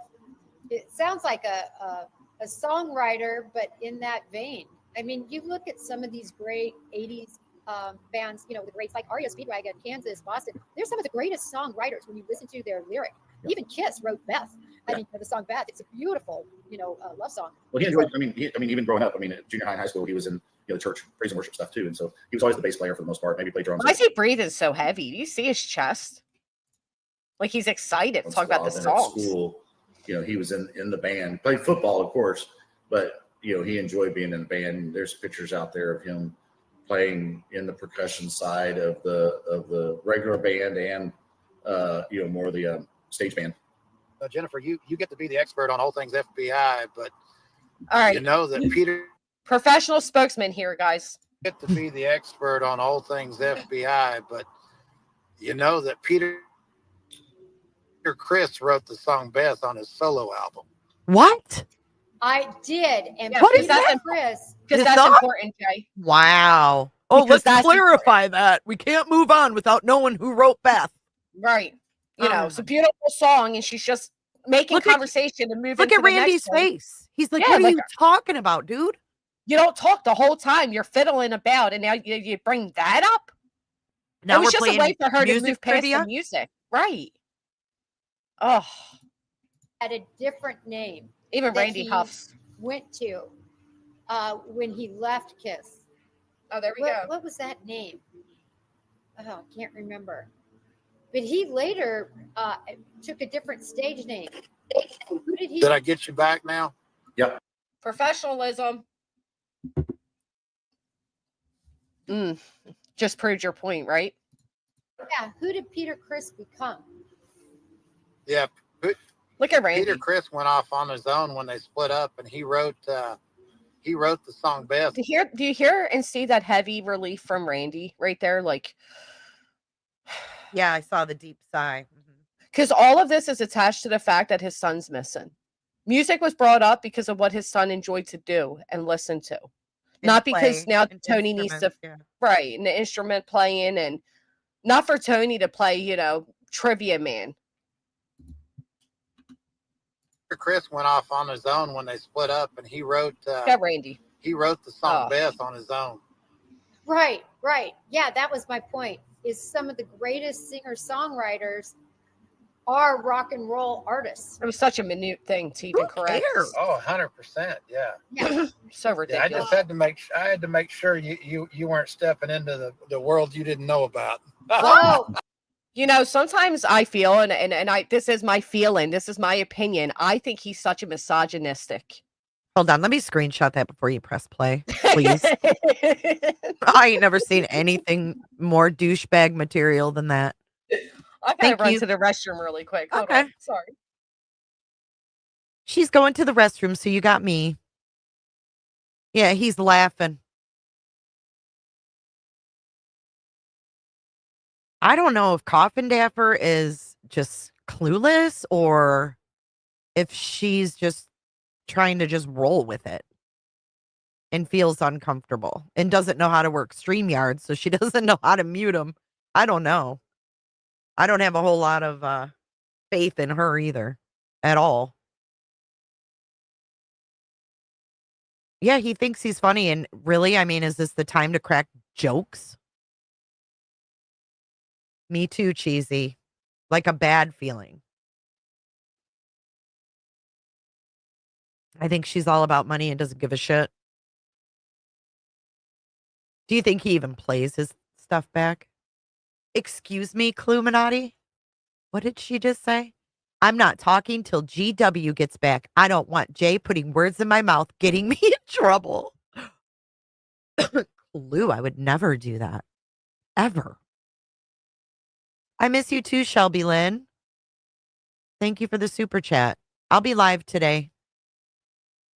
Speaker 14: It sounds like a songwriter, but in that vein. I mean, you look at some of these great 80s bands, you know, the greats like REO Speedwagon, Kansas, Boston. They're some of the greatest songwriters when you listen to their lyric. Even Kiss wrote Beth. I mean, the song Beth. It's a beautiful, love song.
Speaker 6: Well, he enjoyed. I mean, even growing up. I mean, at junior high and high school, he was in the church praise and worship stuff too, and so he was always the bass player for the most part. Maybe played drums.
Speaker 1: Why is he breathing so heavy? Do you see his chest? Like he's excited to talk about the songs.
Speaker 6: At school, he was in the band. Played football, of course, but he enjoyed being in the band. There's pictures out there of him playing in the percussion side of the regular band and more of the stage band.
Speaker 15: Jennifer, you get to be the expert on all things FBI, but
Speaker 1: all right,
Speaker 15: you know that Peter,
Speaker 1: professional spokesman here, guys.
Speaker 15: Get to be the expert on all things FBI, but you know that Peter Chris wrote the song Beth on his solo album.
Speaker 13: What?
Speaker 14: I did. And
Speaker 1: what
Speaker 14: Peter
Speaker 1: is that?
Speaker 14: Chris.
Speaker 1: Because that's important, Jay.
Speaker 13: Wow. Oh, let's clarify that. We can't move on without knowing who wrote Beth.
Speaker 1: Right. It's a beautiful song, and she's just making conversation and moving.
Speaker 13: Look at Randy's face. He's like, what are you talking about, dude?
Speaker 1: You don't talk the whole time. You're fiddling about, and now you bring that up?
Speaker 13: Now
Speaker 1: it was
Speaker 13: we're
Speaker 1: just a way for her to move past
Speaker 13: trivia?
Speaker 1: the music. Right. Oh.
Speaker 14: Had a different name.
Speaker 1: Even Randy huffs.
Speaker 14: Went to when he left Kiss.
Speaker 1: Oh, there we go.
Speaker 14: What was that name? Oh, I can't remember. But he later took a different stage name. Who did he?
Speaker 15: Did I get you back now?
Speaker 6: Yep.
Speaker 1: Professionalism. Just proved your point, right?
Speaker 14: Yeah. Who did Peter Chris become?
Speaker 15: Yeah.
Speaker 1: Look at Randy.
Speaker 15: Peter Chris went off on his own when they split up, and he wrote the song Beth.
Speaker 1: Do you hear and see that heavy relief from Randy right there? Like,
Speaker 13: yeah, I saw the deep sigh.
Speaker 1: Because all of this is attached to the fact that his son's missing. Music was brought up because of what his son enjoyed to do and listen to. Not because now Tony needs to, right, and the instrument playing, and not for Tony to play, Trivia Man.
Speaker 15: Chris went off on his own when they split up, and he wrote
Speaker 1: Randy.
Speaker 15: He wrote the song Beth on his own.
Speaker 14: Right. Yeah, that was my point. Is some of the greatest singer-songwriters are rock and roll artists.
Speaker 1: It was such a minute thing to even correct.
Speaker 15: Oh, 100%. Yeah.
Speaker 1: So
Speaker 15: Yeah, I
Speaker 1: ridiculous.
Speaker 15: just had to make sure you weren't stepping into the world you didn't know about.
Speaker 14: Whoa.
Speaker 1: You know, sometimes I feel, and I, this is my feeling, this is my opinion. I think he's such a misogynistic.
Speaker 13: Hold on, let me screenshot that before you press play, please. I ain't never seen anything more douchebag material than that.
Speaker 1: I gotta run to the restroom really quick. Hold
Speaker 13: Okay.
Speaker 1: on. Sorry.
Speaker 13: She's going to the restroom, so you got me. Yeah, he's laughing. I don't know if Coffin Dapper is just clueless or if she's just trying to just roll with it and feels uncomfortable and doesn't know how to work StreamYard, so she doesn't know how to mute him. I don't know. I don't have a whole lot of faith in her either at all. Yeah, he thinks he's funny, and really, I mean, is this the time to crack jokes? Me too, cheesy. Like a bad feeling. I think she's all about money and doesn't give a shit. Do you think he even plays his stuff back? Excuse me, Cluminati? What did she just say? I'm not talking till GW gets back. I don't want Jay putting words in my mouth, getting me in trouble. Clue, I would never do that. Ever. I miss you too, Shelby Lynn. Thank you for the super chat. I'll be live today.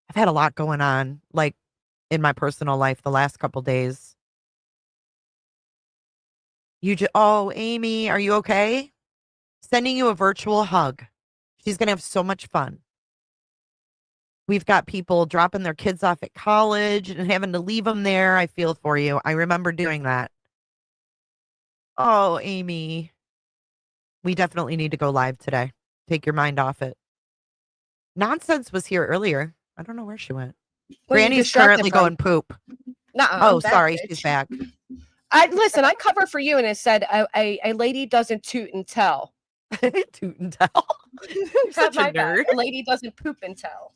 Speaker 13: I've had a lot going on, like in my personal life the last couple days. Oh, Amy, are you okay? Sending you a virtual hug. She's going to have so much fun. We've got people dropping their kids off at college and having to leave them there. I feel for you. I remember doing that. Oh, Amy. We definitely need to go live today. Take your mind off it. Nonsense was here earlier. I don't know where she went.
Speaker 1: Well, you
Speaker 13: Granny's
Speaker 1: distracted
Speaker 13: currently
Speaker 1: from-
Speaker 13: going poop.
Speaker 1: Nuh-uh,
Speaker 13: Oh,
Speaker 1: I'm back,
Speaker 13: sorry.
Speaker 1: bitch.
Speaker 13: She's back.
Speaker 1: Listen, I cover for you, and it said a lady doesn't toot and tell.
Speaker 13: Toot and tell.
Speaker 1: Such
Speaker 13: a nerd.
Speaker 1: A lady doesn't poop and tell.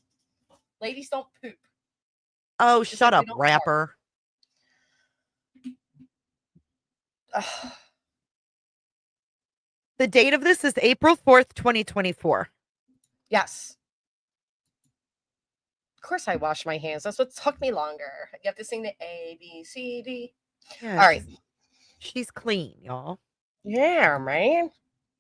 Speaker 1: Ladies don't poop.
Speaker 13: Oh,
Speaker 1: Just
Speaker 13: shut
Speaker 1: like
Speaker 13: up,
Speaker 1: they don't
Speaker 13: rapper. The date of this is April 4th, 2024.
Speaker 1: Yes. Of course I wash my hands. That's what took me longer. You have to sing the A, B, C, D.
Speaker 13: Yes.
Speaker 1: All right.
Speaker 13: She's clean, y'all.
Speaker 1: Yeah, man.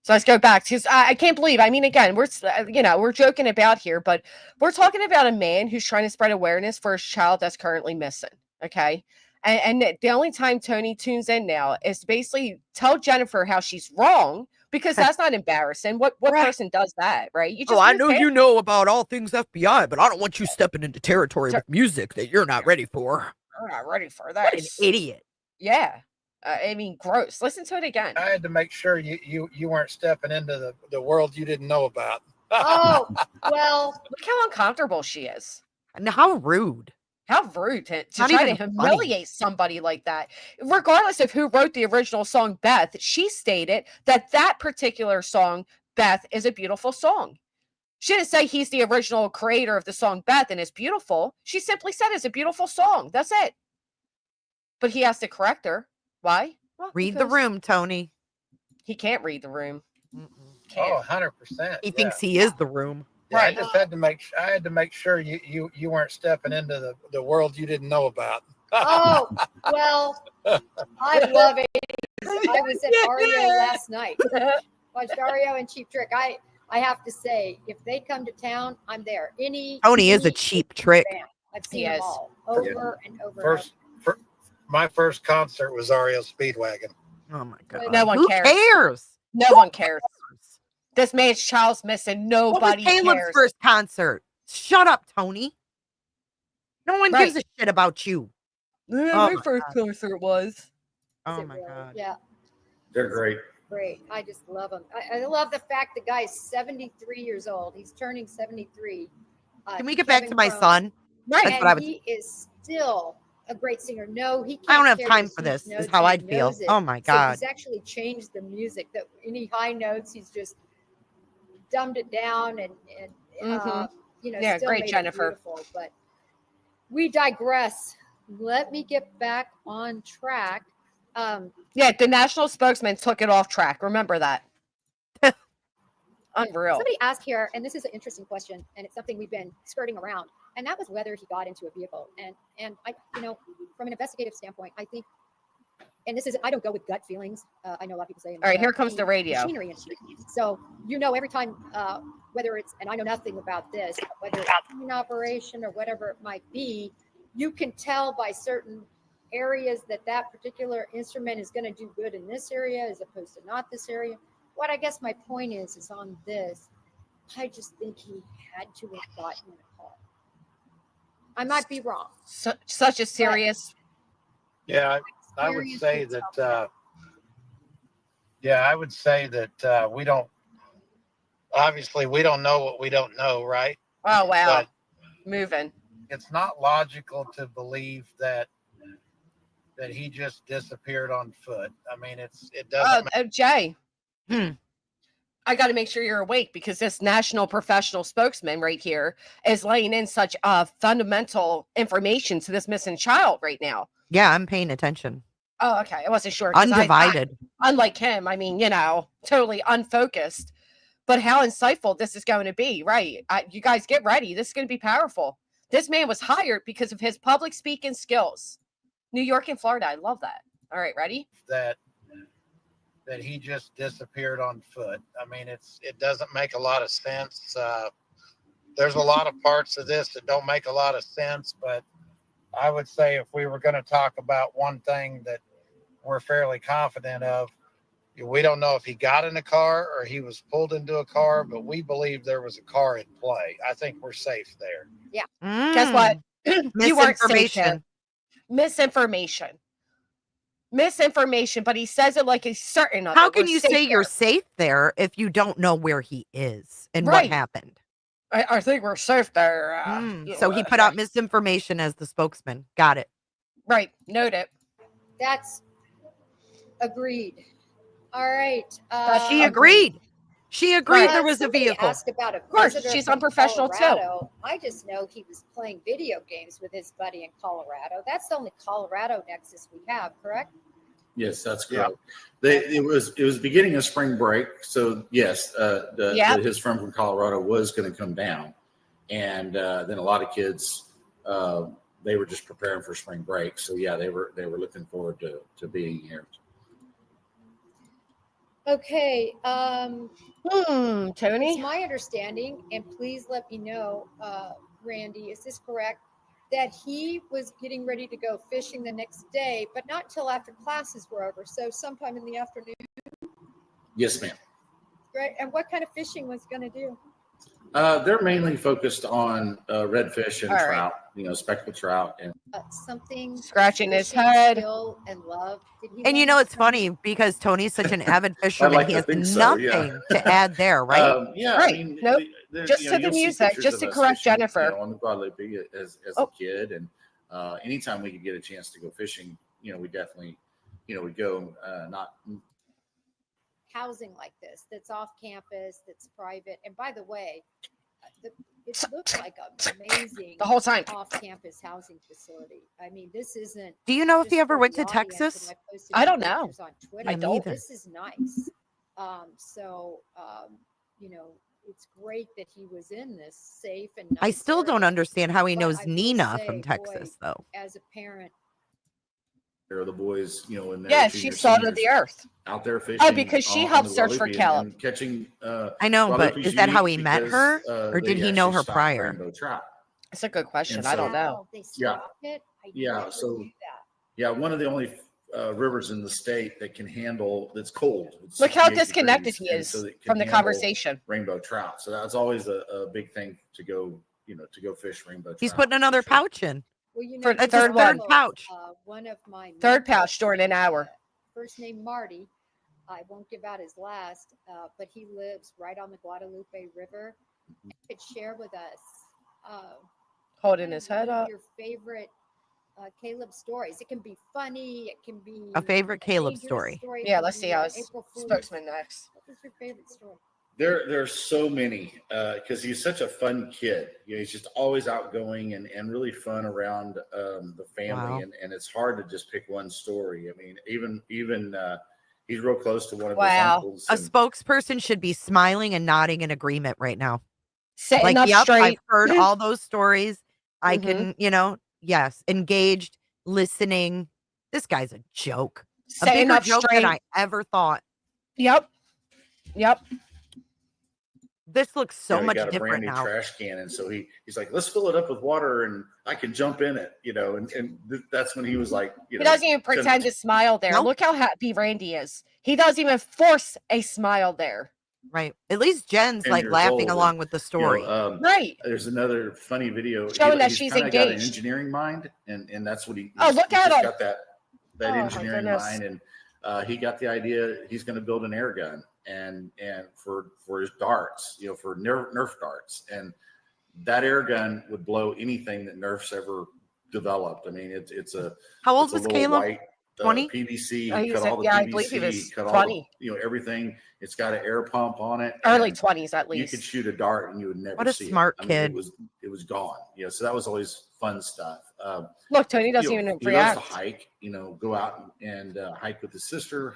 Speaker 1: So let's go back to, I can't believe, I mean, again, we're joking about here, but we're talking about a man who's trying to spread awareness for his child that's currently missing. Okay. And the only time Tony tunes in now is to basically tell Jennifer how she's wrong, because that's not embarrassing. What person does that, right? You just
Speaker 13: I
Speaker 1: move
Speaker 13: know
Speaker 1: past
Speaker 13: you know about all things FBI, but I don't want you stepping into territory with music that you're not ready for.
Speaker 1: I'm not ready for
Speaker 13: What an
Speaker 1: this.
Speaker 13: idiot.
Speaker 1: Yeah. I mean, gross. Listen to it again.
Speaker 15: I had to make sure you weren't stepping into the world you didn't know about.
Speaker 14: Oh, well.
Speaker 1: Look how uncomfortable she is.
Speaker 13: And how rude.
Speaker 1: How rude to
Speaker 13: Not
Speaker 1: try to
Speaker 13: even
Speaker 1: humiliate somebody like that. Regardless of who wrote the original song, Beth, she stated that that particular song, Beth, is a beautiful song. She didn't say he's the original creator of the song Beth and it's beautiful. She simply said it's a beautiful song. That's it. But he has to correct her. Why? Well,
Speaker 13: Read the
Speaker 1: because
Speaker 13: room, Tony.
Speaker 1: He can't read the room.
Speaker 15: Oh, 100%.
Speaker 13: He thinks he is the room.
Speaker 15: Yeah, I just had to make sure you weren't stepping into the world you didn't know about.
Speaker 14: Oh, well, I love it. I was at Ario last night. Watched Ario and Cheap Trick. I have to say, if they come to town, I'm there.
Speaker 13: Tony is a cheap trick.
Speaker 14: band. I've seen them all over and over.
Speaker 15: My first concert was REO Speedwagon.
Speaker 13: Oh my God.
Speaker 1: No one
Speaker 13: Who
Speaker 1: cares.
Speaker 13: cares?
Speaker 1: No one cares. This man's child's missing.
Speaker 13: What was
Speaker 1: Nobody
Speaker 13: Caleb's
Speaker 1: cares.
Speaker 13: first concert? Shut up, Tony. No one gives a
Speaker 1: Right.
Speaker 13: shit about you.
Speaker 1: Yeah,
Speaker 13: Oh
Speaker 1: my
Speaker 13: my
Speaker 1: first
Speaker 13: God.
Speaker 1: concert was.
Speaker 13: Oh my God.
Speaker 14: Yeah,
Speaker 6: They're great.
Speaker 14: great. I just love him. I love the fact the guy's 73 years old. He's turning 73.
Speaker 13: Can we get back
Speaker 14: Kevin
Speaker 13: to my
Speaker 14: Crone.
Speaker 13: son?
Speaker 1: Right.
Speaker 13: That's
Speaker 14: And
Speaker 13: what I was.
Speaker 14: he is still a great singer. No, he can't.
Speaker 13: I don't have
Speaker 14: carry
Speaker 13: time
Speaker 14: his
Speaker 13: for
Speaker 14: deep
Speaker 13: this, is
Speaker 14: notes,
Speaker 13: how
Speaker 14: and he
Speaker 13: I'd feel.
Speaker 14: knows it.
Speaker 13: Oh my
Speaker 14: So
Speaker 13: God.
Speaker 14: he's actually changed the music. That any high notes, he's just dumbed it down and you know,
Speaker 1: Yeah,
Speaker 14: still
Speaker 1: great,
Speaker 14: made
Speaker 1: Jennifer.
Speaker 14: it beautiful. But we digress. Let me get back on track.
Speaker 1: Yeah, the national spokesman took it off track. Remember that. Unreal.
Speaker 14: Somebody asked here, and this is an interesting question, and it's something we've been skirting around, and that was whether he got into a vehicle. And I, you know, from an investigative standpoint, I think, and this is, I don't go with gut feelings. I know a lot of people say.
Speaker 1: All right, here comes the radio.
Speaker 14: Machinery industry. So you know, every time, whether it's, and I know nothing about this, whether it's an operation or whatever it might be, you can tell by certain areas that that particular instrument is going to do good in this area as opposed to not this area. What I guess my point is on this, I just think he had to have gotten in a car. I might be wrong.
Speaker 1: Such a serious.
Speaker 15: Yeah, I would say that. I would say that we don't. Obviously, we don't know what we don't know, right?
Speaker 1: Oh wow,
Speaker 15: But
Speaker 1: moving.
Speaker 15: it's not logical to believe that he just disappeared on foot. I mean, it doesn't.
Speaker 1: Jay. I got to make sure you're awake because this national professional spokesman right here is laying in such fundamental information to this missing child right now.
Speaker 13: Yeah, I'm paying attention.
Speaker 1: Oh, okay. I wasn't sure. 'Cause
Speaker 13: Undivided.
Speaker 1: unlike him, I mean, you know, totally unfocused. But how insightful this is going to be, right? You guys get ready. This is going to be powerful. This man was hired because of his public speaking skills. New York and Florida. I love that. All right, ready?
Speaker 15: That he just disappeared on foot. I mean, it doesn't make a lot of sense. There's a lot of parts of this that don't make a lot of sense, but I would say if we were going to talk about one thing that we're fairly confident of, we don't know if he got in a car or he was pulled into a car, but we believe there was a car in play. I think we're safe there.
Speaker 14: Yeah.
Speaker 1: Guess what? You weren't safe there.
Speaker 13: Misinformation.
Speaker 1: Misinformation, but he says it like he's certain of it.
Speaker 13: How can
Speaker 1: We're
Speaker 13: you
Speaker 1: safe
Speaker 13: say you're
Speaker 1: there.
Speaker 13: safe there if you don't know where he is and
Speaker 1: Right.
Speaker 13: what happened?
Speaker 1: I think we're safe there.
Speaker 13: So he put out misinformation as the spokesman. Got it.
Speaker 1: Right. Note it.
Speaker 14: That's agreed. All right.
Speaker 13: She agreed. She agreed there was a
Speaker 14: Somebody
Speaker 13: vehicle.
Speaker 14: asked about a
Speaker 1: Of course,
Speaker 14: visitor
Speaker 1: she's
Speaker 14: from
Speaker 1: unprofessional too.
Speaker 14: Colorado. I just know he was playing video games with his buddy in Colorado. That's the only Colorado nexus we have, correct?
Speaker 6: Yes, that's correct. It was beginning of spring break, so yes, his friend from Colorado was going to come down, and then a lot of kids they were just preparing for spring break. So yeah, they were looking forward to being here.
Speaker 14: Okay.
Speaker 1: Tony.
Speaker 14: It's my understanding, and please let me know, Randy, is this correct? That he was getting ready to go fishing the next day, but not till after classes were over. So sometime in the afternoon.
Speaker 6: Yes, ma'am.
Speaker 14: Right. And what kind of fishing was he going to do?
Speaker 6: They're mainly focused on redfish and
Speaker 1: All right.
Speaker 6: trout, speckled trout, and
Speaker 14: Something
Speaker 1: Scratching his
Speaker 14: fishing
Speaker 1: head.
Speaker 14: skill and love. Did he
Speaker 13: And you
Speaker 14: learn
Speaker 13: know, it's
Speaker 14: from-
Speaker 13: funny because Tony's such an avid fisherman.
Speaker 6: like
Speaker 13: He
Speaker 6: to
Speaker 13: has
Speaker 6: think so,
Speaker 13: nothing
Speaker 6: yeah.
Speaker 13: to add there, right?
Speaker 6: Yeah,
Speaker 1: Right.
Speaker 6: I mean,
Speaker 1: Nope. Just to the
Speaker 6: you'll see
Speaker 1: music,
Speaker 6: pictures
Speaker 1: just
Speaker 6: of
Speaker 1: to
Speaker 6: us
Speaker 1: correct
Speaker 6: fishing,
Speaker 1: Jennifer.
Speaker 6: on the Guadalupe as a kid, and anytime we could get a chance to go fishing, we definitely, we go. Not
Speaker 14: housing like this that's off campus, that's private. And by the way, it looks like an amazing
Speaker 1: The whole time.
Speaker 14: off-campus housing facility. I mean, this isn't.
Speaker 13: Do you know if
Speaker 14: just
Speaker 13: he ever
Speaker 14: for
Speaker 13: went
Speaker 14: the
Speaker 13: to
Speaker 14: audience,
Speaker 13: Texas?
Speaker 14: and I posted
Speaker 1: I don't
Speaker 14: some
Speaker 1: know.
Speaker 14: pictures on Twitter.
Speaker 13: I don't either.
Speaker 14: This is nice. It's great that he was in this safe and nice
Speaker 13: I still don't
Speaker 14: area.
Speaker 13: understand how he
Speaker 14: But
Speaker 13: knows
Speaker 14: I will
Speaker 13: Nina
Speaker 14: say,
Speaker 13: from
Speaker 14: boy,
Speaker 13: Texas, though.
Speaker 14: As a parent,
Speaker 6: there are the boys, in their
Speaker 1: Yeah,
Speaker 6: junior,
Speaker 1: she's salt of
Speaker 6: seniors
Speaker 1: the earth.
Speaker 6: out there fishing.
Speaker 1: Oh, because she
Speaker 6: on
Speaker 1: helped
Speaker 6: the
Speaker 1: search for
Speaker 6: Guadalupe
Speaker 1: Caleb.
Speaker 6: and catching.
Speaker 13: I know, but
Speaker 6: Guadalupe's
Speaker 13: is that how he
Speaker 6: unique
Speaker 13: met
Speaker 6: because,
Speaker 13: her, or
Speaker 6: they
Speaker 13: did he know
Speaker 6: actually
Speaker 13: her
Speaker 6: stocked
Speaker 13: prior?
Speaker 6: rainbow trout.
Speaker 1: That's a good question.
Speaker 6: And
Speaker 1: I don't
Speaker 6: so-
Speaker 1: know.
Speaker 14: wow, they
Speaker 6: Yeah.
Speaker 14: stopped it. I
Speaker 6: Yeah,
Speaker 14: never
Speaker 6: so-
Speaker 14: knew that.
Speaker 6: Yeah, one of the only rivers in the state that can handle that's cold. It's
Speaker 1: Look how
Speaker 6: 68
Speaker 1: disconnected
Speaker 6: degrees,
Speaker 1: he
Speaker 6: and
Speaker 1: is
Speaker 6: so it can
Speaker 1: from the
Speaker 6: handle
Speaker 1: conversation.
Speaker 6: Rainbow trout. So that's always a big thing to go, to go fish rainbow trout.
Speaker 13: He's putting another
Speaker 6: for sure.
Speaker 13: pouch in.
Speaker 14: Well, you
Speaker 1: For
Speaker 14: know,
Speaker 1: the third one.
Speaker 13: pouch.
Speaker 14: One of my
Speaker 1: Third
Speaker 14: mentors,
Speaker 1: pouch during an hour.
Speaker 14: First name Marty. I won't give out his last, but he lives right on the Guadalupe River. He could share with us
Speaker 1: Holding his head
Speaker 14: one of
Speaker 1: up.
Speaker 14: your favorite Caleb stories. It can be funny. It can be
Speaker 13: A favorite Caleb
Speaker 14: dangerous
Speaker 13: story.
Speaker 14: story. It
Speaker 1: Yeah,
Speaker 14: can
Speaker 1: let's
Speaker 14: be
Speaker 1: see how
Speaker 14: an
Speaker 1: his
Speaker 14: April Fool's.
Speaker 1: spokesman next.
Speaker 14: What was your favorite story?
Speaker 6: There's so many because he's such a fun kid. He's just always outgoing and really fun around the family.
Speaker 13: Wow.
Speaker 6: And it's hard to just pick one story. I mean, even he's real close to one of his
Speaker 1: Wow.
Speaker 6: uncles.
Speaker 13: A
Speaker 6: and-
Speaker 13: spokesperson should be smiling and nodding in agreement right now.
Speaker 1: Sitting
Speaker 13: Like,
Speaker 1: up
Speaker 13: yep, I've
Speaker 1: straight.
Speaker 13: heard all those stories. I
Speaker 1: Mhm.
Speaker 13: can, yes, engaged, listening. This guy's a joke. A
Speaker 1: Sitting
Speaker 13: bigger
Speaker 1: up
Speaker 13: joke
Speaker 1: straight.
Speaker 13: than I ever thought.
Speaker 1: Yep.
Speaker 13: This looks so
Speaker 6: he
Speaker 13: much
Speaker 6: got a
Speaker 13: different
Speaker 6: brand new
Speaker 13: now.
Speaker 6: trash can, and so he's like, let's fill it up with water and I can jump in it, and that's when he was like,
Speaker 1: He doesn't even pretend to smile there.
Speaker 13: Nope.
Speaker 1: Look how happy Randy is. He doesn't even force a smile there.
Speaker 13: Right. At least Jen's
Speaker 6: 10
Speaker 13: like
Speaker 6: years
Speaker 13: laughing
Speaker 6: old,
Speaker 13: along
Speaker 6: and,
Speaker 13: with the story.
Speaker 1: Right.
Speaker 6: There's another funny video
Speaker 1: Showing that
Speaker 6: he's
Speaker 1: she's
Speaker 6: kinda got an
Speaker 1: engaged.
Speaker 6: engineering mind, and that's what he.
Speaker 1: Oh, look
Speaker 6: he's
Speaker 1: at
Speaker 6: just
Speaker 1: him.
Speaker 6: got that
Speaker 1: Oh, my
Speaker 6: engineering
Speaker 1: goodness.
Speaker 6: mind, and he got the idea he's going to build an air gun and for his darts, for Nerf darts, and that air gun would blow anything that Nerf's ever developed. I mean, it's a
Speaker 13: How old
Speaker 6: it's a
Speaker 13: was
Speaker 6: little
Speaker 13: Caleb?
Speaker 6: white
Speaker 13: 20?
Speaker 6: PVC.
Speaker 1: Oh,
Speaker 6: He
Speaker 1: he
Speaker 6: cut
Speaker 1: was
Speaker 6: all the
Speaker 1: yeah, I believe he
Speaker 6: PVC,
Speaker 1: was
Speaker 6: cut
Speaker 1: 20.
Speaker 6: all the, everything. It's got an air pump on it.
Speaker 1: Early
Speaker 6: and
Speaker 1: 20s at
Speaker 6: You
Speaker 1: least.
Speaker 6: could shoot a dart and you would never
Speaker 13: What a
Speaker 6: see
Speaker 13: smart
Speaker 6: it. I mean,
Speaker 13: kid.
Speaker 6: it was gone. So that was always fun stuff.
Speaker 1: Look, Tony doesn't
Speaker 6: he
Speaker 1: even
Speaker 6: loves
Speaker 1: react.
Speaker 6: to hike. Go out and hike with his sister.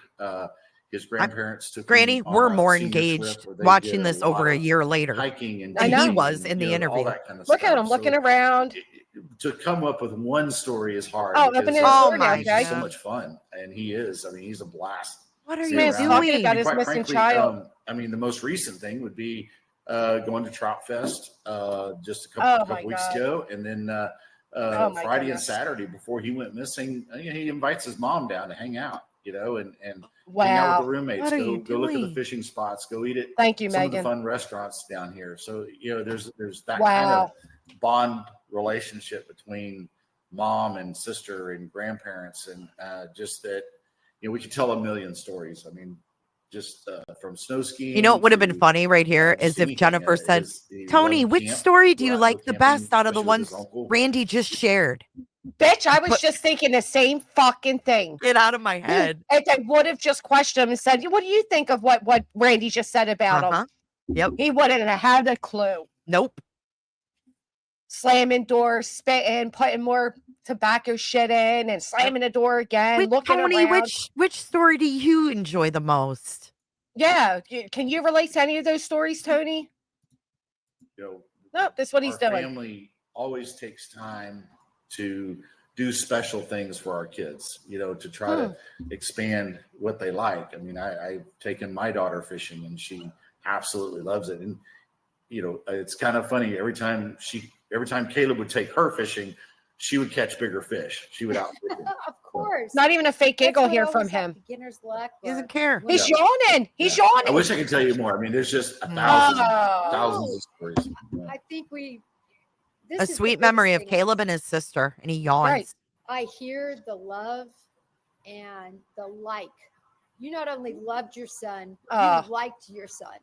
Speaker 6: His grandparents took him
Speaker 13: Granny,
Speaker 6: on
Speaker 13: we're
Speaker 6: a
Speaker 13: more
Speaker 6: senior trip
Speaker 13: engaged
Speaker 6: where they
Speaker 13: watching
Speaker 6: did
Speaker 13: this over
Speaker 6: lot
Speaker 13: a
Speaker 6: of
Speaker 13: year later
Speaker 6: hiking and
Speaker 1: I
Speaker 13: than he
Speaker 1: know.
Speaker 13: was in the
Speaker 6: all
Speaker 13: interview.
Speaker 6: that kind of
Speaker 1: Look
Speaker 6: stuff.
Speaker 1: at him looking
Speaker 6: So
Speaker 1: around.
Speaker 6: to come up with one story is hard.
Speaker 1: Oh,
Speaker 6: because,
Speaker 1: open his
Speaker 13: Oh
Speaker 1: door now,
Speaker 13: my
Speaker 6: he's
Speaker 1: guys.
Speaker 6: just so
Speaker 13: God.
Speaker 6: much fun, and he is. I mean, he's a blast.
Speaker 13: What are
Speaker 6: See
Speaker 13: you
Speaker 1: Man's
Speaker 6: around.
Speaker 1: talking
Speaker 13: doing?
Speaker 1: about his
Speaker 6: Quite
Speaker 1: missing
Speaker 6: frankly,
Speaker 1: child.
Speaker 6: the most recent thing would be going to Trout Fest just a
Speaker 1: Oh,
Speaker 6: couple
Speaker 1: my
Speaker 6: weeks
Speaker 1: God.
Speaker 6: ago, and then
Speaker 1: Oh, my
Speaker 6: Friday and
Speaker 1: goodness.
Speaker 6: Saturday before he went missing, he invites his mom down to hang out, and hang out with
Speaker 1: Wow.
Speaker 6: the roommates.
Speaker 13: What are you
Speaker 6: Go look at the
Speaker 13: doing?
Speaker 6: fishing spots. Go eat at
Speaker 1: Thank you,
Speaker 6: some
Speaker 1: Megan.
Speaker 6: of the fun restaurants down here. So there's that kind
Speaker 1: Wow.
Speaker 6: of bond relationship between mom and sister and grandparents, and just that we could tell a million stories. I mean, just from snow skiing.
Speaker 13: You know what would have been
Speaker 6: to,
Speaker 13: funny right here
Speaker 6: just
Speaker 13: is if
Speaker 6: anything.
Speaker 13: Jennifer said,
Speaker 6: He
Speaker 13: Tony,
Speaker 6: loved
Speaker 13: which
Speaker 6: camp,
Speaker 13: story do
Speaker 6: go
Speaker 13: you
Speaker 6: out and
Speaker 13: like
Speaker 6: go
Speaker 13: the
Speaker 6: camping,
Speaker 13: best out of the
Speaker 6: especially with his
Speaker 13: ones
Speaker 6: uncle.
Speaker 13: Randy just shared?
Speaker 1: Bitch, I was
Speaker 13: Put-
Speaker 1: just thinking the same fucking thing.
Speaker 13: Get out of my head.
Speaker 1: And I would have just questioned him and said, what do you think of what Randy just said about him?
Speaker 13: Yep.
Speaker 1: He wouldn't have had a clue.
Speaker 13: Nope.
Speaker 1: Slamming doors, spitting, putting more tobacco shit in, and slamming the door again,
Speaker 13: Wait,
Speaker 1: looking
Speaker 13: Tony,
Speaker 1: around.
Speaker 13: which story do you enjoy the most?
Speaker 1: Yeah. Can you relate to any of those stories, Tony? Nope, that's what he's
Speaker 6: Our
Speaker 1: doing.
Speaker 6: family always takes time to do special things for our kids, to try to expand what they like. I mean, I've taken my daughter fishing and she absolutely loves it. And, it's kind of funny. Every time Caleb would take her fishing, she would catch bigger fish. She would outfish him.
Speaker 14: Of course.
Speaker 1: Not even a fake
Speaker 14: That's
Speaker 1: giggle
Speaker 14: what
Speaker 1: here
Speaker 14: I
Speaker 1: from
Speaker 14: always have,
Speaker 1: him.
Speaker 14: beginner's luck.
Speaker 13: He doesn't
Speaker 14: or
Speaker 13: care.
Speaker 14: when
Speaker 1: He's
Speaker 14: you-
Speaker 1: yawning. He's
Speaker 6: I
Speaker 1: yawning.
Speaker 6: wish I could tell you more. I mean, there's just
Speaker 1: Oh.
Speaker 6: thousands of stories. Yeah.
Speaker 14: I think this
Speaker 13: A
Speaker 14: is the
Speaker 13: sweet
Speaker 14: biggest
Speaker 13: memory of
Speaker 14: thing.
Speaker 13: Caleb and his sister, and he yawns.
Speaker 1: Right.
Speaker 14: I hear the love and the like. You not only loved your son, you liked your son.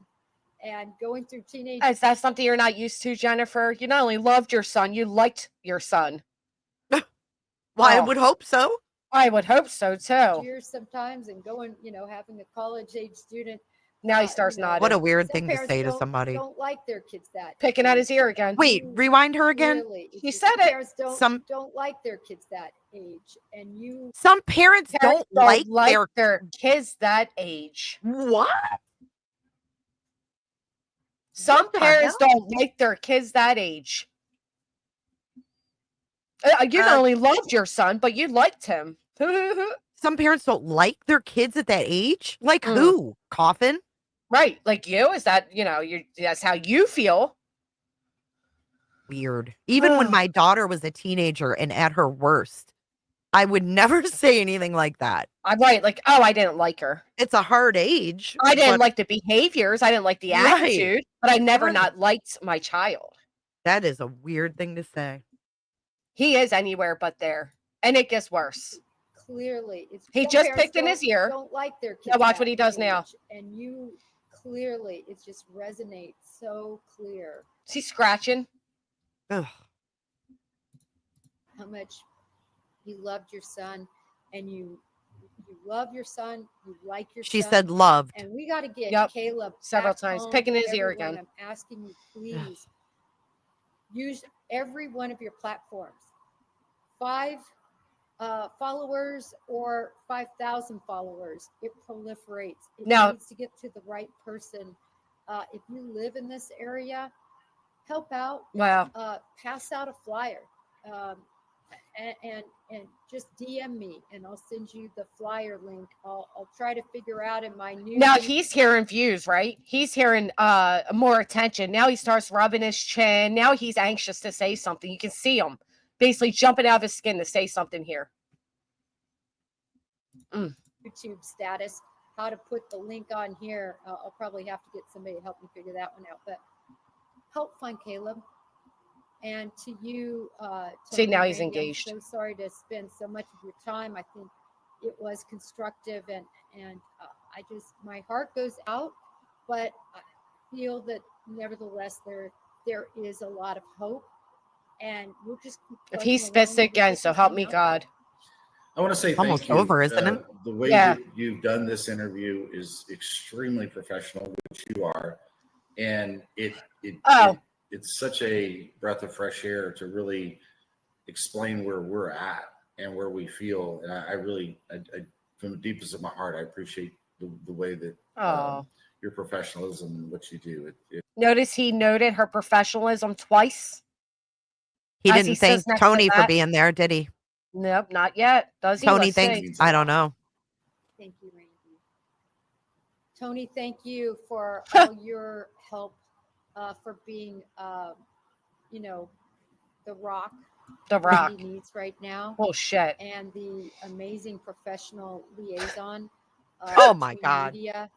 Speaker 14: And going through teenage
Speaker 1: Is that something you're not used to, Jennifer? You not only loved your son, you liked your son.
Speaker 13: Well, I
Speaker 1: Oh.
Speaker 13: would hope so.
Speaker 1: I would hope so too.
Speaker 14: years sometimes and going, having a college age student.
Speaker 1: Now he starts nodding.
Speaker 13: What a weird
Speaker 14: Some
Speaker 13: thing to
Speaker 14: parents
Speaker 13: say to
Speaker 14: don't-
Speaker 13: somebody.
Speaker 14: Don't like their kids that
Speaker 1: Picking at his ear again.
Speaker 13: Wait, rewind her again.
Speaker 14: Clearly,
Speaker 1: He
Speaker 14: it's
Speaker 1: said
Speaker 14: just
Speaker 1: it.
Speaker 14: Parents don't like their kids that age, and you.
Speaker 13: Some parents don't like
Speaker 1: their kids that age.
Speaker 13: What?
Speaker 1: Some
Speaker 13: What the
Speaker 1: parents
Speaker 13: hell?
Speaker 1: don't like their kids that age. You not only loved your son, but you liked him.
Speaker 13: Some parents don't like their kids at that age. Like who? Coffin?
Speaker 1: Right, like you. Is that that's how you feel?
Speaker 13: Weird. Even when my daughter was a teenager and at her worst, I would never say anything like that.
Speaker 1: I'm right. Like, oh, I didn't like her.
Speaker 13: It's a hard age.
Speaker 1: I didn't
Speaker 13: but
Speaker 1: like the behaviors. I didn't like the
Speaker 13: Right.
Speaker 1: attitude, but I never
Speaker 13: Right.
Speaker 1: not liked my child.
Speaker 13: That is a weird thing to say.
Speaker 1: He is anywhere but there, and it gets worse.
Speaker 14: Clearly,
Speaker 1: He
Speaker 14: some
Speaker 1: just
Speaker 14: parents
Speaker 1: picked in his ear.
Speaker 14: Don't like their kids.
Speaker 1: Now watch
Speaker 14: that
Speaker 1: what he does now.
Speaker 14: age, and you clearly, it just resonates so clear
Speaker 1: Is he scratching?
Speaker 13: Ugh.
Speaker 14: how much you loved your son, and you You love your son. You like your
Speaker 13: She
Speaker 14: son.
Speaker 13: said loved.
Speaker 14: And we got to get
Speaker 1: Yep.
Speaker 14: Caleb
Speaker 1: Several
Speaker 14: back
Speaker 1: times.
Speaker 14: home.
Speaker 1: Picking his ear
Speaker 14: Everyone,
Speaker 1: again.
Speaker 14: I'm asking you, please use every one of your platforms. 5 followers or 5,000 followers. It proliferates. It
Speaker 1: Now-
Speaker 14: needs to get to the right person. If you live in this area, help out.
Speaker 1: Wow.
Speaker 14: Pass out a flyer. And just DM me and I'll send you the flyer link. I'll try to figure out in my new.
Speaker 1: Now he's hearing views, right? He's hearing more attention. Now he starts rubbing his chin. Now he's anxious to say something. You can see him basically jumping out of his skin to say something here.
Speaker 14: YouTube status, how to put the link on here. I'll probably have to get somebody to help me figure that one out, but help find Caleb. And to you,
Speaker 1: See,
Speaker 14: Tony
Speaker 1: now
Speaker 14: and
Speaker 1: he's
Speaker 14: Randy,
Speaker 1: engaged.
Speaker 14: I'm so sorry to spend so much of your time. I think it was constructive, and I just, my heart goes out, but I feel that nevertheless there is a lot of hope, and we'll just keep
Speaker 1: If
Speaker 14: plugging
Speaker 1: he
Speaker 14: along
Speaker 1: spits
Speaker 14: with the
Speaker 1: again, so help
Speaker 14: different
Speaker 1: me
Speaker 14: out
Speaker 1: God.
Speaker 6: I want to say
Speaker 13: Almost
Speaker 6: thank you.
Speaker 13: over, isn't it?
Speaker 6: The way
Speaker 1: Yeah.
Speaker 6: you've done this interview is extremely professional, which you are, and it's such a breath of fresh air to really explain where we're at and where we feel. And I really, from the deepest of my heart, I appreciate the way that your professionalism and what you do.
Speaker 1: Notice he noted her professionalism twice.
Speaker 13: He
Speaker 1: As
Speaker 13: didn't
Speaker 1: he
Speaker 13: thank
Speaker 1: says next to
Speaker 13: Tony for
Speaker 1: that.
Speaker 13: being there, did he?
Speaker 1: Nope, not yet. Does he?
Speaker 13: Tony
Speaker 1: Let's
Speaker 13: thanks.
Speaker 1: see.
Speaker 13: I don't know.
Speaker 14: Thank you, Randy. Tony, thank you for all your help, for being, the rock.
Speaker 1: The
Speaker 14: that
Speaker 1: rock.
Speaker 14: he needs right now.
Speaker 1: Bullshit.
Speaker 14: And the amazing professional liaison.
Speaker 13: Oh my
Speaker 14: between
Speaker 13: God.
Speaker 14: Media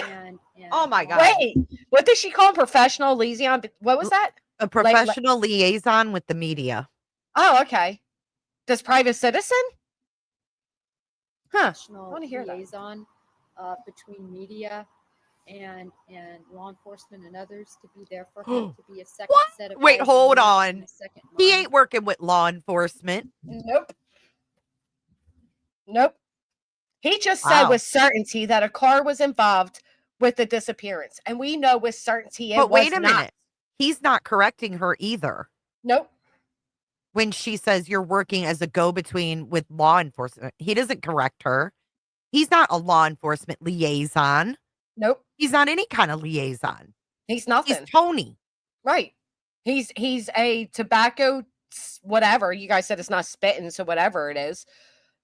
Speaker 14: and
Speaker 13: Oh my God.
Speaker 1: Wait, what did she call him? Professional liaison? What was that?
Speaker 13: A professional liaison with the media.
Speaker 1: Oh, okay. Does private citizen? Huh. I
Speaker 14: Professional
Speaker 1: want to hear that.
Speaker 14: liaison between media and law enforcement and others, to be there for him, to be a second
Speaker 13: What?
Speaker 14: set of
Speaker 13: Wait,
Speaker 14: eyes
Speaker 13: hold
Speaker 14: and ears
Speaker 13: on.
Speaker 14: and a second
Speaker 13: He
Speaker 14: mind.
Speaker 13: ain't working with law enforcement.
Speaker 1: Nope. Nope. He just said
Speaker 13: Wow.
Speaker 1: with certainty that a car was involved with the disappearance. And we know with certainty it
Speaker 13: But
Speaker 1: was
Speaker 13: wait a
Speaker 1: not.
Speaker 13: minute. He's not correcting her either.
Speaker 1: Nope.
Speaker 13: When she says you're working as a go-between with law enforcement, he doesn't correct her. He's not a law enforcement liaison.
Speaker 1: Nope.
Speaker 13: He's not any kind of liaison.
Speaker 1: He's nothing.
Speaker 13: He's Tony.
Speaker 1: Right. He's a tobacco whatever. You guys said it's not spitting, so whatever it is.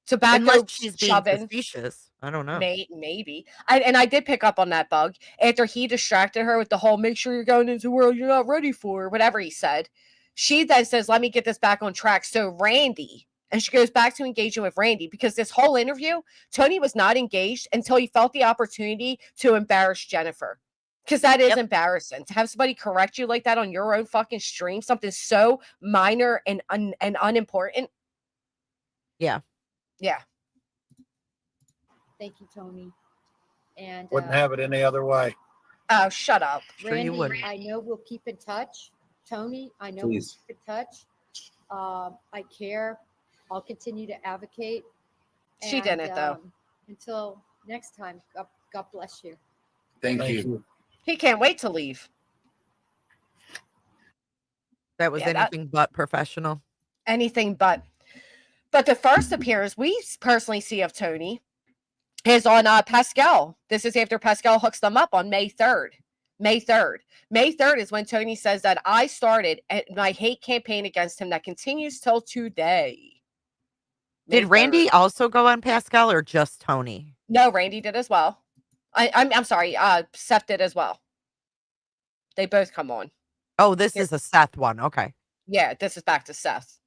Speaker 1: Tobacco
Speaker 13: Unless she's being
Speaker 1: shoving.
Speaker 13: facetious. I don't know.
Speaker 1: Maybe. I did pick up on that bug after he distracted her with the whole make sure you're going into a world you're not ready for, whatever he said. She then says, let me get this back on track. So Randy, and she goes back to engaging with Randy, because this whole interview, Tony was not engaged until he felt the opportunity to embarrass Jennifer. Because that is embarrassing to have somebody correct you like that on your own fucking stream, something so minor and unimportant.
Speaker 13: Yeah.
Speaker 1: Yeah.
Speaker 14: Thank you, Tony. And
Speaker 15: Wouldn't have it any other way.
Speaker 1: Oh, shut up.
Speaker 13: Sure you
Speaker 14: Randy,
Speaker 13: wouldn't.
Speaker 14: I know we'll keep in touch. Tony, I know
Speaker 6: Please.
Speaker 14: we'll keep in touch. I care. I'll continue to advocate.
Speaker 1: She didn't, though.
Speaker 14: Until next time, God bless you.
Speaker 6: Thank you.
Speaker 1: He can't wait to leave.
Speaker 13: That was
Speaker 1: Yeah, that-
Speaker 13: anything but professional.
Speaker 1: Anything but. But the first appearance we personally see of Tony is on Pascal. This is after Pascal hooks them up on May 3rd. May 3rd. May 3rd is when Tony says that I started my hate campaign against him that continues till today. May
Speaker 13: Did Randy
Speaker 1: 3rd.
Speaker 13: also go on Pascal or just Tony?
Speaker 1: No, Randy did as well. I'm sorry. Seth did as well. They both come on.
Speaker 13: Oh, this is a Seth one. Okay.
Speaker 1: Yeah, this is back to Seth.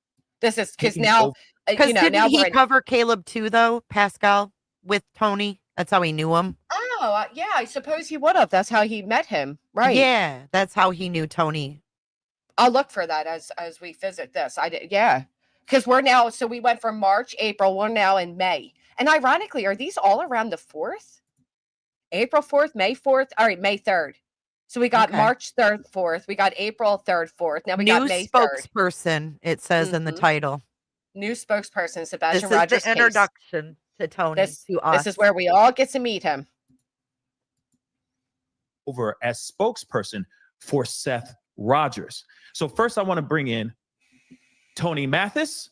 Speaker 1: This is because
Speaker 13: Didn't
Speaker 1: now,
Speaker 13: Because
Speaker 1: you know,
Speaker 13: didn't
Speaker 1: now
Speaker 13: he
Speaker 1: we're in,
Speaker 13: cover Caleb too, though, Pascal, with Tony? That's how he knew him.
Speaker 1: Oh, yeah, I suppose he would have. That's how he met him. Right.
Speaker 13: Yeah, that's how he knew Tony.
Speaker 1: I'll look for that as we visit this. I did, yeah. Because we're now, so we went from March, April, we're now in May. And ironically, are these all around the 4th? April 4th, May 4th? All right, May 3rd. So we got
Speaker 13: Okay.
Speaker 1: March 3rd, 4th. We got April 3rd, 4th. Now we got
Speaker 13: New
Speaker 1: May 3rd.
Speaker 13: spokesperson, it says in the
Speaker 1: Mhm.
Speaker 13: title.
Speaker 1: New spokesperson,
Speaker 13: This
Speaker 1: Sebastian
Speaker 13: is
Speaker 1: Rogers.
Speaker 13: the introduction. to Tony,
Speaker 1: This
Speaker 13: to us.
Speaker 1: is where we all get to meet him.
Speaker 7: Over as spokesperson for Seth Rogers. So first I want to bring in Tony Matthysse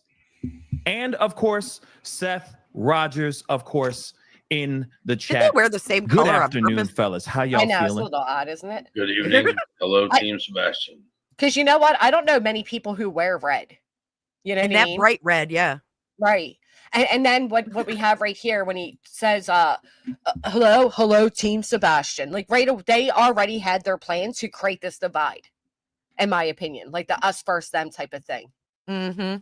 Speaker 7: and of course Seth Rogers, of course, in the
Speaker 13: Did
Speaker 7: chat.
Speaker 13: they wear the same
Speaker 7: Good
Speaker 13: color on
Speaker 7: afternoon,
Speaker 13: purpose?
Speaker 7: fellas. How
Speaker 1: I
Speaker 7: y'all
Speaker 1: know, it's a
Speaker 7: feeling?
Speaker 1: little odd, isn't it?
Speaker 16: Good evening. Hello,
Speaker 1: I-
Speaker 16: Team Sebastian.
Speaker 1: Because you know what? I don't know many people who wear red. You know
Speaker 13: And
Speaker 1: what I
Speaker 13: that
Speaker 1: mean?
Speaker 13: bright red, yeah.
Speaker 1: Right. And then what we have right here when he says, hello, Team Sebastian. Like, they already had their plan to create this divide, in my opinion. Like the us first, them type of thing.
Speaker 13: Mm-hmm.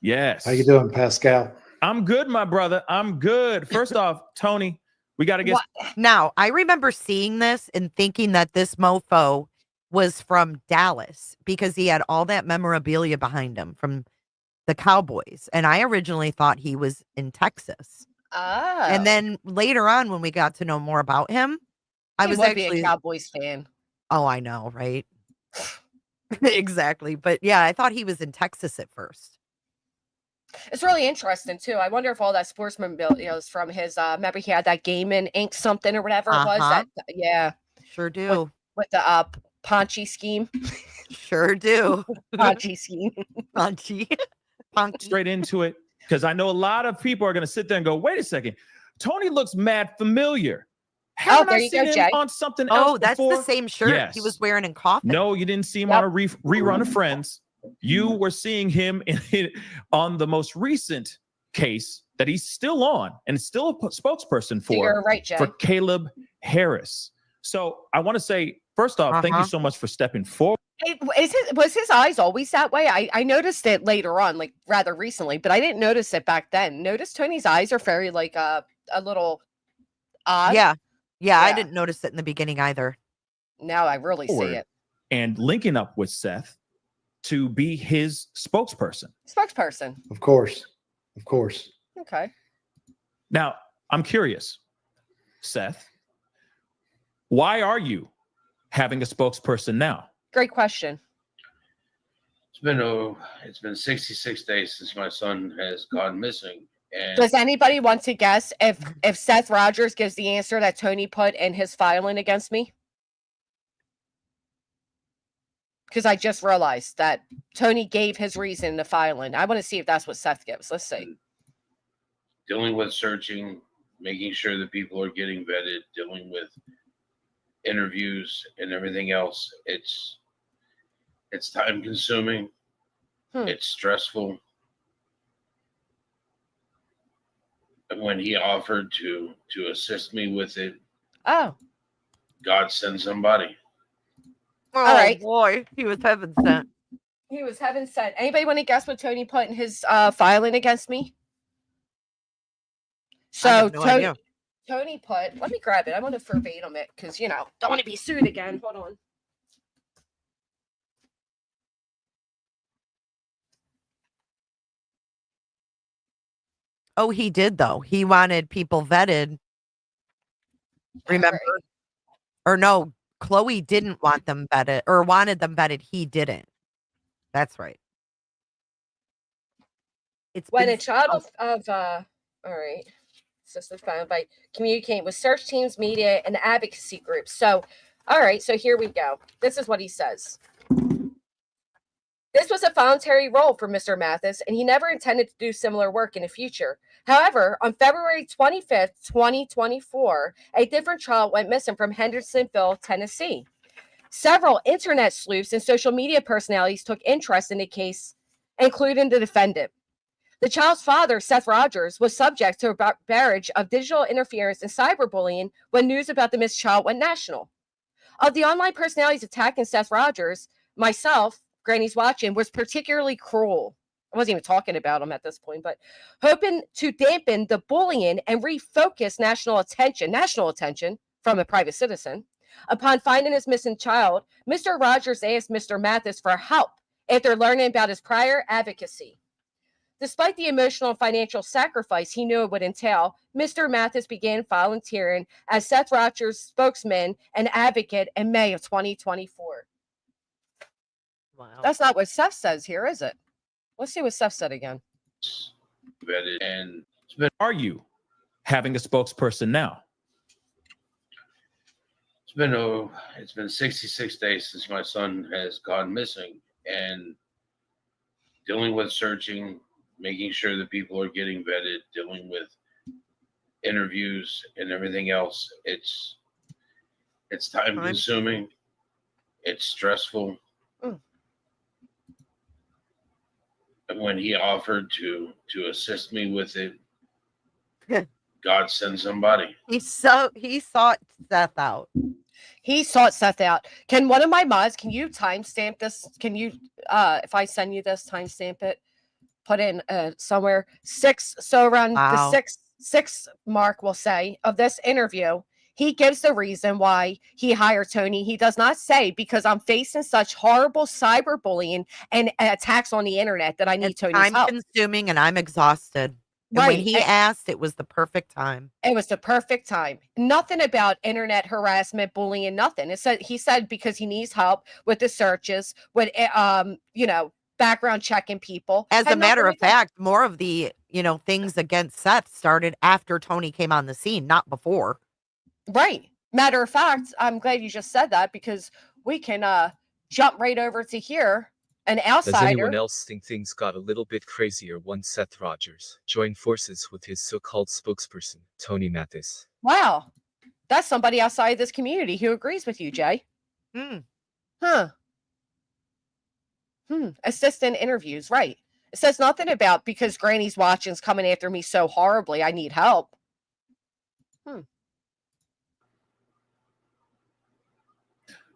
Speaker 7: Yes.
Speaker 17: How you doing, Pascal?
Speaker 7: I'm good, my brother. I'm good. First off, Tony, we got to get
Speaker 13: Now, I remember seeing this and thinking that this mofo was from Dallas because he had all that memorabilia behind him from the Cowboys. And I originally thought he was in Texas.
Speaker 1: Oh.
Speaker 13: And then later on, when we got to know more about him, I
Speaker 1: He
Speaker 13: was
Speaker 1: would
Speaker 13: actually
Speaker 1: be a Cowboys fan.
Speaker 13: Oh, I know, right? Exactly. But yeah, I thought he was in Texas at first.
Speaker 1: It's really interesting too. I wonder if all that sports memorabilia is from his. Remember he had that Game and Ink something or whatever it was.
Speaker 13: Uh-huh.
Speaker 1: That yeah,
Speaker 13: Sure do.
Speaker 1: with the Ponchi scheme.
Speaker 13: Sure do.
Speaker 1: Ponchi scheme.
Speaker 13: Ponchi.
Speaker 7: straight into it because I know a lot of people are going to sit there and go, wait a second, Tony looks mad familiar. Haven't
Speaker 1: there
Speaker 7: I
Speaker 1: you
Speaker 7: seen
Speaker 1: go,
Speaker 7: him
Speaker 1: Jay.
Speaker 7: on something else
Speaker 13: Oh, that's
Speaker 7: before?
Speaker 13: the same shirt
Speaker 7: Yes.
Speaker 13: he was wearing in Coffin.
Speaker 7: No, you didn't see him on a rerun of Friends. You were seeing him on the most recent case that he's still on and still a spokesperson
Speaker 1: So you're right, Jay.
Speaker 7: for Caleb Harris. So I want to say, first off, thank you so much for stepping forward.
Speaker 1: Was his eyes always that way? I noticed it later on, like rather recently, but I didn't notice it back then. Notice Tony's eyes are very like a little odd.
Speaker 13: Yeah, I didn't notice it in the beginning either.
Speaker 1: Now I really see
Speaker 7: Forward
Speaker 1: it.
Speaker 7: And linking up with Seth to be his spokesperson.
Speaker 1: Spokesperson.
Speaker 17: Of course.
Speaker 1: Okay.
Speaker 7: Now, I'm curious, Seth, why are you having a spokesperson now?
Speaker 1: Great question.
Speaker 16: It's been 66 days since my son has gone missing. And
Speaker 1: Does anybody want to guess if Seth Rogers gives the answer that Tony put in his filing against me? Because I just realized that Tony gave his reason in the filing. I want to see if that's what Seth gives. Let's see.
Speaker 16: dealing with searching, making sure that people are getting vetted, dealing with interviews and everything else. It's time consuming. It's stressful. And when he offered to assist me with it, God sent somebody.
Speaker 13: Oh,
Speaker 1: All right.
Speaker 13: boy, he was heaven sent.
Speaker 1: He was heaven sent. Anybody want to guess what Tony put in his filing against me? So
Speaker 13: have no idea.
Speaker 1: Tony put, let me grab it. I want to verbatim it because, don't want to be sued again. Hold on.
Speaker 13: Oh, he did, though. He wanted people vetted. Remember? Or no, Chloe didn't want them vetted or wanted them vetted. He didn't. That's right. It's
Speaker 1: When
Speaker 13: been
Speaker 1: a child of all right, system found by communicating with search teams, media, and advocacy groups. So, all right, so here we go. This is what he says. This was a voluntary role for Mr. Matthysse, and he never intended to do similar work in the future. However, on February 25th, 2024, a different child went missing from Hendersonville, Tennessee. Several internet sleuths and social media personalities took interest in the case, including the defendant. The child's father, Seth Rogers, was subject to a barrage of digital interference and cyberbullying when news about the missed child went national. Of the online personalities attacking Seth Rogers, myself, Granny's watching, was particularly cruel. I wasn't even talking about him at this point, but hoping to dampen the bullying and refocus national attention from a private citizen. Upon finding his missing child, Mr. Rogers asked Mr. Matthysse for help after learning about his prior advocacy. Despite the emotional and financial sacrifice he knew it would entail, Mr. Matthysse began volunteering as Seth Rogers' spokesman and advocate in May of 2024. Wow. That's not what Seth says here, is it? Let's see what Seth said again.
Speaker 16: vetted, and
Speaker 7: Are you having a spokesperson now?
Speaker 16: It's been 66 days since my son has gone missing, and dealing with searching, making sure that people are getting vetted, dealing with interviews and everything else. It's time consuming. It's stressful. And when he offered to assist me with it, God sent somebody.
Speaker 13: He sought Seth out.
Speaker 1: He sought Seth out. Can one of my mods, can you timestamp this? Can you, if I send you this, timestamp it, put in somewhere 6. So around the six mark, we'll say, of this interview, he gives the reason why he hired Tony. He does not say, because I'm facing such horrible cyberbullying and attacks on the internet that I need Tony's help.
Speaker 13: I'm consuming and I'm exhausted. And when he asked, it was the perfect time.
Speaker 1: It was the perfect time. Nothing about internet harassment, bullying, nothing. He said because he needs help with the searches, with background checking people.
Speaker 13: As a matter of fact, more of the things against Seth started after Tony came on the scene, not before.
Speaker 1: Right. Matter of fact, I'm glad you just said that, because we can jump right over to here. An outsider.
Speaker 17: Does anyone else think things got a little bit crazier once Seth Rogers joined forces with his so-called spokesperson, Tony Matthysse?
Speaker 1: Wow. That's somebody outside this community who agrees with you, Jay. Assistant interviews, right. It says nothing about because Granny's watching's coming after me so horribly, I need help.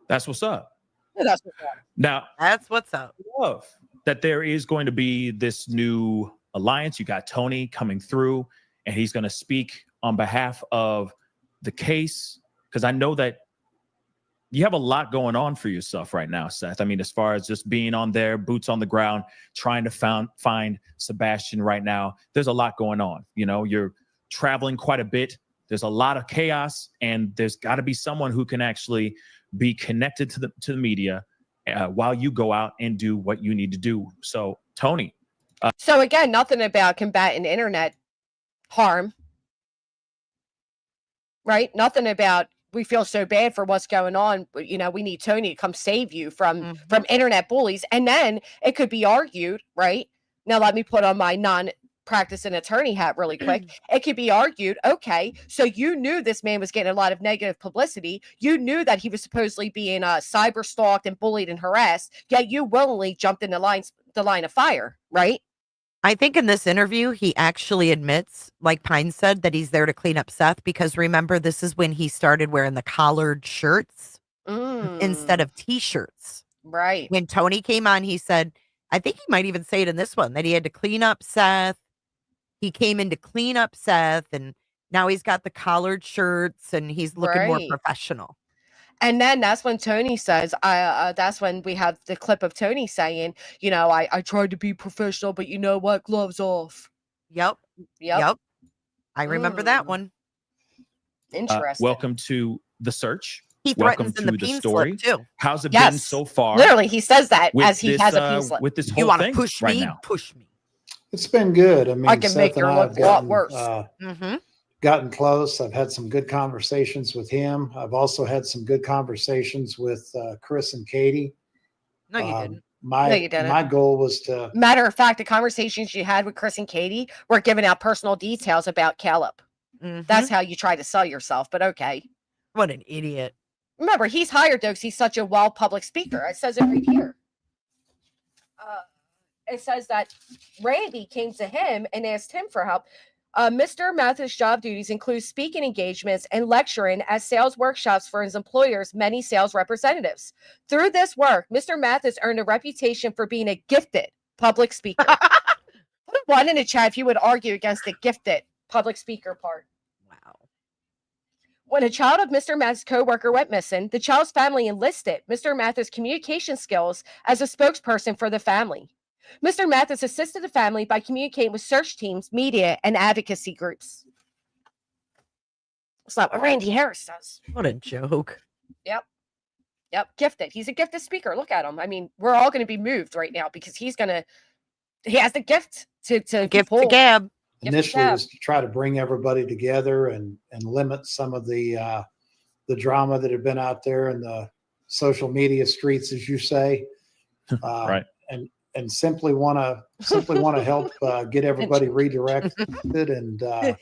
Speaker 7: That's what's up.
Speaker 1: That's what's up.
Speaker 7: Now,
Speaker 13: that's what's up.
Speaker 7: Love that there is going to be this new alliance. You got Tony coming through, and he's going to speak on behalf of the case, because I know that you have a lot going on for yourself right now, Seth. I mean, as far as just being on there, boots on the ground, trying to find Sebastian right now, there's a lot going on. You're traveling quite a bit. There's a lot of chaos, and there's got to be someone who can actually be connected to the media while you go out and do what you need to do. So, Tony.
Speaker 1: So again, nothing about combating internet harm, right? Nothing about we feel so bad for what's going on. We need Tony to come save you from internet bullies. And then it could be argued, right? Now, let me put on my non-practicing attorney hat really quick. It could be argued, okay, so you knew this man was getting a lot of negative publicity. You knew that he was supposedly being cyber stalked and bullied and harassed, yet you willingly jumped in the line of fire, right?
Speaker 13: I think in this interview, he actually admits, like Pine said, that he's there to clean up Seth, because remember, this is when he started wearing the collared shirts instead of t-shirts.
Speaker 1: Right.
Speaker 13: When Tony came on, he said, I think he might even say it in this one, that he had to clean up Seth. He came in to clean up Seth, and now he's got the collared shirts and he's looking more professional.
Speaker 1: And then that's when Tony says, that's when we have the clip of Tony saying, I tried to be professional, but you know what? Gloves off.
Speaker 13: Yep. I remember that one.
Speaker 1: Interesting.
Speaker 7: Welcome to the search.
Speaker 13: He
Speaker 7: welcome
Speaker 13: threatens in
Speaker 7: to
Speaker 13: the peen
Speaker 7: story.
Speaker 13: slip too.
Speaker 7: How's it been so far?
Speaker 1: Literally, he says that as he
Speaker 7: this,
Speaker 1: has a peen slip.
Speaker 7: With this whole
Speaker 13: You want
Speaker 7: thing
Speaker 13: to push
Speaker 7: right
Speaker 13: me?
Speaker 7: now.
Speaker 13: Push me.
Speaker 18: It's been good. I mean,
Speaker 1: I can
Speaker 18: Seth
Speaker 1: make
Speaker 18: and
Speaker 1: her
Speaker 18: I
Speaker 1: look
Speaker 18: have
Speaker 1: a lot worse.
Speaker 18: Gotten close. I've had some good conversations with him. I've also had some good conversations with Chris and Katie.
Speaker 13: No, you didn't.
Speaker 18: My goal was to.
Speaker 1: Matter of fact, the conversations you had with Chris and Katie were giving out personal details about Caleb. That's how you try to sell yourself, but okay.
Speaker 13: What an idiot.
Speaker 1: Remember, he's hired though because he's such a well public speaker. It says it right here. It says that Randy came to him and asked him for help. Mr. Mathis' job duties include speaking engagements and lecturing at sales workshops for his employer's many sales representatives. Through this work, Mr. Mathis earned a reputation for being a gifted public speaker. Put a 1 in the chat if you would argue against the gifted public speaker part.
Speaker 13: Wow.
Speaker 1: When a child of Mr. Mathis' co-worker went missing, the child's family enlisted Mr. Mathis' communication skills as a spokesperson for the family. Mr. Mathis assisted the family by communicating with search teams, media, and advocacy groups. It's not what Randy Harris does.
Speaker 13: What a joke.
Speaker 1: Yep. Gifted. He's a gifted speaker. Look at him. I mean, we're all going to be moved right now because he has the gift to
Speaker 13: gift to gab.
Speaker 18: initially was to try to bring everybody together and limit some of the drama that had been out there in the social media streets, as you say.
Speaker 7: Right.
Speaker 18: And simply want to help get everybody redirected and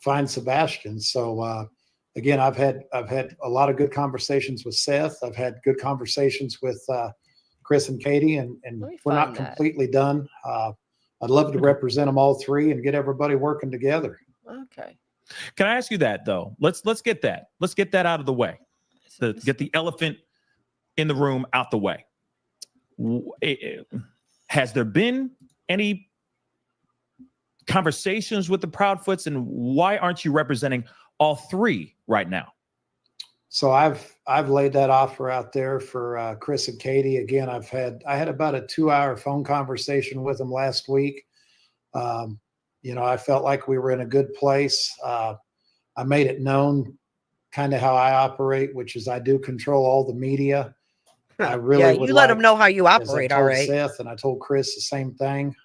Speaker 18: find Sebastian. So again, I've had a lot of good conversations with Seth. I've had good conversations with Chris and Katie, and we're not completely done. I'd love to represent them all three and get everybody working together.
Speaker 1: Okay.
Speaker 7: Can I ask you that though? Let's get that. Let's get that out of the way. Get the elephant in the room out the way. Has there been any conversations with the Proudfoots, and why aren't you representing all three right now?
Speaker 18: So I've laid that offer out there for Chris and Katie. Again, I had about a 2-hour phone conversation with them last week. I felt like we were in a good place. I made it known kind of how I operate, which is I do control all the media. I really
Speaker 13: you let them know how you
Speaker 18: as I
Speaker 13: operate.
Speaker 18: told
Speaker 13: All right.
Speaker 18: Seth, and I told Chris the same thing.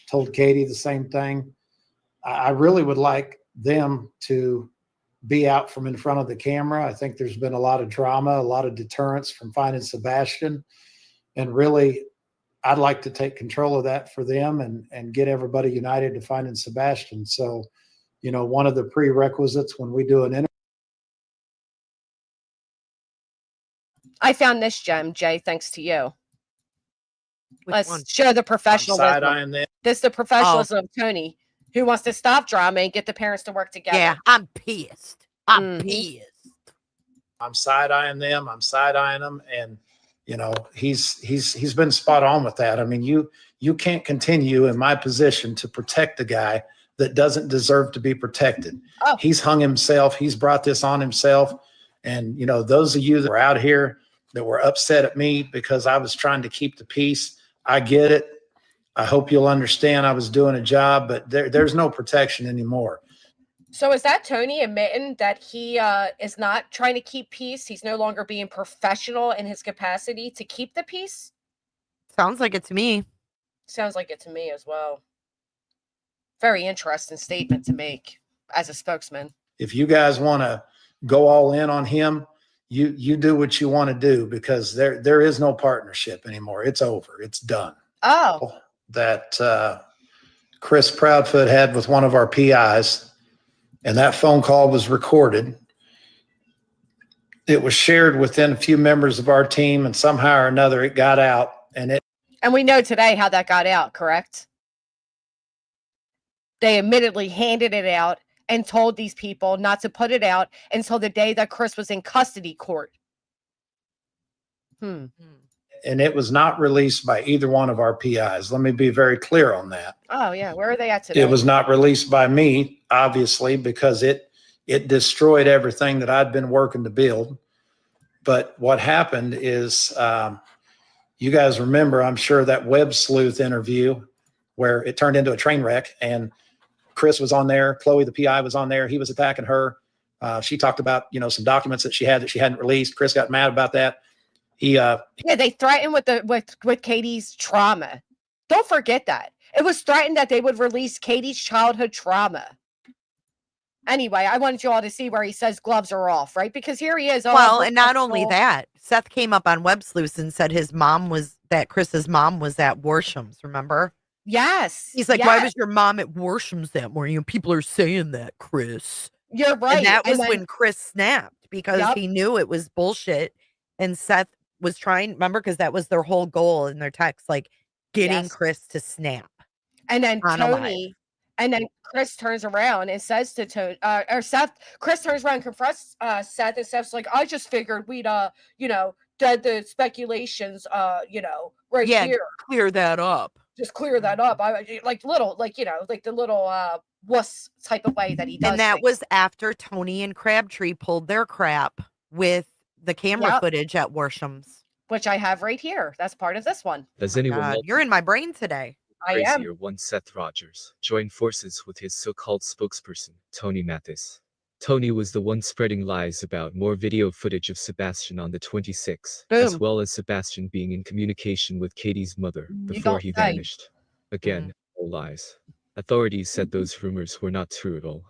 Speaker 18: Told Katie the same thing. I really would like them to be out from in front of the camera. I think there's been a lot of drama, a lot of deterrence from finding Sebastian, and really, I'd like to take control of that for them and get everybody united to finding Sebastian. So, one of the prerequisites when we do an interview.
Speaker 1: I found this gem, Jay, thanks to you. Let's
Speaker 13: one?
Speaker 1: show the professionalism.
Speaker 18: Side-eyeing them.
Speaker 1: This is the professionalism of Tony, who wants to stop drama and get the parents to work together.
Speaker 13: Yeah, I'm pissed. I'm pissed.
Speaker 18: I'm side-eyeing them. I'm side-eyeing them. And, he's been spot on with that. I mean, you can't continue in my position to protect a guy that doesn't deserve to be protected.
Speaker 1: Oh.
Speaker 18: He's hung himself. He's brought this on himself. And, those of you that were out here that were upset at me because I was trying to keep the peace, I get it. I hope you'll understand I was doing a job, but there's no protection anymore.
Speaker 1: So is that Tony admitting that he is not trying to keep peace? He's no longer being professional in his capacity to keep the peace?
Speaker 13: Sounds like it to me.
Speaker 1: Sounds like it to me as well. Very interesting statement to make as a spokesman.
Speaker 18: If you guys want to go all in on him, you do what you want to do, because there is no partnership anymore. It's over. It's done.
Speaker 1: Oh.
Speaker 18: That Chris Proudfoot had with one of our PIs, and that phone call was recorded. It was shared within a few members of our team, and somehow or another it got out. And
Speaker 1: we know today how that got out, correct? They admittedly handed it out and told these people not to put it out until the day that Chris was in custody court.
Speaker 18: And it was not released by either one of our PIs. Let me be very clear on that.
Speaker 1: Oh, yeah. Where are they at today?
Speaker 18: It was not released by me, obviously, because it destroyed everything that I'd been working to build. But what happened is, you guys remember, I'm sure, that Web Sleuth interview where it turned into a train wreck, and Chris was on there. Chloe, the PI, was on there. He was attacking her. She talked about, some documents that she had that she hadn't released. Chris got mad about that.
Speaker 1: They threatened with Katie's trauma. Don't forget that. It was threatened that they would release Katie's childhood trauma. Anyway, I wanted you all to see where he says gloves are off, right? Because here he is.
Speaker 13: Well, and not only that, Seth came up on Web Sleuth and said Chris's mom was at Worsham's, remember?
Speaker 1: Yes.
Speaker 13: He's like, why was your mom at Worsham's that morning? People are saying that, Chris.
Speaker 1: You're right.
Speaker 13: And that was when Chris snapped, because he knew it was bullshit. And Seth was trying, remember, because that was their whole goal in their text, like getting Chris to snap.
Speaker 1: And then Chris turns around and says to Tony, or Seth, Chris turns around and confronts Seth, and Seth's like, I just figured we'd, dead the speculations, right here.
Speaker 13: Clear that up.
Speaker 1: Just clear that up. I like the little wuss type of way that he does.
Speaker 13: And that was after Tony and Crabtree pulled their crap with the camera footage at Worsham's,
Speaker 1: which I have right here. That's part of this one.
Speaker 17: Does anyone know?
Speaker 13: You're in my brain today.
Speaker 1: I am.
Speaker 17: Crazier one Seth Rogers joined forces with his so-called spokesperson, Tony Matthysse. Tony was the one spreading lies about more video footage of Sebastian on the 26th, as well as Sebastian being in communication with Katie's mother before he vanished. Again, no lies. Authorities said those rumors were not true at all.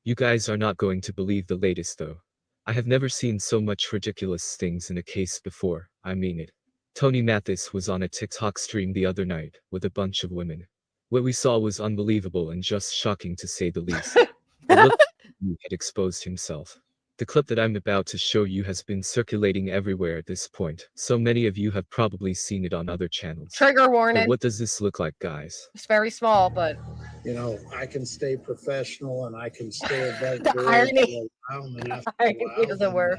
Speaker 17: You guys are not going to believe the latest though. I have never seen so much ridiculous things in a case before, I mean it. Tony Matthysse was on a TikTok stream the other night with a bunch of women. What we saw was unbelievable and just shocking to say the least. It looked like he had exposed himself. The clip that I'm about to show you has been circulating everywhere at this point, so many of you have probably seen it on other channels.
Speaker 1: Trigger
Speaker 17: But
Speaker 1: warning.
Speaker 17: what does this look like, guys?
Speaker 1: It's very small, but
Speaker 18: You know, I can stay professional and I can stay above
Speaker 1: the
Speaker 18: board
Speaker 1: irony.
Speaker 18: for a while, and after a
Speaker 1: Irony
Speaker 18: while,
Speaker 1: of the word.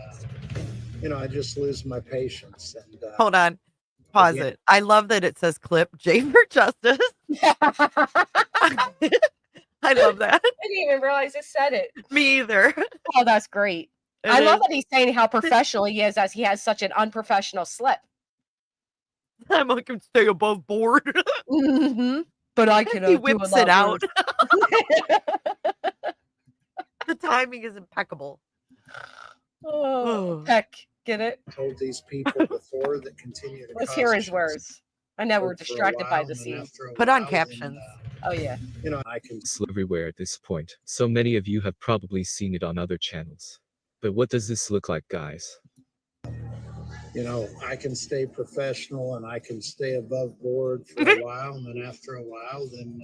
Speaker 18: you know, I just lose my patience. And
Speaker 13: Hold on. Pause
Speaker 18: again,
Speaker 13: it. I love that it says clip J for Justice. I love that.
Speaker 1: I didn't even realize it said it.
Speaker 13: Me either.
Speaker 1: Oh, that's great.
Speaker 13: It
Speaker 1: I love
Speaker 13: is.
Speaker 1: that he's saying how professional he is as he has such an unprofessional slip.
Speaker 13: I'm like, I'm stay above board.
Speaker 1: Mm-hmm. But I can
Speaker 13: He
Speaker 1: do a
Speaker 13: whips
Speaker 1: lot
Speaker 13: it out.
Speaker 1: worse.
Speaker 13: The timing is impeccable.
Speaker 1: Oh, heck, get it?
Speaker 18: told these people before that continue to
Speaker 1: Let's
Speaker 18: cause
Speaker 1: hear his
Speaker 18: trouble
Speaker 1: words. I know we're
Speaker 18: for a
Speaker 1: distracted by
Speaker 18: while,
Speaker 1: the
Speaker 18: and then
Speaker 1: scene.
Speaker 18: after a
Speaker 13: Put on
Speaker 18: while, then,
Speaker 13: captions.
Speaker 1: Oh yeah.
Speaker 18: you know, I can
Speaker 17: It's everywhere at this point, so many of you have probably seen it on other channels. But what does this look like, guys?
Speaker 18: you know, I can stay professional and I can stay above board for a while, and then after a while, then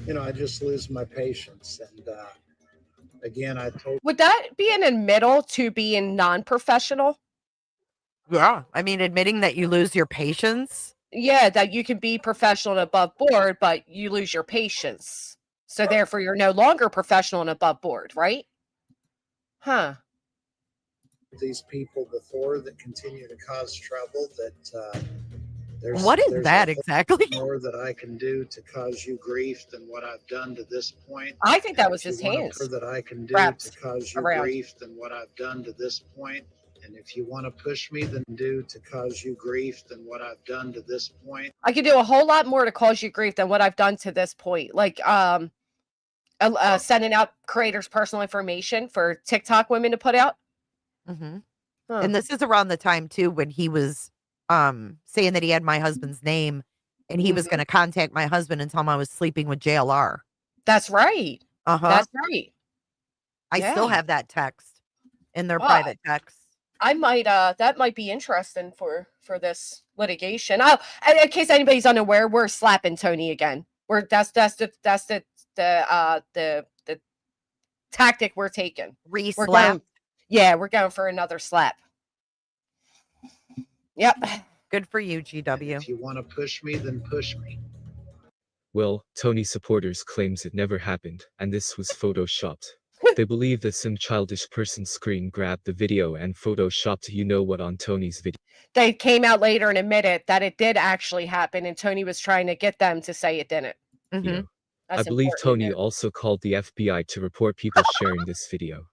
Speaker 18: you know, I just lose my patience. And again, I told
Speaker 1: Would that be an admittal to being non-professional?
Speaker 13: Yeah. I mean, admitting that you lose your patience.
Speaker 1: Yeah, that you can be professional and above board, but you lose your patience. So therefore, you're no longer professional and above board, right? Huh.
Speaker 18: these people before that continue to cause trouble that
Speaker 13: What is
Speaker 18: there's
Speaker 13: that
Speaker 18: a whole
Speaker 13: exactly?
Speaker 18: lot more that I can do to cause you grief than what I've done to this point.
Speaker 1: I think that
Speaker 18: And
Speaker 1: was
Speaker 18: if you
Speaker 1: his
Speaker 18: want
Speaker 1: hands
Speaker 18: more that I can do
Speaker 1: wrapped
Speaker 18: to cause you
Speaker 1: around.
Speaker 18: grief than what I've done to this point. And if you want to push me, then do to cause you grief than what I've done to this point.
Speaker 1: I could do a whole lot more to cause you grief than what I've done to this point. Like sending out creators' personal information for TikTok women to put out.
Speaker 13: Mm-hmm.
Speaker 1: Huh.
Speaker 13: And this is around the time too when he was saying that he had my husband's name and he was
Speaker 1: Mhm.
Speaker 13: going to contact my husband and tell him I was sleeping with JLR.
Speaker 1: That's right.
Speaker 13: Uh-huh.
Speaker 1: That's right.
Speaker 13: I still
Speaker 1: Yeah.
Speaker 13: have that text in their
Speaker 1: Wow.
Speaker 13: private text.
Speaker 1: I might that might be interesting for this litigation. Oh, and in case anybody's unaware, we're slapping Tony again. That's the tactic we're taking. We're
Speaker 13: Re-slap.
Speaker 1: going, yeah, we're going for another slap. Yep.
Speaker 13: Good for you, GW.
Speaker 18: If you want to push me, then push me.
Speaker 17: Well, Tony supporters claims it never happened, and this was photoshopped. They believe that some childish person screen grabbed the video and photoshopped you know what on Tony's video.
Speaker 1: They came out later and admitted that it did actually happen, and Tony was trying to get them to say it didn't.
Speaker 13: Mm-hmm.
Speaker 17: You know, I
Speaker 1: That's
Speaker 17: believe
Speaker 1: important to
Speaker 17: Tony
Speaker 1: note.
Speaker 17: also called the FBI to report people sharing this video.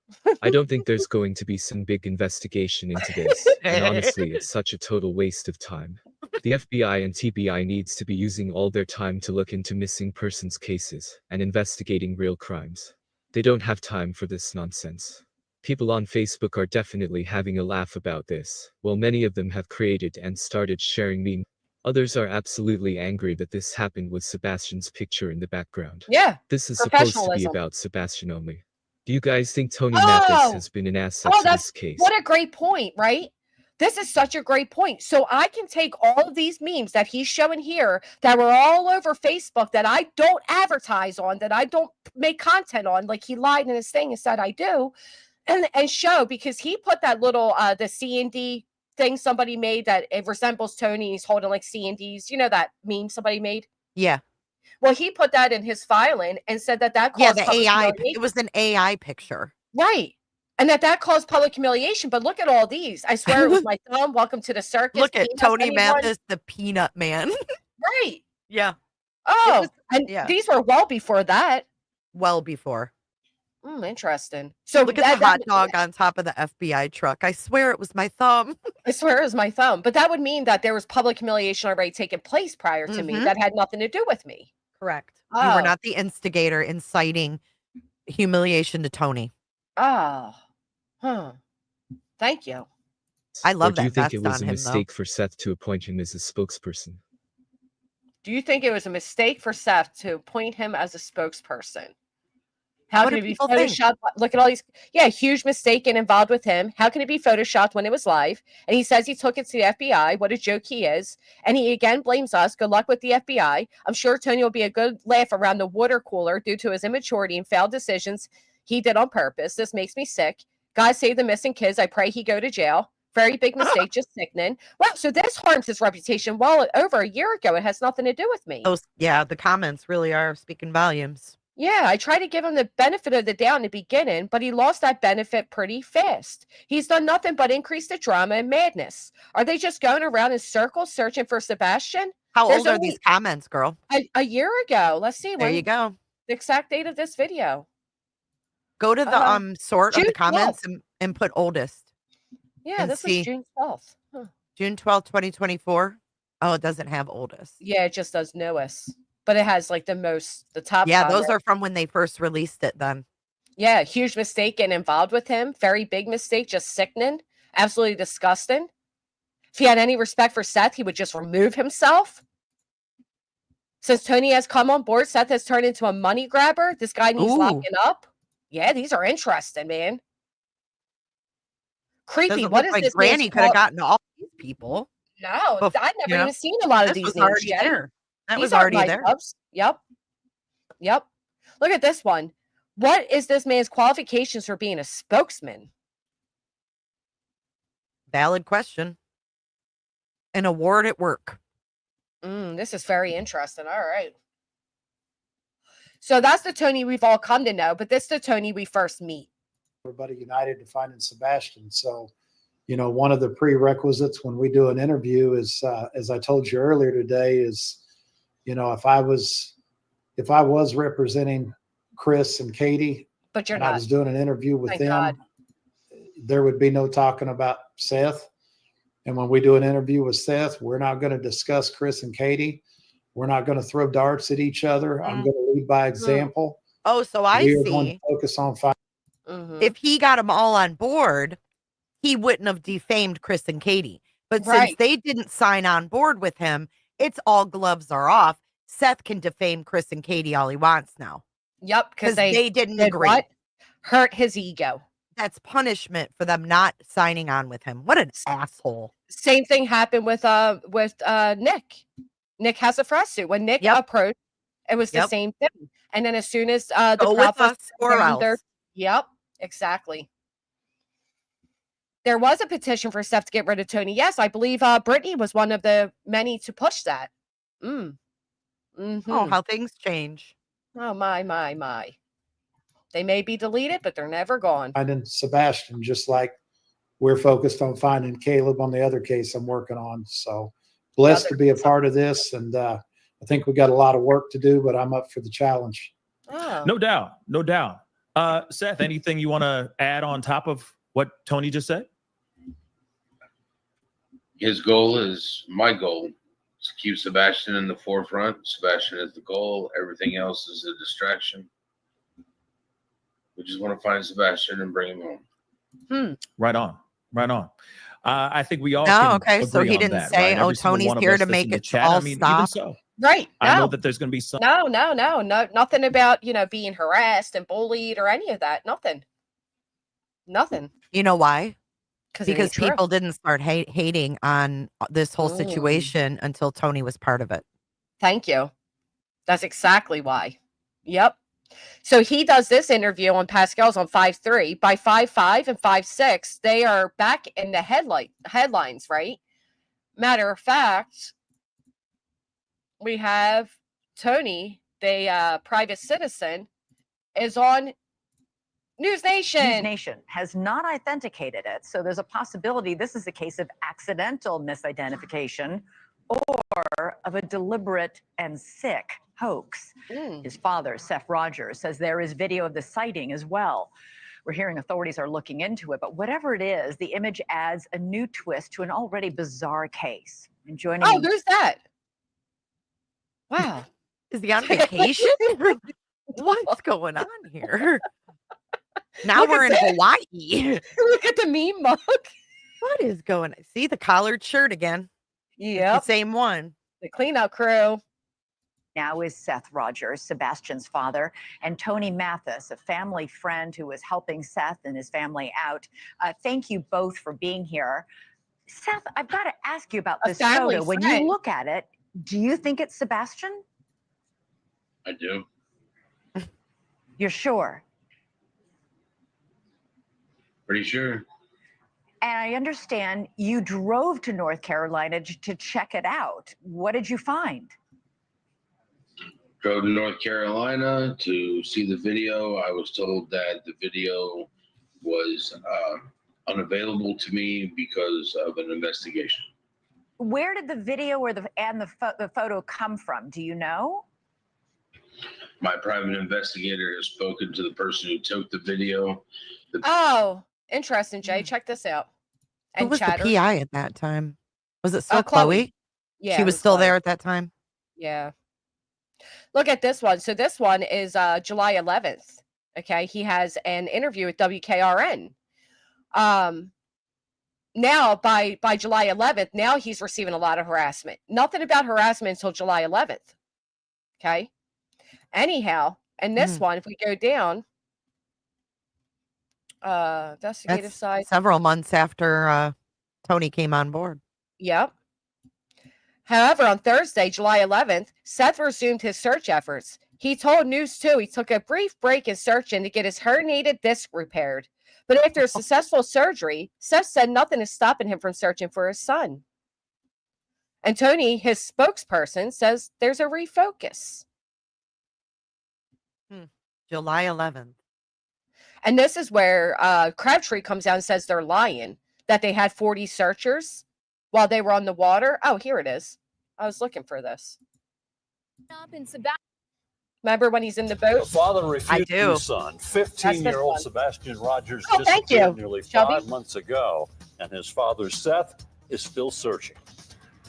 Speaker 17: I don't think there's going to be some big investigation into this, and honestly, it's such a total waste of time. The FBI and TBI needs to be using all their time to look into missing persons cases and investigating real crimes. They don't have time for this nonsense. People on Facebook are definitely having a laugh about this, while many of them have created and started sharing memes. Others are absolutely angry that this happened with Sebastian's picture in the background.
Speaker 1: Yeah.
Speaker 17: This is supposed to be
Speaker 1: Professionalism.
Speaker 17: about Sebastian only. Do you guys think Tony Matthysse has been an asset
Speaker 1: Oh,
Speaker 17: to
Speaker 1: that's
Speaker 17: this case?
Speaker 1: what a great point, right? This is such a great point. So I can take all of these memes that he's showing here that were all over Facebook that I don't advertise on, that I don't make content on, like he lied in his thing and said I do, and show, because he put that little the C&D thing somebody made that it resembles Tony. He's holding like C&Ds. You know that meme somebody made?
Speaker 13: Yeah.
Speaker 1: Well, he put that in his filing and said that caused
Speaker 13: Yeah, the
Speaker 1: public
Speaker 13: AI.
Speaker 1: humiliation.
Speaker 13: It was an AI picture.
Speaker 1: Right. And that caused public humiliation. But look at all these. I swear it was my thumb. Welcome to the circus.
Speaker 13: Look at
Speaker 1: Peanuts,
Speaker 13: Tony
Speaker 1: anyone?
Speaker 13: Matthysse, the peanut man.
Speaker 1: Right.
Speaker 13: Yeah.
Speaker 1: Oh,
Speaker 13: was-
Speaker 1: and
Speaker 13: yeah.
Speaker 1: these were well before that.
Speaker 13: Well before.
Speaker 1: Interesting. So
Speaker 13: Look at the hot dog on top of the FBI truck. I swear it was my thumb.
Speaker 1: I swear it was my thumb. But that would mean that there was public humiliation already taking place prior to me
Speaker 13: Mhm.
Speaker 1: that had nothing to do with me.
Speaker 13: Correct. You
Speaker 1: Oh.
Speaker 13: were not the instigator inciting humiliation to Tony.
Speaker 1: Oh. Huh. Thank you.
Speaker 13: I love
Speaker 17: Or do you
Speaker 13: that
Speaker 17: think
Speaker 13: vest
Speaker 17: it was
Speaker 13: on
Speaker 17: a
Speaker 13: him, though.
Speaker 17: mistake for Seth to appoint him as a spokesperson?
Speaker 1: Do you think it was a mistake for Seth to appoint him as a spokesperson? How
Speaker 13: What
Speaker 1: can
Speaker 13: do
Speaker 1: it be
Speaker 13: people think?
Speaker 1: photoshopped? Look at all these. Yeah, huge mistake and involved with him. How can it be photoshopped when it was live? And he says he took it to the FBI. What a joke he is. And he again blames us. Good luck with the FBI. I'm sure Tony will be a good laugh around the water cooler due to his immaturity and failed decisions he did on purpose. This makes me sick. God save the missing kids. I pray he go to jail. Very big mistake, just sickening. Well, so this harms his reputation well over a year ago. It has nothing to do with me.
Speaker 13: Yeah, the comments really are speaking volumes.
Speaker 1: Yeah, I tried to give him the benefit of the doubt in the beginning, but he lost that benefit pretty fast. He's done nothing but increase the drama and madness. Are they just going around in circles searching for Sebastian?
Speaker 13: How old are these comments, girl?
Speaker 1: A year ago. Let's see.
Speaker 13: There you go.
Speaker 1: The exact date of this video.
Speaker 13: Go to the sort of the
Speaker 1: June
Speaker 13: comments
Speaker 1: 12th.
Speaker 13: and put oldest.
Speaker 1: Yeah,
Speaker 13: and
Speaker 1: this
Speaker 13: see.
Speaker 1: was June 12th. Huh.
Speaker 13: June 12th, 2024. Oh, it doesn't have oldest.
Speaker 1: Yeah, it just does newest. But it has like the top.
Speaker 13: Yeah, those
Speaker 1: comment.
Speaker 13: are from when they first released it then.
Speaker 1: Yeah, huge mistake getting involved with him. Very big mistake, just sickening. Absolutely disgusting. If he had any respect for Seth, he would just remove himself. Since Tony has come on board, Seth has turned into a money grabber. This guy needs locking up. Yeah, these are interesting, man. Creepy.
Speaker 13: Doesn't
Speaker 1: What
Speaker 13: look
Speaker 1: is
Speaker 13: like
Speaker 1: this?
Speaker 13: Granny could have gotten all these people.
Speaker 1: No,
Speaker 13: Bef-
Speaker 1: I've
Speaker 13: you
Speaker 1: never
Speaker 13: know,
Speaker 1: even seen a lot of
Speaker 13: this
Speaker 1: these
Speaker 13: was
Speaker 1: names
Speaker 13: already
Speaker 1: yet.
Speaker 13: there. That
Speaker 1: These
Speaker 13: was
Speaker 1: aren't
Speaker 13: already
Speaker 1: my
Speaker 13: there.
Speaker 1: clubs. Yep. Look at this one. What is this man's qualifications for being a spokesman?
Speaker 13: Valid question. An award at work.
Speaker 1: This is very interesting. All right. So that's the Tony we've all come to know, but this is the Tony we first meet.
Speaker 18: Everybody united to finding Sebastian. So, one of the prerequisites when we do an interview is, as I told you earlier today, is, if I was representing Chris and Katie,
Speaker 1: but you're
Speaker 18: and
Speaker 1: not.
Speaker 18: I was doing an interview with
Speaker 1: Thank
Speaker 18: them,
Speaker 1: God.
Speaker 18: there would be no talking about Seth. And when we do an interview with Seth, we're not going to discuss Chris and Katie. We're not going to throw darts at each other. I'm going to lead by example.
Speaker 13: Oh, so I
Speaker 18: We are going to
Speaker 13: see.
Speaker 18: focus on finding.
Speaker 13: If he got them all on board, he wouldn't have defamed Chris and Katie. But since
Speaker 1: Right.
Speaker 13: they didn't sign on board with him, it's all gloves are off. Seth can defame Chris and Katie all he wants now.
Speaker 1: Yep, because
Speaker 13: they didn't
Speaker 1: did
Speaker 13: agree.
Speaker 1: what? Hurt his ego.
Speaker 13: That's punishment for them not signing on with him. What an asshole.
Speaker 1: Same thing happened with Nick. Nick has a fresh suit. When Nick approached, it was the same thing. And then as soon as the
Speaker 13: Go with
Speaker 1: Prophets
Speaker 13: us or
Speaker 1: found their-
Speaker 13: else.
Speaker 1: Yep, exactly. There was a petition for Seth to get rid of Tony. Yes, I believe Brittany was one of the many to push that.
Speaker 13: Oh, how things change.
Speaker 1: Oh, my. They may be deleted, but they're never gone.
Speaker 18: Finding Sebastian, just like we're focused on finding Caleb on the other case I'm working on. So blessed to be a part of this. And I think we got a lot of work to do, but I'm up for the challenge.
Speaker 1: Oh.
Speaker 7: No doubt. Seth, anything you want to add on top of what Tony just said?
Speaker 16: His goal is my goal. To keep Sebastian in the forefront. Sebastian is the goal. Everything else is a distraction. We just want to find Sebastian and bring him home.
Speaker 7: Right on. I think we all
Speaker 13: No,
Speaker 7: can
Speaker 13: okay, so
Speaker 7: agree
Speaker 13: he
Speaker 7: on
Speaker 13: didn't
Speaker 7: that,
Speaker 13: say,
Speaker 7: right?
Speaker 13: "Oh,
Speaker 7: Every single
Speaker 13: Tony's
Speaker 7: one of
Speaker 13: here
Speaker 7: us
Speaker 13: to
Speaker 7: that's
Speaker 13: make
Speaker 7: in the
Speaker 13: it
Speaker 7: chat.
Speaker 13: all
Speaker 7: I mean, even
Speaker 13: stop."
Speaker 7: so,
Speaker 1: Right.
Speaker 7: I know
Speaker 1: No.
Speaker 7: that there's going to be some.
Speaker 1: No, nothing about, being harassed and bullied or any of that. Nothing.
Speaker 13: You know why?
Speaker 1: 'Cause it
Speaker 13: Because
Speaker 1: ain't true.
Speaker 13: people didn't start hating on this whole
Speaker 1: Mm.
Speaker 13: situation until Tony was part of it.
Speaker 1: Thank you. That's exactly why. Yep. So he does this interview on Pascal's on 5-3. By 5-5 and 5-6, they are back in the headlines, right? Matter of fact, we have Tony, the private citizen, is on News Nation.
Speaker 19: News Nation has not authenticated it, so there's a possibility this is a case of accidental misidentification or of a deliberate and sick hoax. His father, Seth Rogers, says there is video of the sighting as well. We're hearing authorities are looking into it, but whatever it is, the image adds a new twist to an already bizarre case. And joining
Speaker 1: Oh,
Speaker 19: me-
Speaker 1: there's that. Wow.
Speaker 13: Is he on vacation? What's going on here? Now
Speaker 1: Look
Speaker 13: we're
Speaker 1: at
Speaker 13: in
Speaker 1: that.
Speaker 13: Hawaii.
Speaker 1: Look at the meme mug.
Speaker 13: What is going on? See the collared shirt again.
Speaker 1: Yep.
Speaker 13: The same one.
Speaker 1: The cleanup crew.
Speaker 19: now is Seth Rogers, Sebastian's father, and Tony Matthysse, a family friend who was helping Seth and his family out. Thank you both for being here. Seth, I've got to ask you about this photo. When you look at it, do you think it's Sebastian?
Speaker 16: I do.
Speaker 19: You're sure?
Speaker 16: Pretty sure.
Speaker 19: And I understand you drove to North Carolina to check it out. What did you find?
Speaker 16: Drove to North Carolina to see the video. I was told that the video was unavailable to me because of an investigation.
Speaker 19: Where did the video or the photo come from? Do you know?
Speaker 16: My private investigator has spoken to the person who took the video.
Speaker 1: Oh, interesting, Jay. Check this out.
Speaker 13: Who was
Speaker 1: Chatter.
Speaker 13: the PI at that time? Was it still
Speaker 1: Chloe.
Speaker 13: Chloe?
Speaker 1: Yeah,
Speaker 13: She
Speaker 1: it
Speaker 13: was
Speaker 1: was
Speaker 13: still
Speaker 1: Chloe.
Speaker 13: there at that time?
Speaker 1: Yeah. Look at this one. So this one is July 11th. Okay. He has an interview with WKRN. Now by July 11th, now he's receiving a lot of harassment. Nothing about harassment until July 11th. Okay. Anyhow, and this one, if we go down, investigative
Speaker 13: That's
Speaker 1: side.
Speaker 13: several months after Tony came on board.
Speaker 1: Yep. However, on Thursday, July 11th, Seth resumed his search efforts. He told News 2 he took a brief break in searching to get his herniated disc repaired. But after a successful surgery, Seth said nothing is stopping him from searching for his son. And Tony, his spokesperson, says there's a refocus.
Speaker 13: July 11th.
Speaker 1: And this is where Crabtree comes out and says they're lying, that they had 40 searchers while they were on the water. Oh, here it is. I was looking for this. Remember when he's in the boat?
Speaker 20: The father refused his son. 15-year-old Sebastian Rogers disappeared nearly 5 months ago, and his father, Seth, is still searching.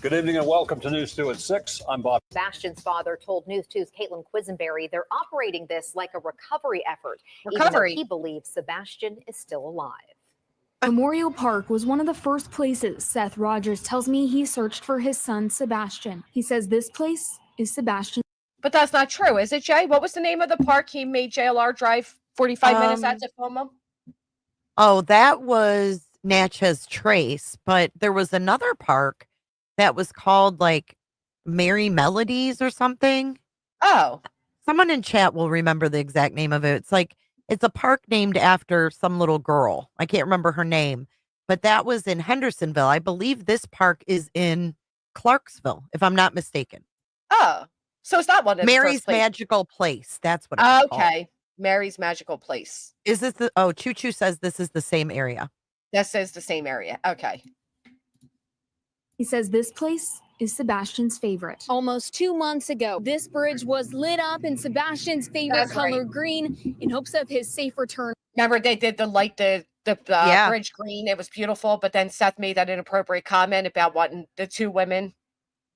Speaker 20: Good evening and welcome to News 2 at 6. I'm Bob.
Speaker 21: Sebastian's father told News 2's Caitlin Quisenberry they're operating this like a recovery effort, even though he believes Sebastian is still alive.
Speaker 22: Memorial Park was one of the first places Seth Rogers tells me he searched for his son, Sebastian. He says this place is Sebastian.
Speaker 1: But that's not true, is it, Jay? What was the name of the park he made JLR drive 45 minutes out to film him?
Speaker 13: Oh, that was Natchez Trace, but there was another park that was called like Merry Melodies or something.
Speaker 1: Oh.
Speaker 13: Someone in chat will remember the exact name of it. It's a park named after some little girl. I can't remember her name, but that was in Hendersonville. I believe this park is in Clarksville, if I'm not mistaken.
Speaker 1: Oh, so it's not one of the
Speaker 13: Mary's
Speaker 1: first places.
Speaker 13: Magical Place. That's what it's called.
Speaker 1: Okay. Mary's Magical Place.
Speaker 13: Is this Choo Choo says this is the same area.
Speaker 1: This is the same area. Okay.
Speaker 22: He says this place is Sebastian's favorite.
Speaker 23: Almost 2 months ago, this bridge was lit up in Sebastian's favorite color, green, in hopes of his safe return.
Speaker 1: Remember they did the bridge green. It was beautiful, but then Seth made that inappropriate comment about wanting the two women.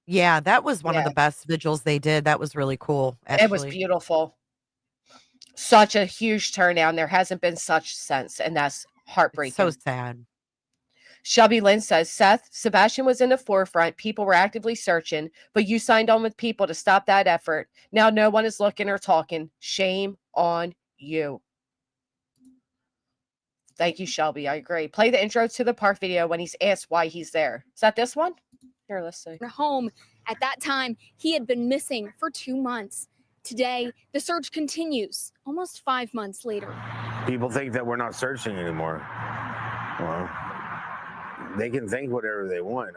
Speaker 13: Yeah, that was one of the best vigils they did. That was really cool.
Speaker 1: It was beautiful. Such a huge turnout. There hasn't been such since, and that's heartbreaking.
Speaker 13: So sad.
Speaker 1: Shelby Lynn says, Seth, Sebastian was in the forefront. People were actively searching, but you signed on with people to stop that effort. Now no one is looking or talking. Shame on you. Thank you, Shelby. I agree. Play the intro to the park video when he's asked why he's there. Is that this one? Here, let's see.
Speaker 23: Home. At that time, he had been missing for 2 months. Today, the search continues, almost 5 months later.
Speaker 24: People think that we're not searching anymore. Well, they can think whatever they want.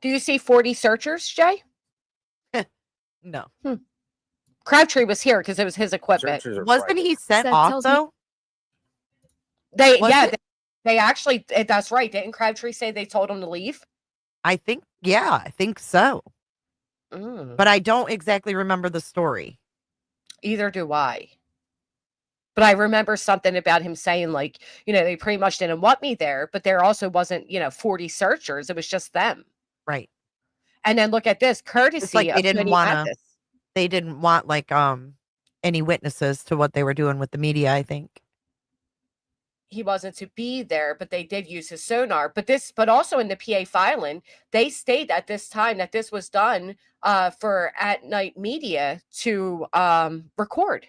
Speaker 1: Do you see 40 searchers, Jay?
Speaker 13: No.
Speaker 1: Crabtree was here because it was his equipment.
Speaker 13: Wasn't he sent off though?
Speaker 1: They actually, that's right. Didn't Crabtree say they told him to leave?
Speaker 13: I think so. But I don't exactly remember the story.
Speaker 1: Either do I. But I remember something about him saying, like, they pretty much didn't want me there, but there also wasn't, 40 searchers. It was just them.
Speaker 13: Right.
Speaker 1: And then look at this courtesy.
Speaker 13: It's like
Speaker 1: of
Speaker 13: they didn't
Speaker 1: Tony
Speaker 13: want
Speaker 1: Matthysse.
Speaker 13: they didn't want any witnesses to what they were doing with the media, I think.
Speaker 1: he wasn't to be there, but they did use his sonar. But also in the PA filing, they state at this time that this was done for At Night Media to record.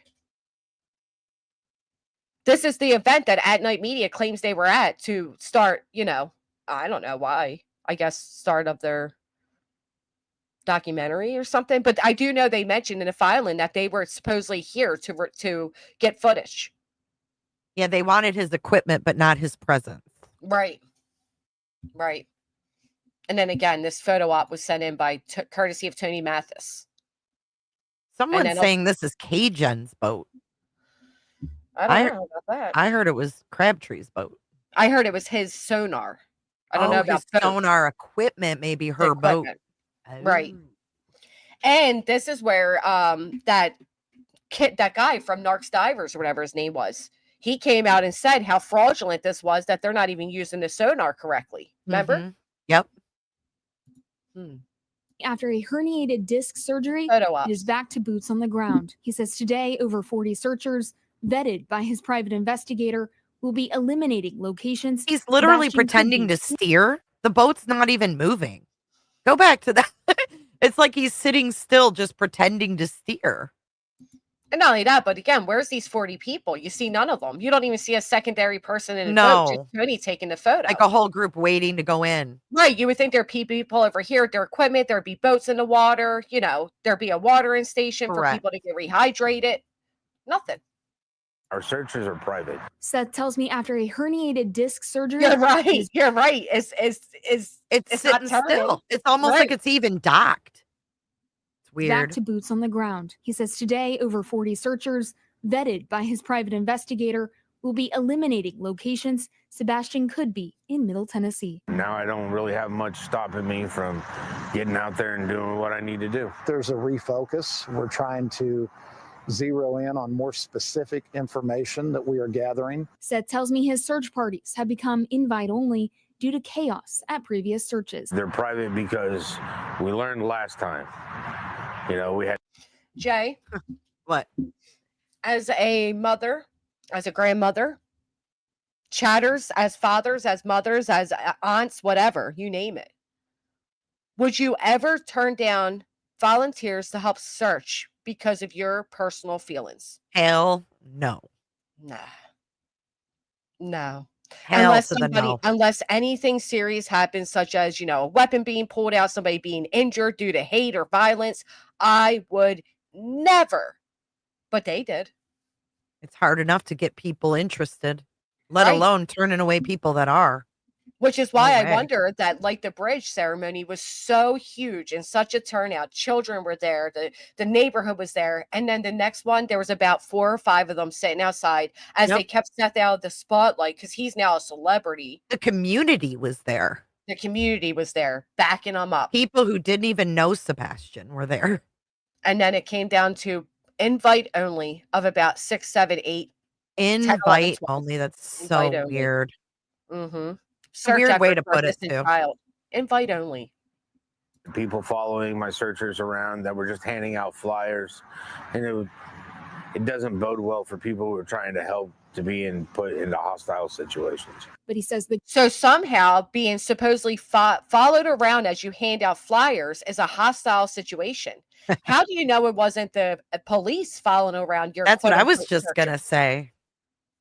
Speaker 1: This is the event that At Night Media claims they were at to start, I don't know why. I guess start of their documentary or something. But I do know they mentioned in the filing that they were supposedly here to get footage.
Speaker 13: Yeah, they wanted his equipment, but not his presence.
Speaker 1: Right. And then again, this photo op was sent in by courtesy of Tony Matthysse.
Speaker 13: Someone's saying this is Cajun's boat.
Speaker 1: I don't know about that.
Speaker 13: I heard it was Crabtree's boat.
Speaker 1: I heard it was his sonar. I don't know about
Speaker 13: his sonar equipment, maybe her boat.
Speaker 1: Right. And this is where that guy from Narcs Divers or whatever his name was, he came out and said how fraudulent this was, that they're not even using the sonar correctly. Remember?
Speaker 13: Mm-hmm. Yep.
Speaker 22: After a herniated disc surgery, it is back to boots on the ground. He says today, over 40 searchers, vetted by his private investigator, will be eliminating locations.
Speaker 13: He's literally pretending to steer. The boat's not even moving. Go back to that. It's like he's sitting still, just pretending to steer.
Speaker 1: And not only that, but again, where's these 40 people? You see none of them. You don't even see a secondary person in a boat. Just Tony taking the photo.
Speaker 13: Like a whole group waiting to go in.
Speaker 1: Right. You would think there'd be people over here with their equipment. There'd be boats in the water. There'd be a watering station for people to get rehydrated. Nothing.
Speaker 24: Our searches are private.
Speaker 22: Seth tells me after a herniated disc surgery.
Speaker 1: You're right. You're right. It's
Speaker 13: sitting still. It's almost like it's even docked. It's weird.
Speaker 22: Back to boots on the ground. He says today, over 40 searchers, vetted by his private investigator, will be eliminating locations Sebastian could be in Middle Tennessee.
Speaker 24: Now I don't really have much stopping me from getting out there and doing what I need to do.
Speaker 4: There's a refocus. We're trying to zero in on more specific information that we are gathering.
Speaker 22: Seth tells me his search parties have become invite only due to chaos at previous searches.
Speaker 24: They're private because we learned last time. We had.
Speaker 1: Jay.
Speaker 13: What?
Speaker 1: As a mother, as a grandmother, chatters, as fathers, as mothers, as aunts, whatever, you name it. Would you ever turn down volunteers to help search because of your personal feelings?
Speaker 13: Hell no.
Speaker 1: No.
Speaker 13: Hell
Speaker 1: Unless anything serious happens, such as, a weapon being pulled out, somebody being injured due to hate or violence, I would never. But they did.
Speaker 13: It's hard enough to get people interested, let alone turning away people that are.
Speaker 1: Which is why I wonder that, like, the bridge ceremony was so huge and such a turnout. Children were there. The neighborhood was there. And then the next one, there was about 4 or 5 of them sitting outside as they kept Seth out of the spotlight because he's now a celebrity.
Speaker 13: The community was there.
Speaker 1: The community was there backing him up.
Speaker 13: People who didn't even know Sebastian were there.
Speaker 1: And then it came down to invite only of about 6, 7, 8.
Speaker 13: Invite only. That's so weird.
Speaker 1: Mm-hmm.
Speaker 13: Weird way to put it too.
Speaker 1: Child. Invite only.
Speaker 24: People following my searchers around that were just handing out flyers, and it doesn't bode well for people who are trying to help to be put into hostile situations.
Speaker 22: But he says
Speaker 1: so somehow being supposedly followed around as you hand out flyers is a hostile situation. How do you know it wasn't the police following around your?
Speaker 13: That's what I was just gonna say.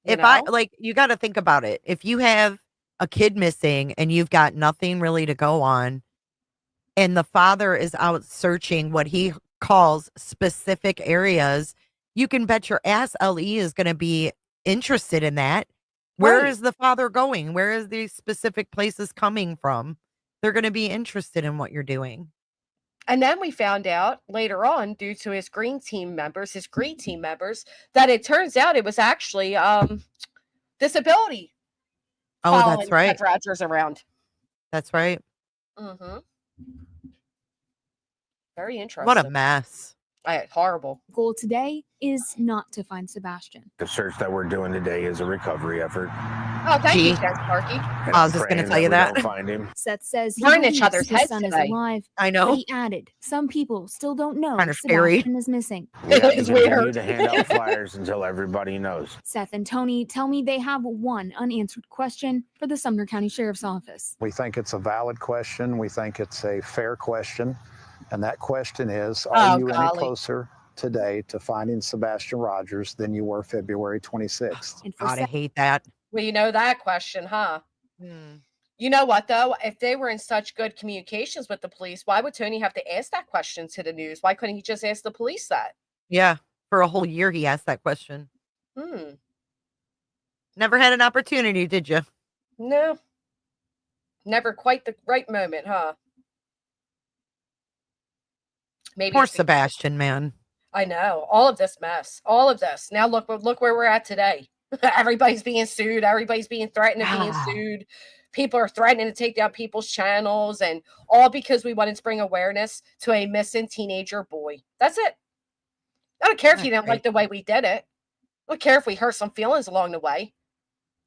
Speaker 13: You got to think about it. If you have a kid missing and you've got nothing really to go on, and the father is out searching what he calls specific areas, you can bet your ass LE is going to be interested in that. Where is the father going? Where is these specific places coming from? They're going to be interested in what you're doing.
Speaker 1: And then we found out later on, due to his green team members, that it turns out it was actually disability.
Speaker 13: Oh, that's right.
Speaker 1: Seth Rogers around.
Speaker 13: That's right.
Speaker 1: Mm-hmm. Very interesting.
Speaker 13: What a mess.
Speaker 1: Horrible.
Speaker 22: Goal today is not to find Sebastian.
Speaker 24: The search that we're doing today is a recovery effort.
Speaker 1: Oh, thank you,
Speaker 13: Gee.
Speaker 1: Jen Sparky.
Speaker 13: I was just going to tell you that.
Speaker 24: Find him.
Speaker 23: Seth says he
Speaker 1: We're in
Speaker 23: believes
Speaker 1: each other's
Speaker 23: his
Speaker 1: heads
Speaker 23: son
Speaker 1: today.
Speaker 23: is alive.
Speaker 13: I know.
Speaker 23: But he added, some people still don't know
Speaker 13: Kinda scary.
Speaker 23: Sebastian is missing.
Speaker 24: We have to
Speaker 1: It's
Speaker 24: continue
Speaker 1: weird.
Speaker 24: to hand out flyers until everybody knows.
Speaker 23: Seth and Tony tell me they have one unanswered question for the Sumner County Sheriff's Office.
Speaker 4: We think it's a valid question. We think it's a fair question. And that question is, are you any closer today to finding Sebastian Rogers than you were February 26th?
Speaker 13: God, I hate that.
Speaker 1: Well, you know that question, huh?
Speaker 13: Hmm.
Speaker 1: You know what, though? If they were in such good communications with the police, why would Tony have to ask that question to the news? Why couldn't he just ask the police that?
Speaker 13: Yeah. For a whole year, he asked that question.
Speaker 1: Hmm.
Speaker 13: Never had an opportunity, did you?
Speaker 1: No. Never quite the right moment, huh? Maybe
Speaker 13: Poor
Speaker 1: it's
Speaker 13: Sebastian, man.
Speaker 1: I know. All of this mess. All of this. Now look where we're at today. Everybody's being sued. Everybody's being threatened of being sued. People are threatening to take down people's channels, and all because we wanted to bring awareness to a missing teenager boy. That's it. I don't care if you didn't like the way we did it. I don't care if we hurt some feelings along the way.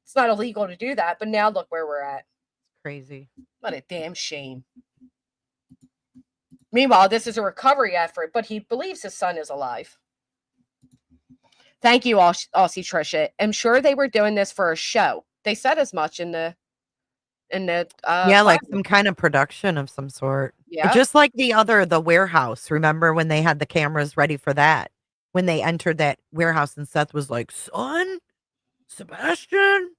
Speaker 1: It's not illegal to do that, but now look where we're at.
Speaker 13: Crazy.
Speaker 1: What a damn shame. Meanwhile, this is a recovery effort, but he believes his son is alive. Thank you, Aussie Trisha. I'm sure they were doing this for a show. They said as much in the
Speaker 13: yeah, like some kind of production of some sort.
Speaker 1: Yeah.
Speaker 13: Just like the warehouse. Remember when they had the cameras ready for that? When they entered that warehouse and Seth was like, son, Sebastian.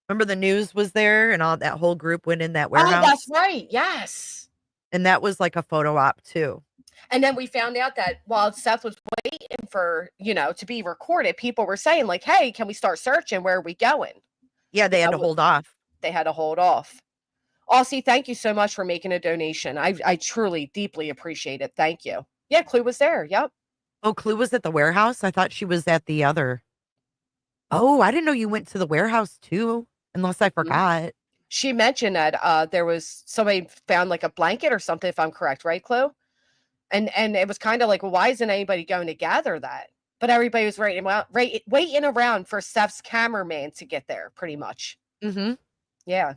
Speaker 13: Remember the news was there and all that whole group went in that warehouse?
Speaker 1: Oh, that's right. Yes.
Speaker 13: And that was like a photo op too.
Speaker 1: And then we found out that while Seth was waiting for, to be recorded, people were saying like, hey, can we start searching? Where are we going?
Speaker 13: Yeah, they had to hold off.
Speaker 1: They had to hold off. Aussie, thank you so much for making a donation. I truly, deeply appreciate it. Thank you. Yeah, Clue was there. Yep.
Speaker 13: Oh, Clue was at the warehouse? I thought she was at the other. Oh, I didn't know you went to the warehouse too, unless I forgot.
Speaker 1: She mentioned that there was somebody found like a blanket or something, if I'm correct, right, Clue? And it was kind of like, well, why isn't anybody going to gather that? But everybody was waiting around for Seth's cameraman to get there, pretty much.
Speaker 13: Mm-hmm.
Speaker 1: Yeah.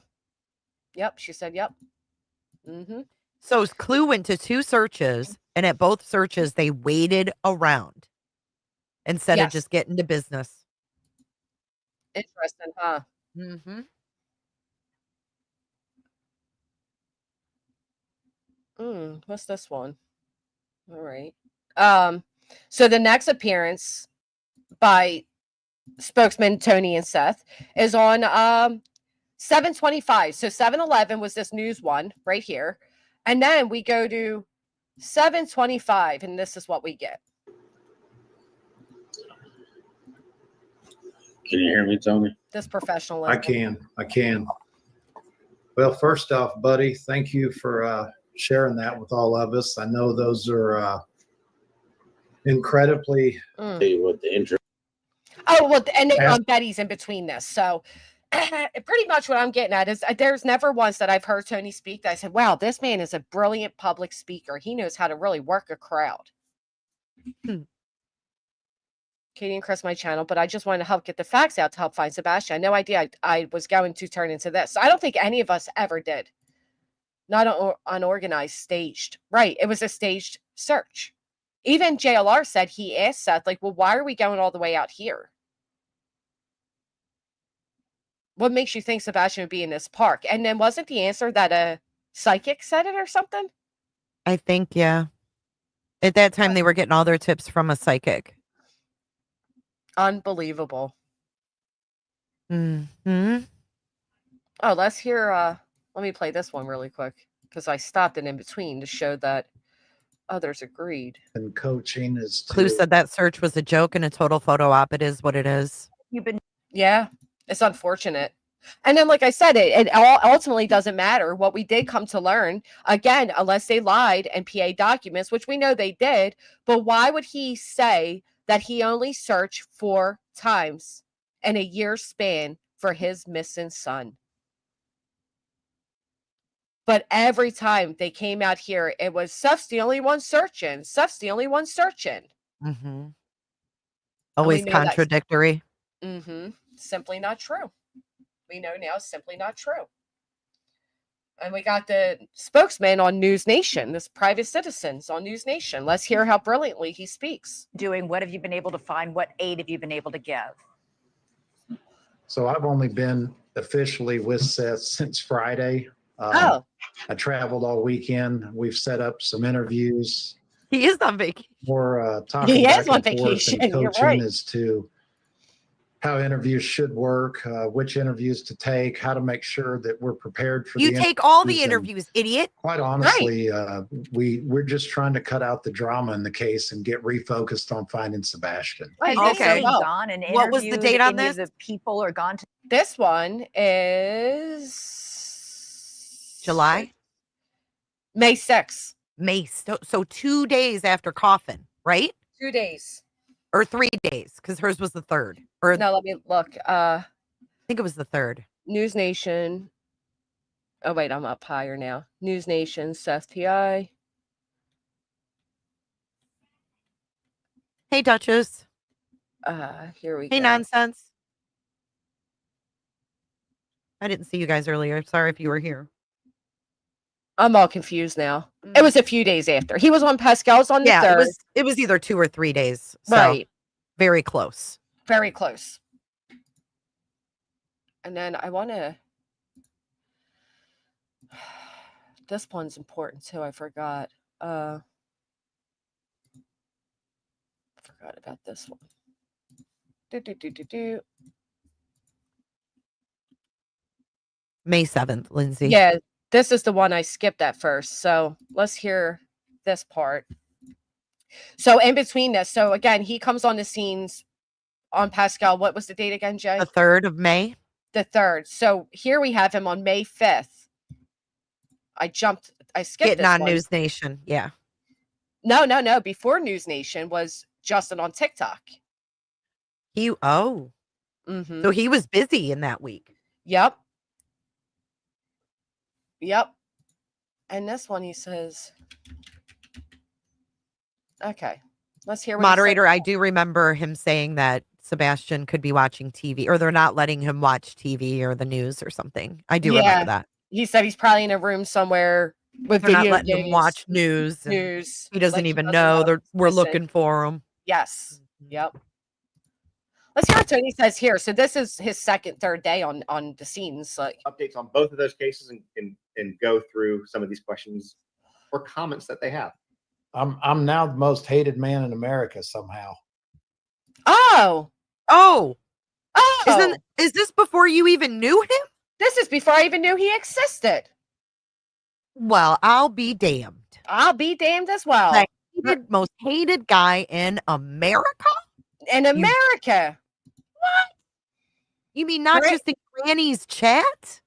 Speaker 1: Yep. She said, yep. Mm-hmm.
Speaker 13: So Clue went to 2 searches, and at both searches, they waited around instead of just getting to business.
Speaker 1: Interesting, huh?
Speaker 13: Mm-hmm.
Speaker 1: What's this one? All right. So the next appearance by spokesman Tony and Seth is on 7:25. So 7:11 was this news one right here. And then we go to 7:25, and this is what we get.
Speaker 16: Can you hear me, Tony?
Speaker 1: This professional.
Speaker 18: I can. Well, first off, buddy, thank you for sharing that with all of us. I know those are incredibly.
Speaker 16: Tell you what the intro.
Speaker 1: Oh, well, and Betty's in between this. So pretty much what I'm getting at is there's never once that I've heard Tony speak that I said, wow, this man is a brilliant public speaker. He knows how to really work a crowd. Katie and Chris, my channel, but I just wanted to help get the facts out to help find Sebastian. I had no idea I was going to turn into this. So I don't think any of us ever did. Not unorganized, staged. Right. It was a staged search. Even JLR said he asked Seth, like, well, why are we going all the way out here? What makes you think Sebastian would be in this park? And then wasn't the answer that a psychic said it or something?
Speaker 13: I think, yeah. At that time, they were getting all their tips from a psychic.
Speaker 1: Unbelievable.
Speaker 13: Mm-hmm.
Speaker 1: Oh, let's hear, let me play this one really quick because I stopped it in between to show that others agreed.
Speaker 18: And coaching is
Speaker 13: Clue said that search was a joke and a total photo op. It is what it is.
Speaker 1: Yeah, it's unfortunate. And then, like I said, it ultimately doesn't matter. What we did come to learn, again, unless they lied and PA documents, which we know they did, but why would he say that he only searched 4 times in a year span for his missing son? But every time they came out here, it was Seth's the only one searching. Seth's the only one searching.
Speaker 13: Always contradictory.
Speaker 1: Simply not true. we know now is simply not true. And we got the spokesman on News Nation, this private citizens on News Nation. Let's hear how brilliantly he speaks.
Speaker 19: What have you been able to find? What aid have you been able to give?
Speaker 18: So I've only been officially with Seth since Friday.
Speaker 1: I
Speaker 18: traveled all weekend. We've set up some interviews.
Speaker 13: He is on vacation.
Speaker 18: We're talking
Speaker 1: He
Speaker 18: back
Speaker 1: is on
Speaker 18: and forth
Speaker 1: vacation.
Speaker 18: and
Speaker 1: You're
Speaker 18: coaching
Speaker 1: right.
Speaker 18: as to how interviews should work, which interviews to take, how to make sure that we're prepared for
Speaker 13: You
Speaker 18: the
Speaker 13: take all the
Speaker 18: and
Speaker 13: interviews, idiot.
Speaker 18: Quite honestly, we're just trying to cut out the drama in the case and get refocused on finding Sebastian.
Speaker 19: Has
Speaker 13: Okay.
Speaker 19: anybody gone and
Speaker 13: What was the
Speaker 19: interviewed
Speaker 13: date on
Speaker 19: any of
Speaker 13: this?
Speaker 19: the people or gone to
Speaker 1: This one is
Speaker 13: July?
Speaker 1: May 6th.
Speaker 13: May. So 2 days after Coffin, right?
Speaker 1: 2 days.
Speaker 13: Or 3 days, because hers was the 3rd. Or
Speaker 1: No, let me look.
Speaker 13: I think it was the 3rd.
Speaker 1: News Nation. Oh, wait, I'm up higher now. News Nation, Seth PI.
Speaker 13: Hey, Duchess.
Speaker 1: Here we
Speaker 13: Hey,
Speaker 1: go.
Speaker 13: nonsense. I didn't see you guys earlier. I'm sorry if you were here.
Speaker 1: I'm all confused now. It was a few days after. He was on Pascal's on the 3rd.
Speaker 13: It was either 2 or 3 days. So
Speaker 1: Right.
Speaker 13: very close.
Speaker 1: Very close. And then I want to... This one's important too. I forgot. Forgot about this one.
Speaker 13: May 7th, Lindsay.
Speaker 1: Yeah, this is the one I skipped at first. So let's hear this part. So in between this, so again, he comes on the scenes on Pascal. What was the date again, Jay?
Speaker 13: The 3rd of May.
Speaker 1: The 3rd. So here we have him on May 5th. I skipped
Speaker 13: Getting
Speaker 1: this
Speaker 13: on
Speaker 1: one.
Speaker 13: News Nation. Yeah.
Speaker 1: No. Before News Nation was Justin on TikTok.
Speaker 13: So he was busy in that week.
Speaker 1: Yep. And this one he says, okay, let's hear what
Speaker 13: Moderator, I do remember him saying that Sebastian could be watching TV, or they're not letting him watch TV or the news or something. I do remember that.
Speaker 1: He said he's probably in a room somewhere with
Speaker 13: They're not
Speaker 1: video
Speaker 13: letting him
Speaker 1: games.
Speaker 13: watch news. and
Speaker 1: News.
Speaker 13: He doesn't
Speaker 1: Like,
Speaker 13: even
Speaker 1: doesn't
Speaker 13: know. We're
Speaker 1: Listen.
Speaker 13: looking for him.
Speaker 1: Yes. Yep. Let's hear what Tony says here. So this is his third day on the scenes. Like
Speaker 3: updates on both of those cases and go through some of these questions or comments that they have.
Speaker 18: I'm now the most hated man in America somehow.
Speaker 1: Oh.
Speaker 13: Is this before you even knew him?
Speaker 1: This is before I even knew he existed.
Speaker 13: Well, I'll be damned.
Speaker 1: I'll be damned as well.
Speaker 13: The most hated guy in America?
Speaker 1: In America.
Speaker 13: What? You mean not just in Granny's chat?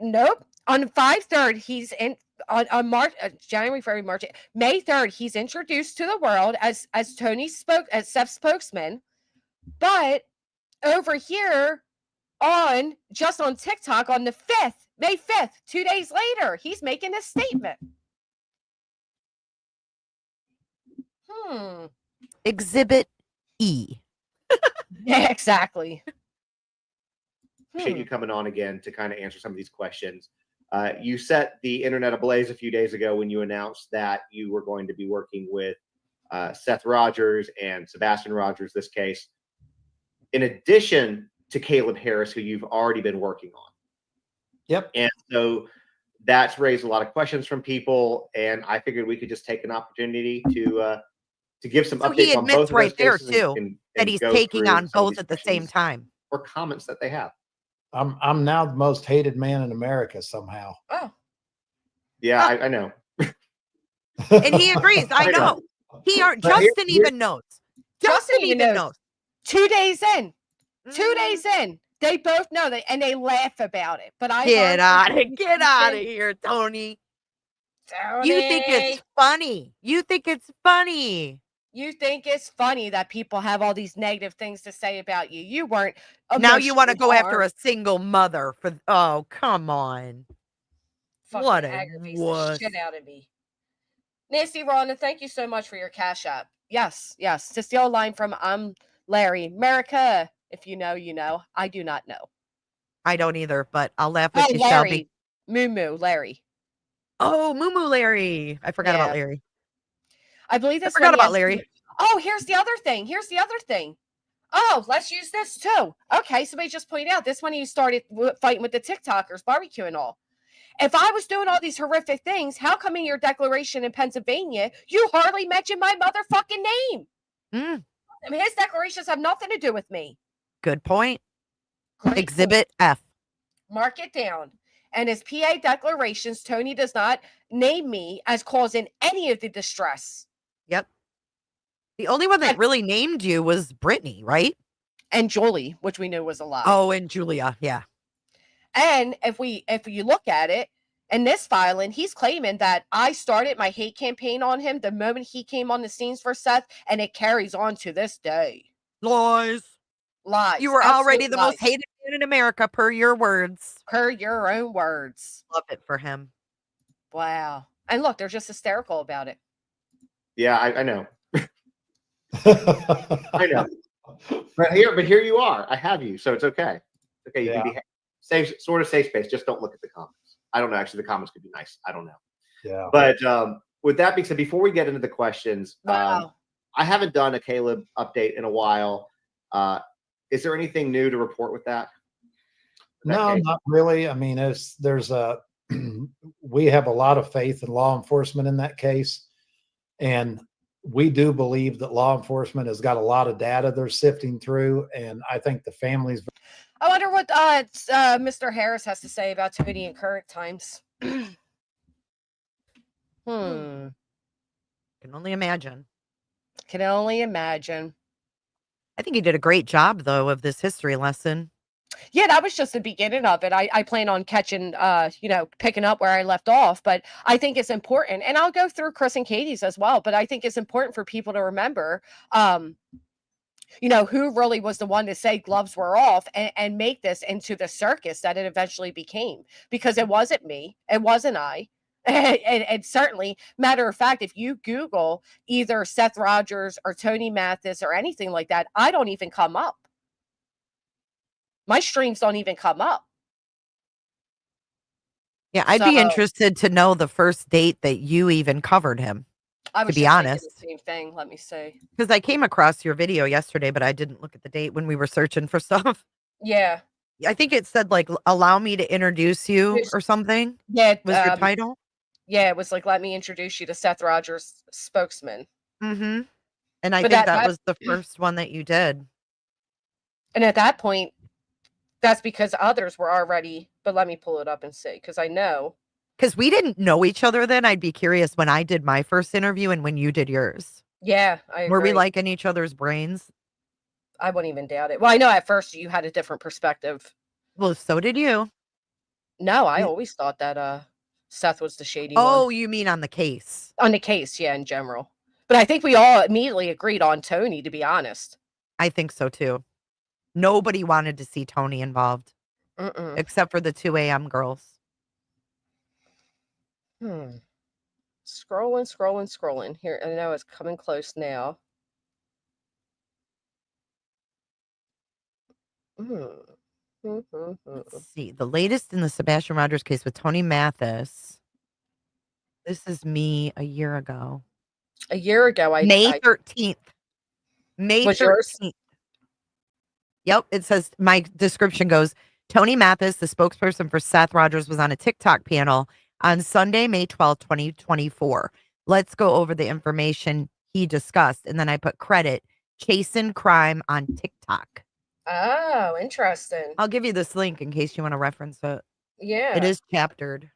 Speaker 1: Nope. On 5/3, he's in on March, January, February, March, May 3rd. He's introduced to the world as Seth's spokesman. But over here on TikTok on the 5th, May 5th, 2 days later, he's making this statement.
Speaker 13: Exhibit E.
Speaker 1: Yeah, exactly.
Speaker 3: Appreciate you coming on again to kind of answer some of these questions. You set the internet ablaze a few days ago when you announced that you were going to be working with Seth Rogers and Sebastian Rogers, this case, in addition to Caleb Harris, who you've already been working on.
Speaker 18: Yep.
Speaker 3: And so that's raised a lot of questions from people, and I figured we could just take an opportunity to give some updates
Speaker 13: He
Speaker 3: on both
Speaker 13: admits
Speaker 3: of
Speaker 13: right
Speaker 3: those
Speaker 13: there
Speaker 3: cases
Speaker 13: too that he's
Speaker 3: go
Speaker 13: taking
Speaker 3: through
Speaker 13: on
Speaker 3: some of
Speaker 13: both
Speaker 3: these
Speaker 13: at the same
Speaker 3: questions
Speaker 13: time.
Speaker 3: or comments that they have.
Speaker 18: I'm now the most hated man in America somehow.
Speaker 1: Oh.
Speaker 3: Yeah, I know.
Speaker 13: And he agrees. I know. Justin even knows.
Speaker 1: Justin even knows. 2 days in. 2 days in. They both know that, and they laugh about it. But I
Speaker 13: Get out of here, Tony. You think it's funny. You think it's funny.
Speaker 1: You think it's funny that people have all these negative things to say about you. You weren't.
Speaker 13: Now you want to go after
Speaker 1: harmed.
Speaker 13: a single mother for? Oh, come on.
Speaker 1: Fucking
Speaker 13: What a
Speaker 1: aggravates
Speaker 13: wuss.
Speaker 1: the shit out of me. Nasty Rhonda, thank you so much for your Cash App. Yes. Just the old line from I'm Larry. America. If you know, you know. I do not know.
Speaker 13: I don't either, but I'll laugh
Speaker 1: Oh,
Speaker 13: with you,
Speaker 1: Larry.
Speaker 13: Shelby.
Speaker 1: Moo Larry.
Speaker 13: Oh, Moo Larry. I forgot about Larry.
Speaker 1: I believe
Speaker 13: I
Speaker 1: this
Speaker 13: forgot
Speaker 1: one
Speaker 13: about Larry.
Speaker 1: Oh, here's the other thing. Oh, let's use this too. Okay, somebody just pointed out this one you started fighting with the TikTokers, barbecue and all. If I was doing all these horrific things, how come in your declaration in Pennsylvania, you hardly mentioned my motherfucking name? I mean, his declarations have nothing to do with me.
Speaker 13: Good point.
Speaker 1: Great
Speaker 13: Exhibit F.
Speaker 1: Mark it down. And his PA declarations, Tony does not name me as causing any of the distress.
Speaker 13: Yep. The only one that really named you was Brittany, right?
Speaker 1: And Julie, which we knew was a lie.
Speaker 13: Oh, and Julia, yeah.
Speaker 1: And if you look at it, in this filing, he's claiming that I started my hate campaign on him the moment he came on the scenes for Seth, and it carries on to this day.
Speaker 13: Lies.
Speaker 1: Lies.
Speaker 13: You were
Speaker 1: Absolute
Speaker 13: already the
Speaker 1: lies.
Speaker 13: most hated man in America, per your words.
Speaker 1: Per your own words.
Speaker 13: Love it for him.
Speaker 1: Wow. And look, they're just hysterical about it.
Speaker 3: Yeah, I know. I know. But here you are. I have you, so it's okay. It's okay. You can be safe, sort of safe space. Just don't look at the comments. I don't know. Actually, the comments could be nice. I don't know.
Speaker 18: Yeah.
Speaker 3: But with that being said, before we get into the questions, I haven't done a Caleb update in a while. Is there anything new to report with that?
Speaker 18: No, not really. I mean, we have a lot of faith in law enforcement in that case. And we do believe that law enforcement has got a lot of data they're sifting through. And I think the families.
Speaker 1: I wonder what Mr. Harris has to say about Tony in current times.
Speaker 13: Can only imagine.
Speaker 1: Can only imagine.
Speaker 13: I think he did a great job, though, of this history lesson.
Speaker 1: Yeah, that was just the beginning of it. I plan on catching, picking up where I left off, but I think it's important. And I'll go through Chris and Katie's as well, but I think it's important for people to remember, who really was the one to say gloves were off and make this into the circus that it eventually became, because it wasn't me. It wasn't I. And certainly, matter of fact, if you Google either Seth Rogers or Tony Matthysse or anything like that, I don't even come up. My streams don't even come up.
Speaker 13: Yeah, I'd be interested to know the first date that you even covered him.
Speaker 1: I was
Speaker 13: to be honest.
Speaker 1: The same thing. Let me see.
Speaker 13: Because I came across your video yesterday, but I didn't look at the date when we were searching for stuff.
Speaker 1: Yeah.
Speaker 13: I think it said like, allow me to introduce you or something.
Speaker 1: Yeah.
Speaker 13: Was your title?
Speaker 1: Yeah, it was like, let me introduce you to Seth Rogers, spokesman.
Speaker 13: Mm-hmm. And I think that was the first one that you did.
Speaker 1: And at that point, that's because others were already, but let me pull it up and see, because I know.
Speaker 13: Because we didn't know each other then. I'd be curious when I did my first interview and when you did yours.
Speaker 1: Yeah, I agree.
Speaker 13: Were we like in each other's brains?
Speaker 1: I wouldn't even doubt it. Well, I know at first you had a different perspective.
Speaker 13: Well, so did you.
Speaker 1: No, I always thought that Seth was the shady one.
Speaker 13: Oh, you mean on the case?
Speaker 1: On the case, yeah, in general. But I think we all immediately agreed on Tony, to be honest.
Speaker 13: I think so, too. Nobody wanted to see Tony involved. Except for the 2 a.m. girls.
Speaker 1: Scrolling. Here, I know it's coming close now.
Speaker 13: Let's see. The latest in the Sebastian Rogers case with Tony Matthysse. This is me a year ago.
Speaker 1: A year ago,
Speaker 13: May 13th. May 13th. Yep. It says, my description goes, Tony Matthysse, the spokesperson for Seth Rogers, was on a TikTok panel on Sunday, May 12th, 2024. Let's go over the information he discussed. And then I put credit, chasing crime on TikTok.
Speaker 1: Oh, interesting.
Speaker 13: I'll give you this link in case you want to reference it.
Speaker 1: Yeah.
Speaker 13: It is chaptered.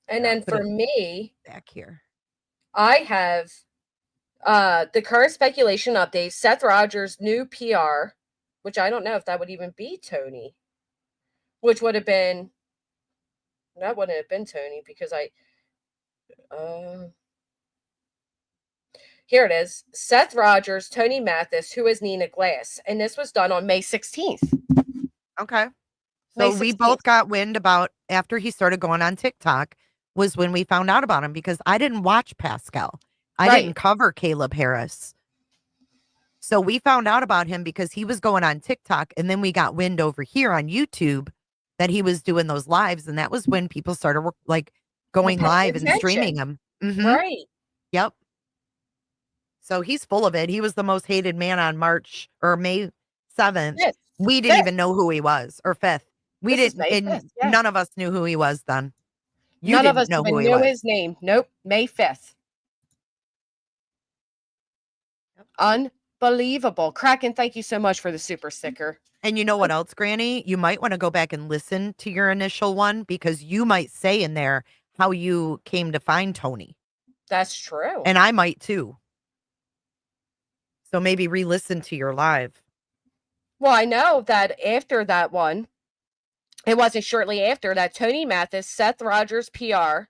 Speaker 1: And then for me,
Speaker 13: back here,
Speaker 1: I have the current speculation update, Seth Rogers' new PR, which I don't know if that would even be Tony, which would have been, that wouldn't have been Tony because here it is. Seth Rogers, Tony Matthysse, who is Nina Glass. And this was done on May 16th.
Speaker 13: Okay. So we both got wind about after he started going on TikTok was when we found out about him because I didn't watch Pascal. I didn't cover Caleb Harris. So we found out about him because he was going on TikTok and then we got wind over here on YouTube that he was doing those lives, and that was when people started like going live and streaming them.
Speaker 1: Right.
Speaker 13: Yep. So he's full of it. He was the most hated man on May 7th.
Speaker 1: Yes.
Speaker 13: We didn't even know who he was, or 5th. We
Speaker 1: This is
Speaker 13: didn't,
Speaker 1: May
Speaker 13: and
Speaker 1: 5th, yeah.
Speaker 13: none of us knew who he was then. You
Speaker 1: None of
Speaker 13: didn't
Speaker 1: us
Speaker 13: know
Speaker 1: even
Speaker 13: who he
Speaker 1: knew
Speaker 13: was.
Speaker 1: his name. Nope. May 5th. Unbelievable. Kraken, thank you so much for the super sticker.
Speaker 13: And you know what else, Granny? You might want to go back and listen to your initial one, because you might say in there how you came to find Tony.
Speaker 1: That's true.
Speaker 13: And I might too. So maybe re-listen to your live.
Speaker 1: Well, I know that after that one, it wasn't shortly after that Tony Matthysse, Seth Rogers PR,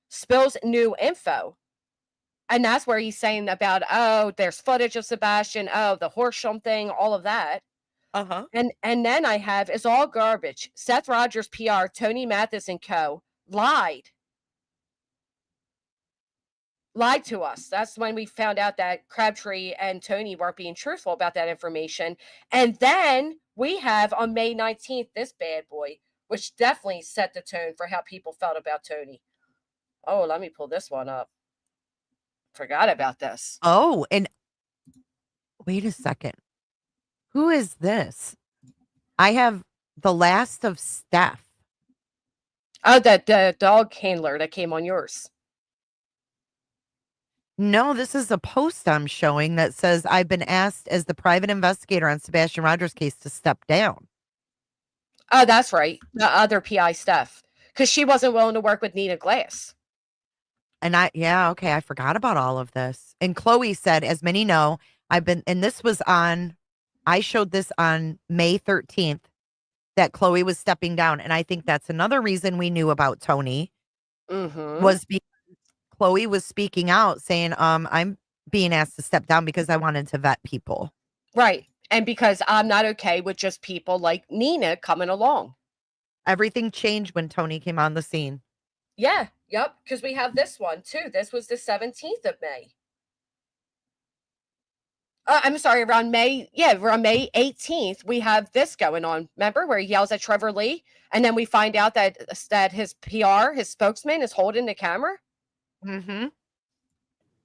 Speaker 1: spills new info. And that's where he's saying about, oh, there's footage of Sebastian, oh, the Horsham thing, all of that.
Speaker 13: Uh-huh.
Speaker 1: And then I have, it's all garbage. Seth Rogers PR, Tony Matthysse and co. lied to us. That's when we found out that Crabtree and Tony weren't being truthful about that information. And then we have on May 19th, this bad boy, which definitely set the tone for how people felt about Tony. Oh, let me pull this one up. Forgot about this.
Speaker 13: Oh, and wait a second. Who is this? I have the last of Steph.
Speaker 1: Oh, the dog handler that came on yours.
Speaker 13: No, this is a post I'm showing that says I've been asked as the private investigator on Sebastian Rogers' case to step down.
Speaker 1: Oh, that's right. The other PI Steph. Because she wasn't willing to work with Nina Glass.
Speaker 13: And I forgot about all of this. And Chloe said, as many know, I showed this on May 13th that Chloe was stepping down. And I think that's another reason we knew about Tony was because Chloe was speaking out saying, I'm being asked to step down because I wanted to vet people.
Speaker 1: Right. And because I'm not okay with just people like Nina coming along.
Speaker 13: Everything changed when Tony came on the scene.
Speaker 1: Yeah. Yep. Because we have this one too. This was the 17th of May. I'm sorry, around May 18th, we have this going on. Remember where he yells at Trevor Lee? And then we find out that his PR, his spokesman, is holding the camera.
Speaker 13: Mm-hmm.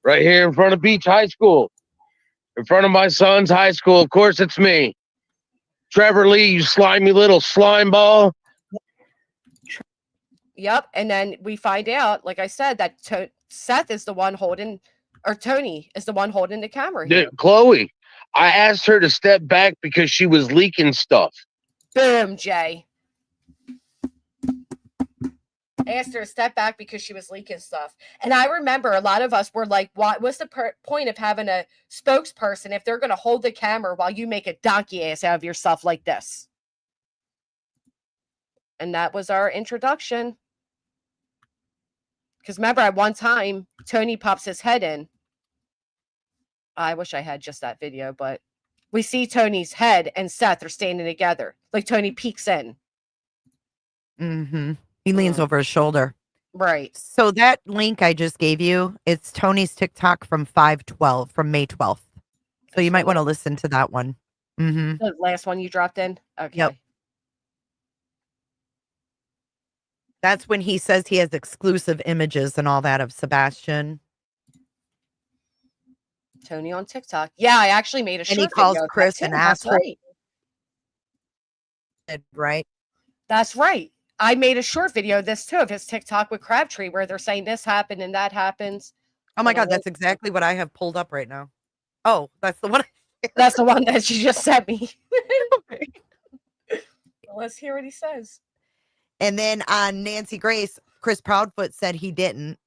Speaker 5: Right here in front of Beach High School. In front of my son's high school. Of course, it's me. Trevor Lee, you slimy little slime ball.
Speaker 1: Yep. And then we find out, like I said, that Seth is the one holding, or Tony is the one holding the camera here.
Speaker 5: Chloe, I asked her to step back because she was leaking stuff.
Speaker 1: Boom, Jay. Asked her to step back because she was leaking stuff. And I remember a lot of us were like, what's the point of having a spokesperson if they're going to hold the camera while you make a donkey ass out of yourself like this? And that was our introduction. Because remember, at one time, Tony pops his head in. I wish I had just that video, but we see Tony's head and Seth are standing together. Like Tony peeks in.
Speaker 13: Mm-hmm. He leans over his shoulder.
Speaker 1: Right.
Speaker 13: So that link I just gave you, it's Tony's TikTok from 5/12, from May 12th. So you might want to listen to that one. Mm-hmm.
Speaker 1: The last one you dropped in? Okay.
Speaker 13: Yep. That's when he says he has exclusive images and all that of Sebastian.
Speaker 1: Tony on TikTok. Yeah, I actually made a short
Speaker 13: video. And he calls
Speaker 1: video
Speaker 13: Chris an asshole. Right.
Speaker 1: That's right. I made a short video of this too, of his TikTok with Crabtree, where they're saying this happened and that happens.
Speaker 13: Oh my God, that's exactly what I have pulled up right now. Oh, that's the one.
Speaker 1: That's the one that you just sent me. Well, let's hear what he says.
Speaker 13: And then on Nancy Grace, Chris Proudfoot said he didn't.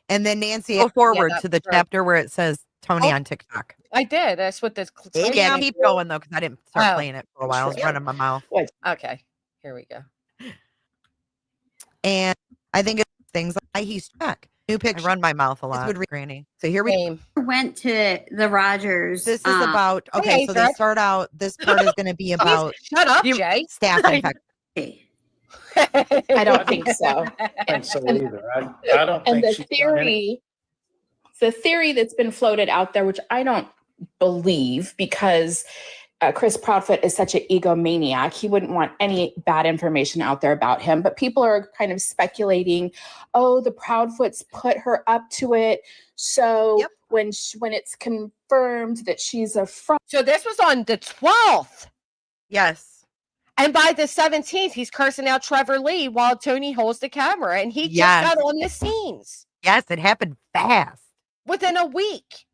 Speaker 13: And then Nancy, go forward to the chapter where it says Tony on TikTok.
Speaker 1: I did. That's what this.
Speaker 13: Yeah, keep going though, because I didn't start playing it for a while. I was running my mouth.
Speaker 1: Okay, here we go.
Speaker 13: And I think it's things like he's back. New picture. I run my mouth a lot, Granny. So here we
Speaker 8: went to the Rogers.
Speaker 13: This is about okay. So they start out. This part is going to be about.
Speaker 1: Shut up, Jay.
Speaker 13: Staff infection.
Speaker 10: I don't think so.
Speaker 18: I don't think so either. I don't
Speaker 10: and
Speaker 18: think
Speaker 10: the theory that's been floated out there, which I don't believe, because
Speaker 9: Chris Proudfoot is such an egomaniac. He wouldn't want any bad information out there about him. But people are kind of speculating, oh, the Proudfoots put her up to it. So when it's confirmed that she's a fraud.
Speaker 1: So this was on the 12th.
Speaker 13: Yes.
Speaker 1: And by the 17th, he's cursing out Trevor Lee while Tony holds the camera. And he just got on the scenes.
Speaker 13: Yes, it happened fast.
Speaker 1: Within a week.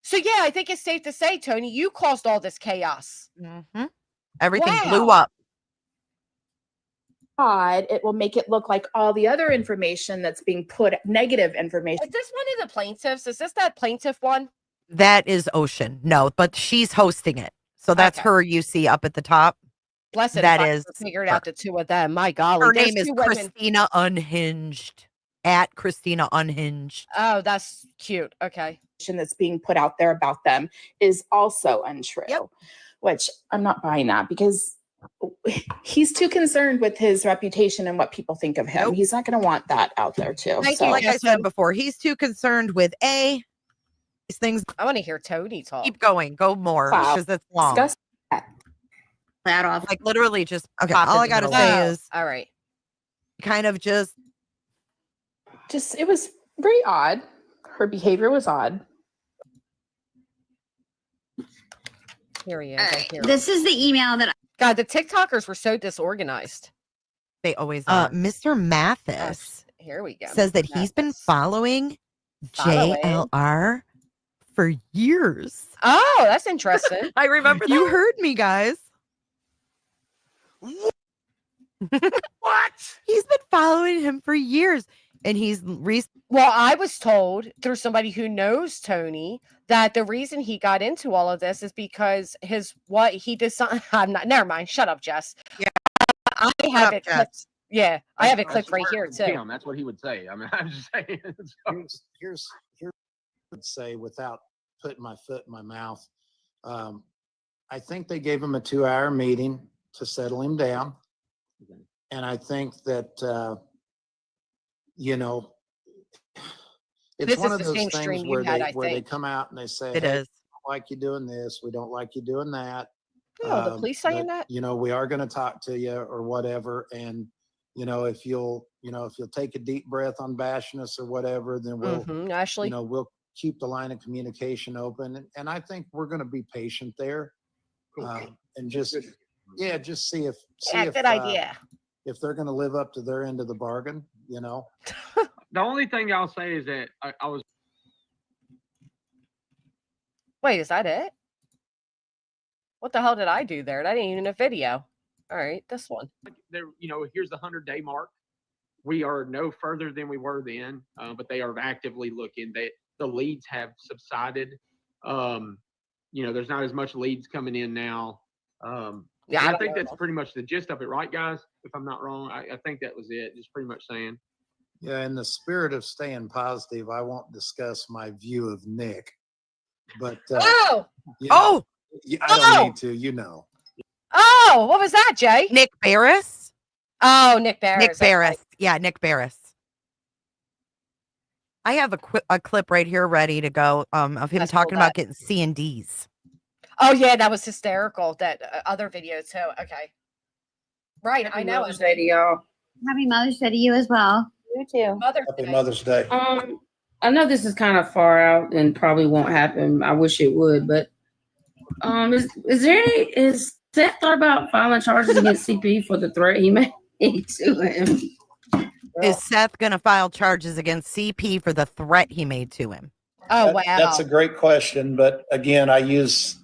Speaker 1: So, yeah, I think it's safe to say, Tony, you caused all this chaos.
Speaker 13: Mm-hmm. Everything blew up.
Speaker 9: It will make it look like all the other information that's being put, negative information.
Speaker 1: Is this one of the plaintiffs? Is this that plaintiff one?
Speaker 13: That is Ocean. No, but she's hosting it. So that's her you see up at the top.
Speaker 1: Blessed.
Speaker 13: That is
Speaker 1: figured out the two of them. My golly.
Speaker 13: Her name is Christina Unhinged. At Christina Unhinged.
Speaker 1: Oh, that's cute. Okay.
Speaker 9: That's being put out there about them is also untrue, which I'm not buying that because he's too concerned with his reputation and what people think of him. He's not going to want that out there too.
Speaker 13: Like I said before, he's too concerned with these things.
Speaker 1: I want to hear Tony talk.
Speaker 13: Keep going. Go more because it's long.
Speaker 9: Discuss
Speaker 8: that off.
Speaker 13: Like literally just
Speaker 9: Okay,
Speaker 13: all I got to say is
Speaker 1: all right.
Speaker 13: Kind of just
Speaker 9: it was very odd. Her behavior was odd.
Speaker 1: Here he is.
Speaker 8: Right. This is the email that
Speaker 1: God, the TikTokers were so disorganized.
Speaker 13: They always are. Mr. Mathis
Speaker 1: here we go.
Speaker 13: Says that he's been following JLR for years.
Speaker 1: Oh, that's interesting.
Speaker 13: I remember you heard me, guys.
Speaker 10: What?
Speaker 13: He's been following him for years. And he's
Speaker 1: well, I was told through somebody who knows Tony that the reason he got into all of this is because what he decided. I'm not. Never mind. Shut up, Jess.
Speaker 13: Yeah,
Speaker 1: I have it clipped. Yeah, I have it clipped right here too.
Speaker 11: Damn, that's what he would say. I mean, I'm just saying.
Speaker 18: Here's what I would say without putting my foot in my mouth. I think they gave him a 2-hour meeting to settle him down, and I think that. It's one of those things where they come out and they say,
Speaker 13: it is.
Speaker 18: We don't like you doing this. We don't like you doing that.
Speaker 1: Oh, the police saying that?
Speaker 18: We are going to talk to you or whatever. And, if you'll take a deep breath on bashing us or whatever, then we'll,
Speaker 1: Ashley,
Speaker 18: we'll keep the line of communication open. And I think we're going to be patient there. And just see if,
Speaker 1: good idea.
Speaker 18: If they're going to live up to their end of the bargain,
Speaker 11: The only thing I'll say is that I was.
Speaker 1: Wait, is that it? What the hell did I do there? That ain't even a video. All right, this one.
Speaker 11: There, here's the 100-day mark. We are no further than we were then, but they are actively looking. The leads have subsided. There's not as much leads coming in now. I think that's pretty much the gist of it, right, guys? If I'm not wrong, I think that was it. Just pretty much saying.
Speaker 18: Yeah, in the spirit of staying positive, I won't discuss my view of Nick. But I don't need to,
Speaker 1: Oh, what was that, Jay?
Speaker 13: Nick Barris.
Speaker 1: Oh, Nick Barris.
Speaker 13: Nick Barris. Yeah, Nick Barris. I have a clip right here ready to go of him talking about getting C&Ds.
Speaker 1: Oh, yeah, that was hysterical. That other video, too. Okay. Right,
Speaker 8: Happy
Speaker 1: I know.
Speaker 8: Mother's Day to y'all. Happy Mother's Day to you as well.
Speaker 9: You too.
Speaker 18: Happy Mother's Day.
Speaker 10: I know this is kind of far out and probably won't happen. I wish it would, but is Seth thought about filing charges against CP for the threat he made to him?
Speaker 13: Is Seth going to file charges against CP for the threat he made to him?
Speaker 1: Oh, wow.
Speaker 18: That's a great question. But again, I use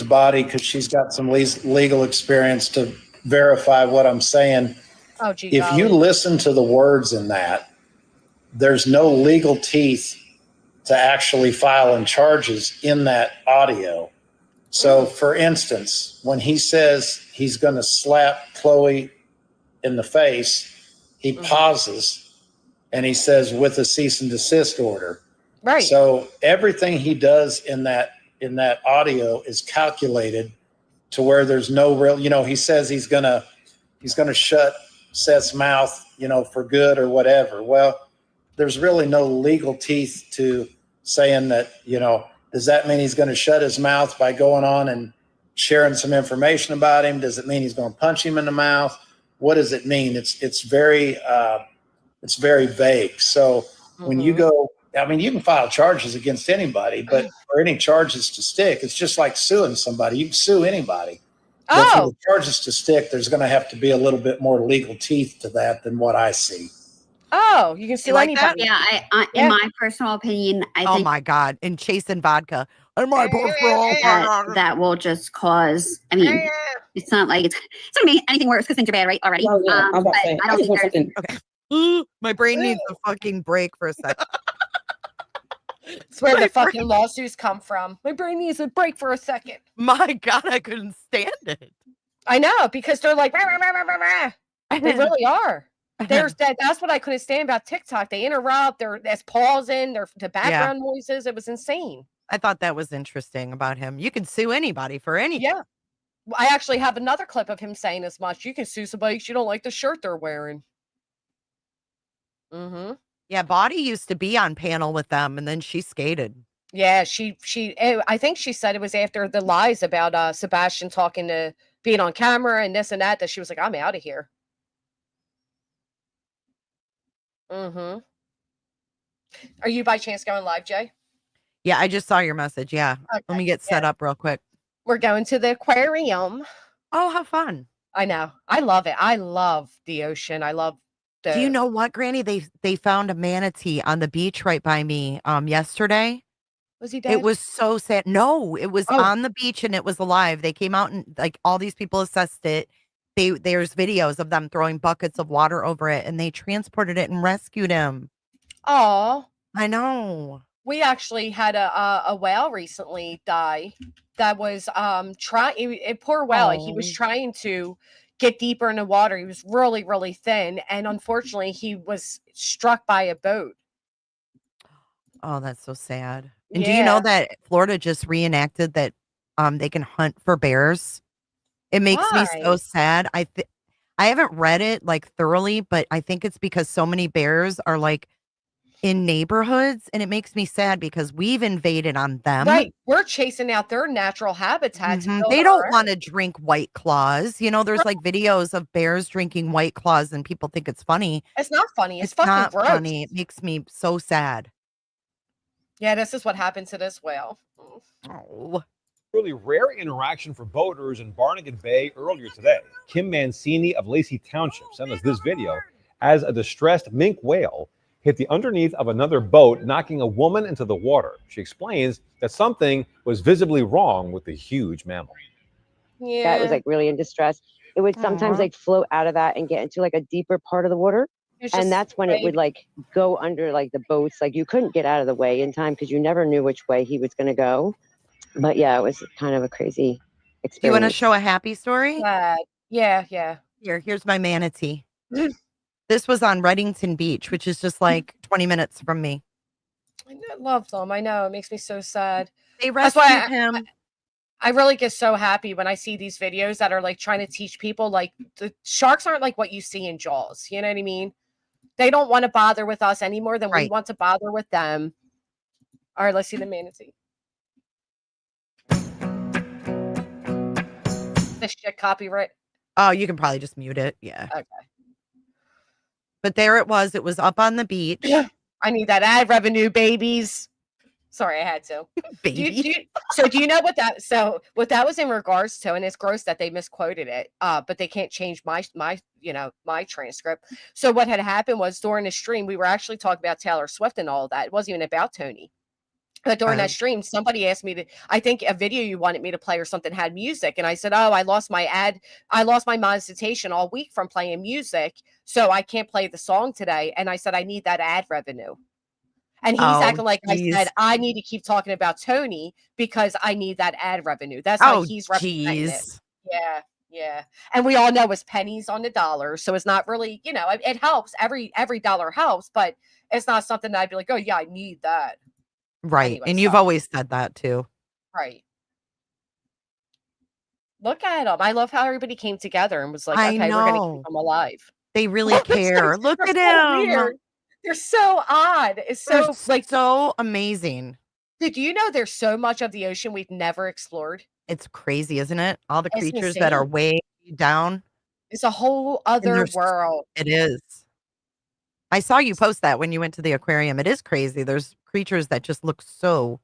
Speaker 18: Body because she's got some legal experience to verify what I'm saying.
Speaker 1: Oh, gee,
Speaker 18: if you listen to the words in that, there's no legal teeth to actually filing charges in that audio. So, for instance, when he says he's going to slap Chloe in the face, he pauses and he says with a cease and desist order.
Speaker 1: Right.
Speaker 18: So everything he does in that audio is calculated to where there's no real, he says he's going to shut Seth's mouth, for good or whatever. Well, there's really no legal teeth to saying that, does that mean he's going to shut his mouth by going on and sharing some information about him? Does it mean he's going to punch him in the mouth? What does it mean? It's very vague. So when you go, I mean, you can file charges against anybody, but for any charges to stick, it's just like suing somebody. You can sue anybody. But for the charges to stick, there's going to have to be a little bit more legal teeth to that than what I see.
Speaker 1: Oh, you can sue
Speaker 8: like
Speaker 1: anybody.
Speaker 8: Yeah, in my personal opinion, I think.
Speaker 13: Oh my God! And chasing vodka. In my personal
Speaker 8: that will just cause. I mean, it's not like it's not make anything worse because things are bad right already.
Speaker 10: Oh, yeah. I was about to say,
Speaker 8: I don't think there's.
Speaker 13: Okay. My brain needs a fucking break for a second.
Speaker 1: It's where the fucking lawsuits come from. My brain needs a break for a second.
Speaker 13: My God, I couldn't stand it.
Speaker 1: I know, because they're like, rah, rah, rah, rah, rah, rah. They really are. That's what I couldn't stand about TikTok. They interrupt, there's pausing, the background noises. It was insane.
Speaker 13: I thought that was interesting about him. You can sue anybody for anything.
Speaker 1: Yeah. I actually have another clip of him saying as much. You can sue somebody because you don't like the shirt they're wearing. Mm-hmm.
Speaker 13: Yeah, Body used to be on panel with them, and then she skated.
Speaker 1: Yeah, I think she said it was after the lies about Sebastian being on camera and this and that she was like, I'm out of here. Mm-hmm. Are you by chance going live, Jay?
Speaker 13: Yeah, I just saw your message. Yeah.
Speaker 1: Okay,
Speaker 13: Let me get set up real quick.
Speaker 1: We're going to the aquarium.
Speaker 13: Oh, how fun.
Speaker 1: I know. I love it. I love the ocean. I love
Speaker 13: Do you know what, Granny? They found a manatee on the beach right by me yesterday.
Speaker 1: Was he dead?
Speaker 13: It was so sad. No, it was on the beach and it was alive. They came out and like all these people assessed it. There's videos of them throwing buckets of water over it and they transported it and rescued him.
Speaker 1: Oh,
Speaker 13: I know.
Speaker 1: We actually had a whale recently die that was poor whale. He was trying to get deeper in the water. He was really, really thin. And unfortunately, he was struck by a boat.
Speaker 13: Oh, that's so sad. And do you know that Florida just reenacted that they can hunt for bears? It makes me so sad. I haven't read it like thoroughly, but I think it's because so many bears are like in neighborhoods, and it makes me sad because we've invaded on them.
Speaker 1: Right. We're chasing out their natural habitats.
Speaker 13: They don't want to drink White Claws. You know, there's like videos of bears drinking White Claws and people think it's funny.
Speaker 1: It's not funny. It's fucking
Speaker 13: not
Speaker 1: gross.
Speaker 13: funny. It makes me so sad.
Speaker 1: Yeah, this is what happened to this whale.
Speaker 13: Oh.
Speaker 2: Really rare interaction for boaters in Barnegat Bay earlier today. Kim Mancini of Lacey Township sent us this video as a distressed minke whale hit the underneath of another boat, knocking a woman into the water. She explains that something was visibly wrong with the huge mammal.
Speaker 12: That was like really in distress. It would sometimes like float out of that and get into like a deeper part of the water. And that's when it would like go under like the boats. Like you couldn't get out of the way in time because you never knew which way he was going to go. But yeah, it was kind of a crazy experience.
Speaker 13: Do you want to show a happy story?
Speaker 1: Yeah.
Speaker 13: Here's my manatee. This was on Reddington Beach, which is just like 20 minutes from me.
Speaker 1: I love them. I know. It makes me so sad.
Speaker 13: They rescued him.
Speaker 1: I really get so happy when I see these videos that are like trying to teach people like the sharks aren't like what you see in Jaws. You know what I mean? They don't want to bother with us any more than we want to bother with them. All right, let's see the manatee. This shit copyright.
Speaker 13: Oh, you can probably just mute it. Yeah.
Speaker 1: Okay.
Speaker 13: But there it was. It was up on the beach.
Speaker 1: I need that ad revenue, babies. Sorry, I had to.
Speaker 13: Baby.
Speaker 1: Do you know what that was in regards to? And it's gross that they misquoted it. But they can't change my transcript. So what had happened was during the stream, we were actually talking about Taylor Swift and all of that. It wasn't even about Tony. But during that stream, somebody asked me I think a video you wanted me to play or something had music. And I said, I lost my monetization all week from playing music. So I can't play the song today. And I said, I need that ad revenue. And he's acting like I said, I need to keep talking about Tony because I need that ad revenue. That's how he's representing it. Yeah. And we all know it's pennies on the dollar. So it's not really, it helps. Every dollar helps, but it's not something that I'd be like, oh yeah, I need that.
Speaker 13: Right.
Speaker 1: Anyway,
Speaker 13: and you've always said that too.
Speaker 1: Right. Look at them. I love how everybody came together and was like, okay, we're going to keep them alive.
Speaker 13: They really care. Look at him.
Speaker 1: Weird. They're so odd. It's so
Speaker 13: so amazing.
Speaker 1: Did you know there's so much of the ocean we've never explored?
Speaker 13: It's crazy, isn't it? All the
Speaker 1: It's
Speaker 13: creatures that are
Speaker 1: insane.
Speaker 13: way down.
Speaker 1: It's a whole
Speaker 13: And
Speaker 1: other
Speaker 13: there's
Speaker 1: world.
Speaker 13: It is. I saw you post that when you went to the aquarium. It is crazy. There's creatures that just look so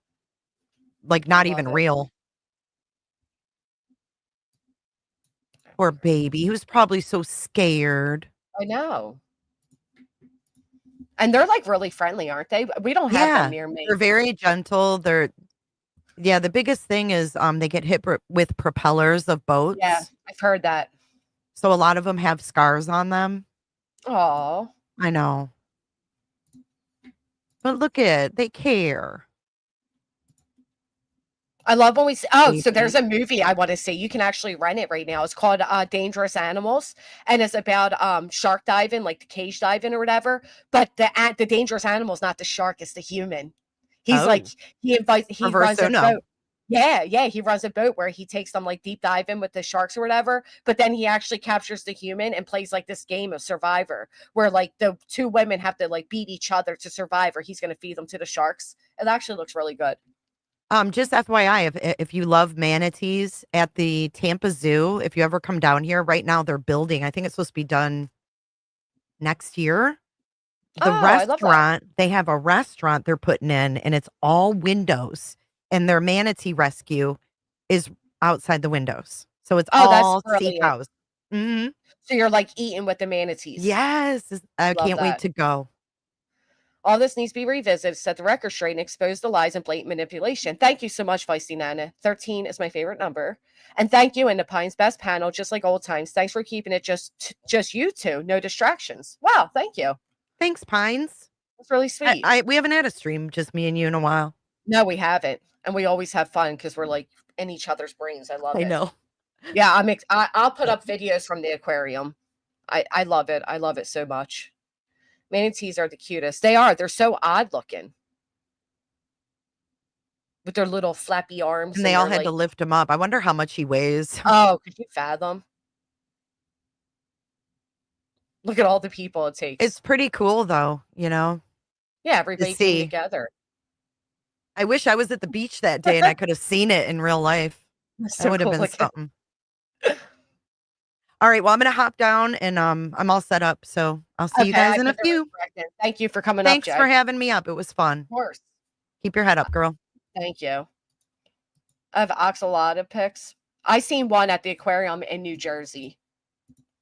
Speaker 13: like not even real. Poor baby. He was probably so scared.
Speaker 1: I know. And they're like really friendly, aren't they? We don't have them near me.
Speaker 13: They're very gentle. The biggest thing is they get hit with propellers of boats.
Speaker 1: Yeah, I've heard that.
Speaker 13: So a lot of them have scars on them.
Speaker 1: Oh,
Speaker 13: I know. But look at, they care.
Speaker 1: I love when we see, so there's a movie I want to see. You can actually rent it right now. It's called Dangerous Animals, and it's about shark diving, like the cage diving or whatever. But the dangerous animal is not the shark; it's the human. He's like he runs a boat. Yeah, he runs a boat where he takes them like deep diving with the sharks or whatever. But then he actually captures the human and plays like this game of Survivor, where like the two women have to like beat each other to survive, or he's going to feed them to the sharks. It actually looks really good.
Speaker 13: Just FYI, if you love manatees at the Tampa Zoo, if you ever come down here, right now they're building. I think it's supposed to be done next year. The restaurant, they have a restaurant they're putting in, and it's all windows, and their manatee rescue is outside the windows. So it's all safe house. Mm-hmm.
Speaker 1: So you're like eating with the manatees.
Speaker 13: Yes, I can't wait to go.
Speaker 1: All this needs to be revisited, set the record straight, and expose the lies and blatant manipulation. Thank you so much, Feisty Nana. 13 is my favorite number. And thank you, Into Pine's best panel, just like old times. Thanks for keeping it just you two. No distractions. Wow, thank you.
Speaker 13: Thanks, Pines.
Speaker 1: That's really sweet.
Speaker 13: We haven't had a stream, just me and you, in a while.
Speaker 1: No, we haven't. And we always have fun because we're like in each other's brains. I love it.
Speaker 13: I know.
Speaker 1: Yeah, I'll put up videos from the aquarium. I love it. I love it so much. Manatees are the cutest. They are. They're so odd looking. With their little flappy arms.
Speaker 13: And they all had to lift him up. I wonder how much he weighs.
Speaker 1: Oh, could you fathom? Look at all the people it takes.
Speaker 13: It's pretty cool, though, you know?
Speaker 1: Yeah, everybody came together.
Speaker 13: I wish I was at the beach that day and I could have seen it in real life.
Speaker 1: So
Speaker 13: that would have
Speaker 1: cool
Speaker 13: been
Speaker 1: looking.
Speaker 13: something. All right, well, I'm going to hop down, and I'm all set up, so I'll see you guys in a few.
Speaker 1: Thank you for coming
Speaker 13: Thanks
Speaker 1: up,
Speaker 13: for having me up. It was fun.
Speaker 1: Of course.
Speaker 13: Keep your head up, girl.
Speaker 1: Thank you. I have axolotl pics. I seen one at the aquarium in New Jersey.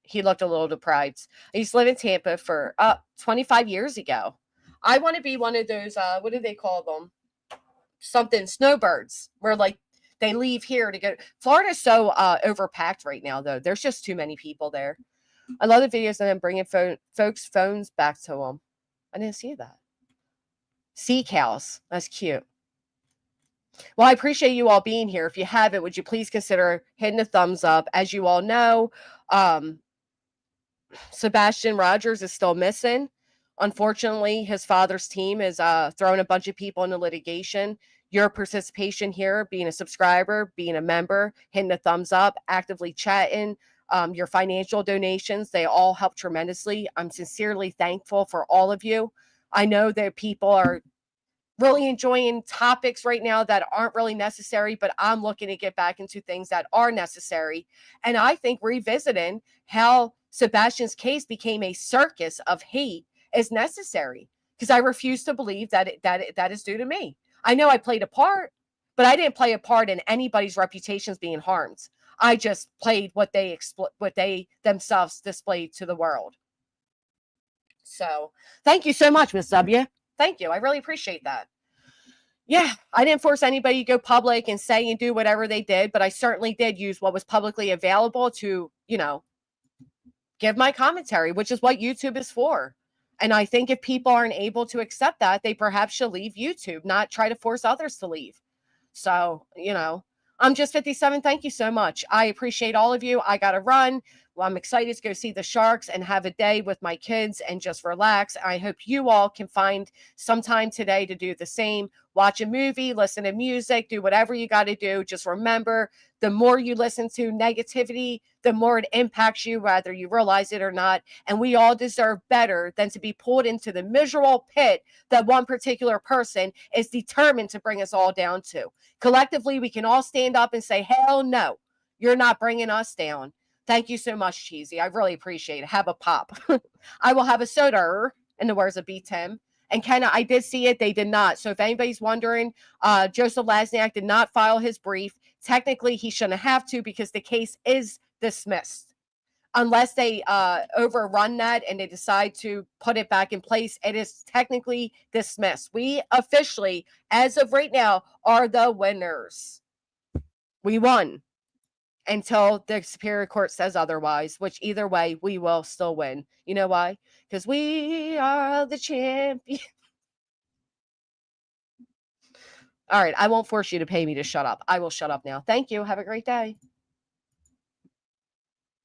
Speaker 1: He looked a little deprived. I used to live in Tampa for 25 years ago. I want to be one of those, what do they call them? Something, snowbirds, where like they leave here to go. Florida's so overpacked right now, though. There's just too many people there. I love the videos and then bringing folks' phones back to them. I didn't see that. Sea cows. That's cute. Well, I appreciate you all being here. If you haven't, would you please consider hitting a thumbs up? As you all know, Sebastian Rogers is still missing. Unfortunately, his father's team is throwing a bunch of people into litigation. Your participation here, being a subscriber, being a member, hitting a thumbs up, actively chatting, your financial donations, they all help tremendously. I'm sincerely thankful for all of you. I know that people are really enjoying topics right now that aren't really necessary, but I'm looking to get back into things that are necessary. And I think revisiting how Sebastian's case became a circus of hate is necessary, because I refuse to believe that that is due to me. I know I played a part, but I didn't play a part in anybody's reputations being harmed. I just played what they themselves displayed to the world. So thank you so much, Miss W. Thank you. I really appreciate that. Yeah, I didn't force anybody to go public and say and do whatever they did, but I certainly did use what was publicly available to, give my commentary, which is what YouTube is for. And I think if people aren't able to accept that, they perhaps should leave YouTube, not try to force others to leave. So, I'm just 57. Thank you so much. I appreciate all of you. I got to run. Well, I'm excited to go see the Sharks and have a day with my kids and just relax. I hope you all can find some time today to do the same. Watch a movie, listen to music, do whatever you got to do. Just remember, the more you listen to negativity, the more it impacts you, whether you realize it or not. And we all deserve better than to be pulled into the miserable pit that one particular person is determined to bring us all down to. Collectively, we can all stand up and say, hell no, you're not bringing us down. Thank you so much, Cheesy. I really appreciate it. Have a pop. I will have a soda, in the words of B. Tim. And Kenna, I did see it. They did not. So if anybody's wondering, Joseph Lasniak did not file his brief. Technically, he shouldn't have to because the case is dismissed. Unless they overrun that and they decide to put it back in place, it is technically dismissed. We officially, as of right now, are the winners. We won until the Superior Court says otherwise, which either way, we will still win. You know why? Because we are the champion. All right, I won't force you to pay me to shut up. I will shut up now. Thank you. Have a great day.